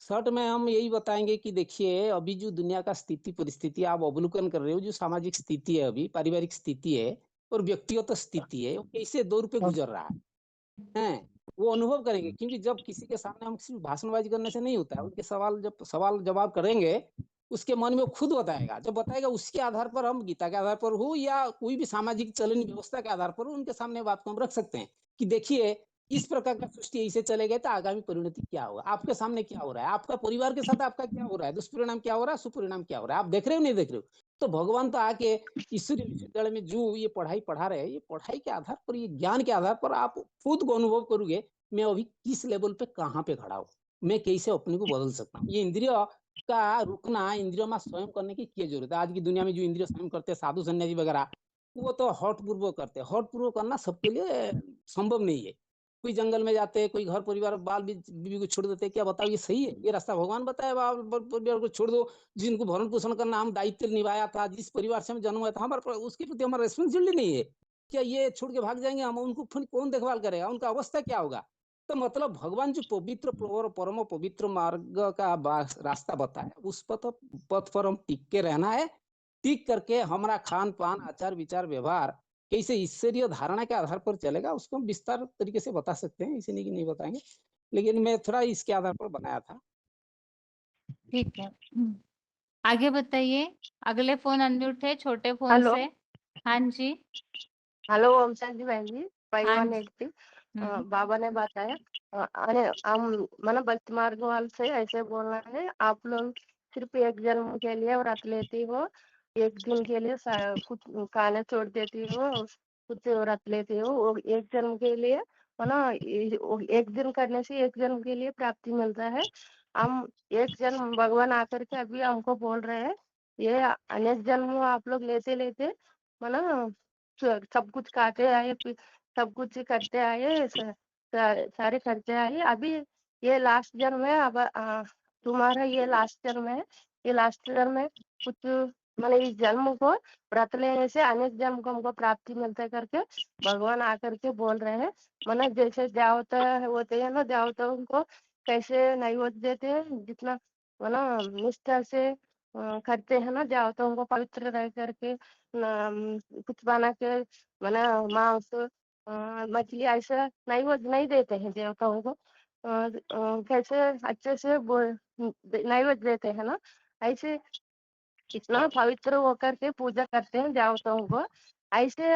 शॉर्ट में हम यही बताएंगे कि देखिए अभी जो दुनिया का स्थिति परिस्थिति आप अवलोकन कर रहे हो, जो सामाजिक स्थिति है, अभी पारिवारिक स्थिति है और व्यक्तिगत स्थिति है, वो कैसे दौर पे गुजर रहा है वो अनुभव करेंगे। क्योंकि जब किसी के सामने हम सिर्फ भाषणबाजी करने से नहीं होता है, उनके सवाल जवाब करेंगे, उसके मन में वो खुद बताएगा। जब बताएगा उसके आधार पर हम गीता के आधार पर हो या कोई भी सामाजिक चलन व्यवस्था के आधार पर उनके सामने बात को हम रख सकते हैं कि देखिए इस प्रकार का सृष्टि ऐसे चले गए तो आगामी परिणति क्या होगा, आपके सामने क्या हो रहा है, आपका परिवार के साथ आपका क्या हो रहा है, दुष्परिणाम क्या हो रहा है, सुपरिणाम क्या हो रहा है, आप देख रहे हो नहीं देख रहे हो। तो भगवान तो आके ईश्वरीय विश्वविद्यालय में जो ये पढ़ाई पढ़ा रहे हैं, ये पढ़ाई के आधार पर, ये ज्ञान के आधार पर आप खुद को अनुभव करोगे मैं अभी किस लेवल पे कहाँ पे खड़ा हूँ, मैं कैसे अपने को बदल सकता हूँ। ये इंद्रिय का रुकना, इंद्रियों में स्वयं करने की क्या जरूरत है। आज की दुनिया में जो इंद्रिय स्वयं करते हैं साधु सन्यासी वगैरह, वो तो हॉट पूर्वक करते हैं। हॉट पूर्वक करना सबके लिए संभव नहीं है। कोई जंगल में जाते हैं, कोई घर परिवार बाल बीवी को छोड़ देते हैं, क्या बताओ ये सही है? ये रास्ता भगवान बताया, बाल परिवार को छोड़ दो। जिनको भरण पोषण करना हम दायित्व निभाया था, जिस परिवार से हम जन्म हुआ था, हमारे उसके प्रति हमारा रेस्पॉन्सिबिलिटी नहीं है क्या? ये छोड़ के भाग जाएंगे हम, उनको फिर कौन देखभाल करेगा, उनका अवस्था क्या होगा? तो मतलब भगवान जो पवित्र और परम पवित्र मार्ग का रास्ता बताया, उस पथ पर हम टिक के रहना है। टिक करके हमारा खान पान, आचार विचार, व्यवहार कैसे ईश्वरीय धारणा के आधार पर चलेगा, उसको हम विस्तार तरीके से बता सकते हैं, इसे नहीं कि नहीं बताएंगे, लेकिन मैं थोड़ा इसके आधार पर बनाया था। ठीक है। आगे बताइए। अगले फोन अनम्यूट है, छोटे फोन हेलो। से। हाँ जी। हेलो ओम शांति बहन जी, हाँ 5183 बाबा ने बताया। अरे हम मन भक्ति मार्ग वाल से ऐसे बोलना है, आप लोग सिर्फ एक जन्म के लिए व्रत लेती हो, एक दिन के लिए कुछ खाने छोड़ देती हो, कुछ व्रत लेती हो, वो एक जन्म के लिए है ना। एक दिन करने से एक जन्म के लिए प्राप्ति मिलता है। हम एक जन्म भगवान आकर के अभी हमको बोल रहे हैं, ये अनेक जन्म आप लोग लेते लेते है सब कुछ काटे आए, सब कुछ करते आए, सारे करते आए। अभी ये लास्ट जन्म है। अब तुम्हारा ये लास्ट जन्म है। ये लास्ट जन्म में कुछ मतलब इस जन्म को व्रत लेने से अनेक जन्म को हमको प्राप्ति मिलता करके भगवान आकर के बोल रहे हैं। मतलब जैसे देवता होते हैं ना, देवताओं को कैसे नैवेद्य देते हैं, जितना मतलब निष्ठा से करते हैं ना, देवताओं को पवित्र रह करके कुछ बना के बना मांस मछली ऐसा नहीं देते हैं देवताओं को। कैसे अच्छे से नैवेद्य देते हैं ना, ऐसे इतना पवित्र होकर के पूजा करते हैं देवताओं को। ऐसे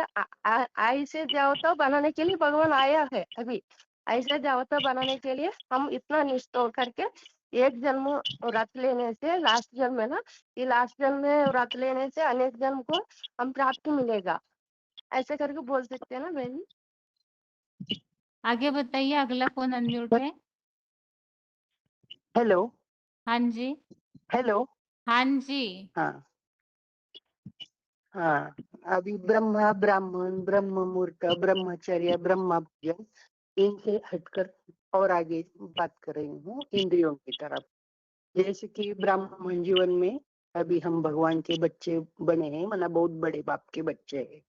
ऐसे देवता बनाने के लिए भगवान आया है अभी। ऐसे देवता बनाने के लिए हम इतना निष्ठ होकर के एक जन्म व्रत लेने से, लास्ट जन्म है ना, ये लास्ट जन्म में व्रत लेने से अनेक जन्म को हम प्राप्ति मिलेगा, ऐसे करके बोल सकते हैं ना बहन। आगे बताइए। अगला फोन अनम्यूट है। हेलो। हाँ जी। हेलो। हाँ जी। हाँ हाँ। अभी ब्रह्मा, ब्राह्मण, ब्रह्म मुहूर्त, ब्रह्मचर्य, ब्रह्मा भोजन, इनसे हटकर और आगे बात कर रही हूँ इंद्रियों की तरफ। जैसे कि ब्राह्मण जीवन में अभी हम भगवान के बच्चे बने हैं, मतलब बहुत बड़े बाप के बच्चे हैं।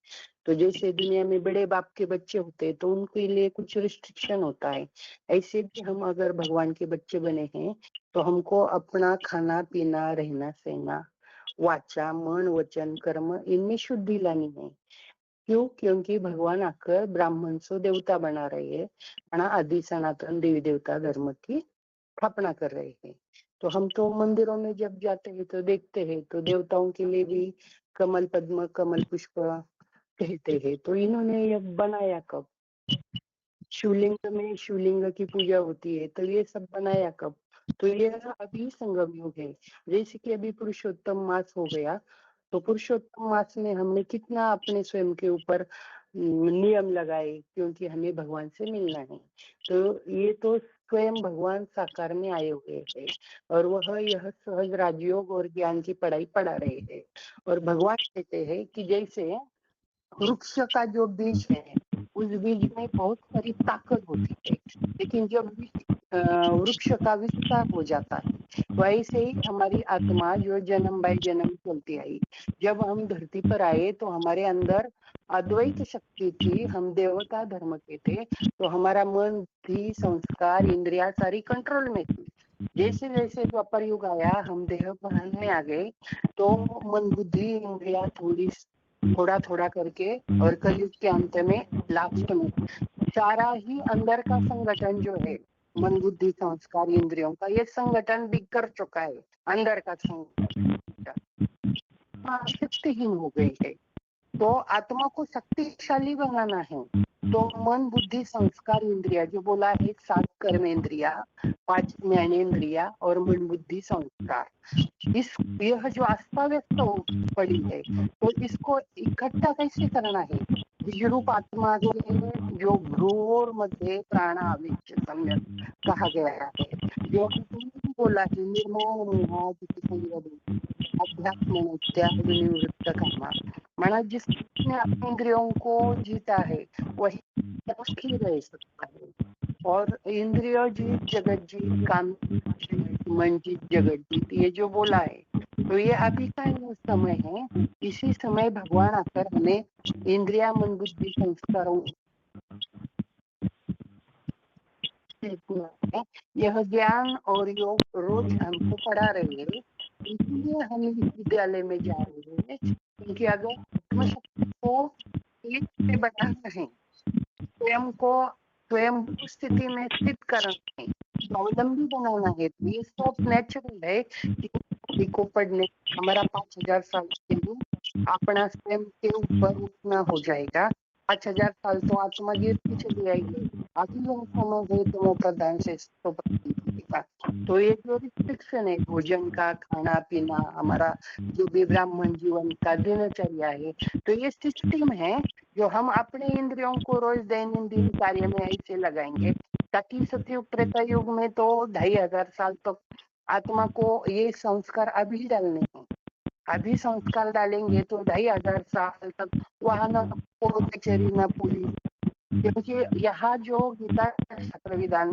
तो जैसे दुनिया में बड़े बाप के बच्चे होते हैं तो उनके लिए कुछ रिस्ट्रिक्शन होता है। ऐसे भी हम अगर भगवान के बच्चे बने हैं तो हमको अपना खाना पीना, रहना सहना, वाचा, मन, वचन, कर्म, इनमें शुद्धि लानी है। क्यों? क्योंकि भगवान आकर ब्राह्मण से देवता बना रहे हैं, आदि सनातन देवी देवता धर्म की स्थापना कर रहे हैं। तो हम तो मंदिरों में जब जाते हैं तो देखते हैं तो देवताओं के लिए भी कमल पद्म, कमल पुष्प कहते हैं। तो इन्होंने ये बनाया कब? शिवलिंग में शिवलिंग की पूजा होती है, तो ये सब बनाया कब? तो ये अभी संगम युग है। जैसे कि अभी पुरुषोत्तम मास हो गया, तो पुरुषोत्तम मास में हमने कितना अपने स्वयं के ऊपर नियम लगाए, क्योंकि हमें भगवान से मिलना है। तो ये तो स्वयं भगवान साकार में आए हुए हैं और वह यह सहज राजयोग और ज्ञान की पढ़ाई पढ़ा रहे हैं। और भगवान कहते हैं कि जैसे वृक्ष का जो बीज है, उस बीज में बहुत सारी ताकत होती है, लेकिन जब वृक्ष का विस्तार हो जाता है, वैसे ही हमारी आत्मा जो जन्म बाय जन्म चलती आई, जब हम धरती पर आए तो हमारे अंदर अद्वैत शक्ति थी, हम देवता धर्म के थे, तो हमारा मन, बुद्धि, संस्कार, इंद्रिया सारी कंट्रोल में थी। जैसे जैसे द्वापर युग आया, हम देह भान में आ गए, तो मन बुद्धि इंद्रिया थोड़ा थोड़ा करके, और कलयुग के अंत में लास्ट में सारा ही अंदर का संगठन जो है, मन बुद्धि संस्कार इंद्रियों का, ये संगठन बिखर चुका है। अंदर का संगठन शक्तिहीन हो गई है। तो आत्मा को शक्तिशाली बनाना है, तो मन बुद्धि संस्कार इंद्रिया, जो बोला है 7 कर्म इंद्रिया, 5 ज्ञानेन्द्रिया और मन बुद्धि संस्कार, यह जो अस्ता व्यस्त पड़ी है, तो इसको इकट्ठा कैसे करना है? बीजरूप आत्मा के जो भ्रूर मध्य प्राण आवेश सम्यक कहा गया है, जो तुमने बोला है, निर्मोह मोहादि अध्यात्म त्याग निवृत्त कामा, माना जिसने अपने इंद्रियों को जीता है वही स्थिर रह सकता है। और इंद्रिय जीत जगत जीत, काम मन जीत जगत जीत, ये जो बोला है, तो ये अभी का ही समय है। इसी समय भगवान आकर हमें इंद्रिया मन बुद्धि संस्कारों यह ज्ञान और योग रोज हमको पढ़ा रहे हैं। इसलिए हम इस विद्यालय में जा रहे हैं, क्योंकि अगर आत्मशक्ति को एक बनाना है, स्वयं स्थिति में स्थित करना है, स्वावलंबी बनाना है, तो ये सब नेचुरल है कि को पढ़ने हमारा 5000 साल के लिए अपना स्वयं के ऊपर उठना हो जाएगा। 5000 साल तो आत्मा गिरती चली आएगी, अभी यह समय है तमो प्रधान से का। तो ये जो रिस्ट्रिक्शन है भोजन का, खाना पीना, हमारा जो भी ब्राह्मण जीवन का दिनचर्या है, तो ये सिस्टम है जो हम अपने इंद्रियों को रोज दैनंदिन कार्य में ऐसे लगाएंगे, ताकि सतयुग त्रेता युग में तो 2500 साल तक आत्मा को ये संस्कार अभी डालने हैं। अभी संस्कार डालेंगे तो 2500 साल तक वहां न कचहरी न पुलिस, क्योंकि यहाँ जो गीता शास्त्र विधान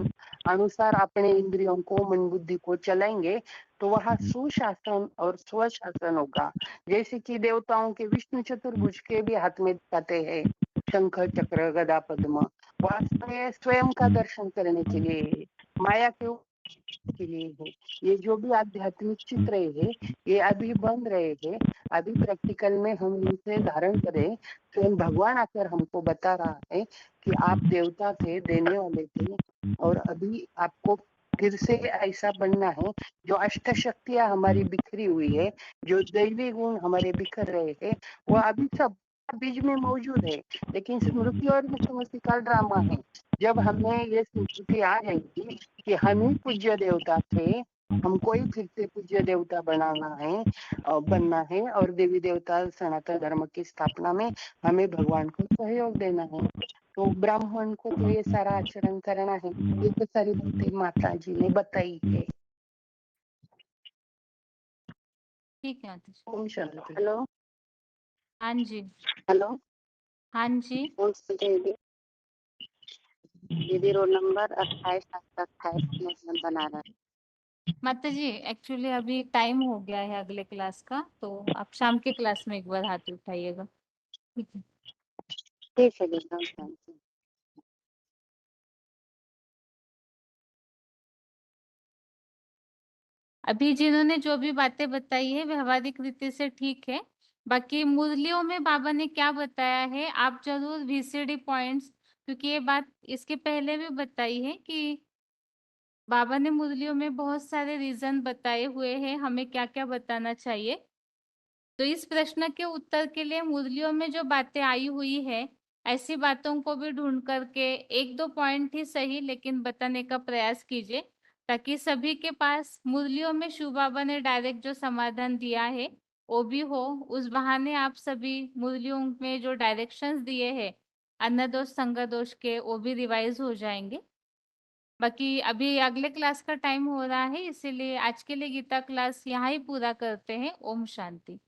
अनुसार अपने इंद्रियों को मन बुद्धि को चलाएंगे, तो वहाँ सुशासन और स्वशासन होगा। जैसे कि देवताओं के विष्णु चतुर्भुज के भी हाथ में दिखाते हैं शंख चक्र गदा पद्म, वास्तव स्वयं का दर्शन करने के लिए, माया के लिए है। ये जो भी आध्यात्मिक चित्र है, ये अभी बन रहे हैं, अभी प्रैक्टिकल में हम इसे धारण करें। स्वयं भगवान आकर हमको बता रहा है कि आप देवता थे, देने वाले थे, और अभी आपको फिर से ऐसा बनना है। जो अष्ट शक्तियां हमारी बिखरी हुई है, जो दैवी गुण हमारे बिखर रहे हैं, वो अभी सब बीज में मौजूद है, लेकिन स्मृति और विस्मृति का ड्रामा है। जब हमें ये स्मृति आ जाएगी कि हम ही पूज्य देवता थे, हमको ही फिर से पूज्य देवता बनना है, और देवी देवता सनातन धर्म की स्थापना में हमें भगवान को सहयोग देना है। तो ब्राह्मण को तो ये सारा आचरण करना है। ये तो सारी बातें माता जी ने बताई है। ठीक है माता जी। ओम शांति। हेलो हाँ जी। हेलो हाँ जी। दीदी रोल नंबर 28 बना रहा है। माता जी एक्चुअली अभी टाइम हो गया है अगले क्लास का, तो आप शाम के क्लास में एक बार हाथ उठाइएगा। ठीक है। ठीक है दीदी। अभी जिन्होंने जो भी बातें बताई है व्यवहारिक रीति से ठीक है, बाकी मुरलियों में बाबा ने क्या बताया है आप जरूर VCD पॉइंट्स, क्योंकि ये बात इसके पहले भी बताई है कि बाबा ने मुरलियों में बहुत सारे रीजन बताए हुए हैं हमें क्या क्या बताना चाहिए। तो इस प्रश्न के उत्तर के लिए मुरलियों में जो बातें आई हुई है, ऐसी बातों को भी ढूंढ करके 1-2 पॉइंट ही सही लेकिन बताने का प्रयास कीजिए, ताकि सभी के पास मुरलियों में शिव बाबा ने डायरेक्ट जो समाधान दिया है वो भी हो। उस बहाने आप सभी मुरलियों में जो डायरेक्शंस दिए हैं अन्न दोष संग दोष के, वो भी रिवाइज हो जाएंगे। बाकी अभी अगले क्लास का टाइम हो रहा है, इसीलिए आज के लिए गीता क्लास यहाँ ही पूरा करते हैं। ओम शांति।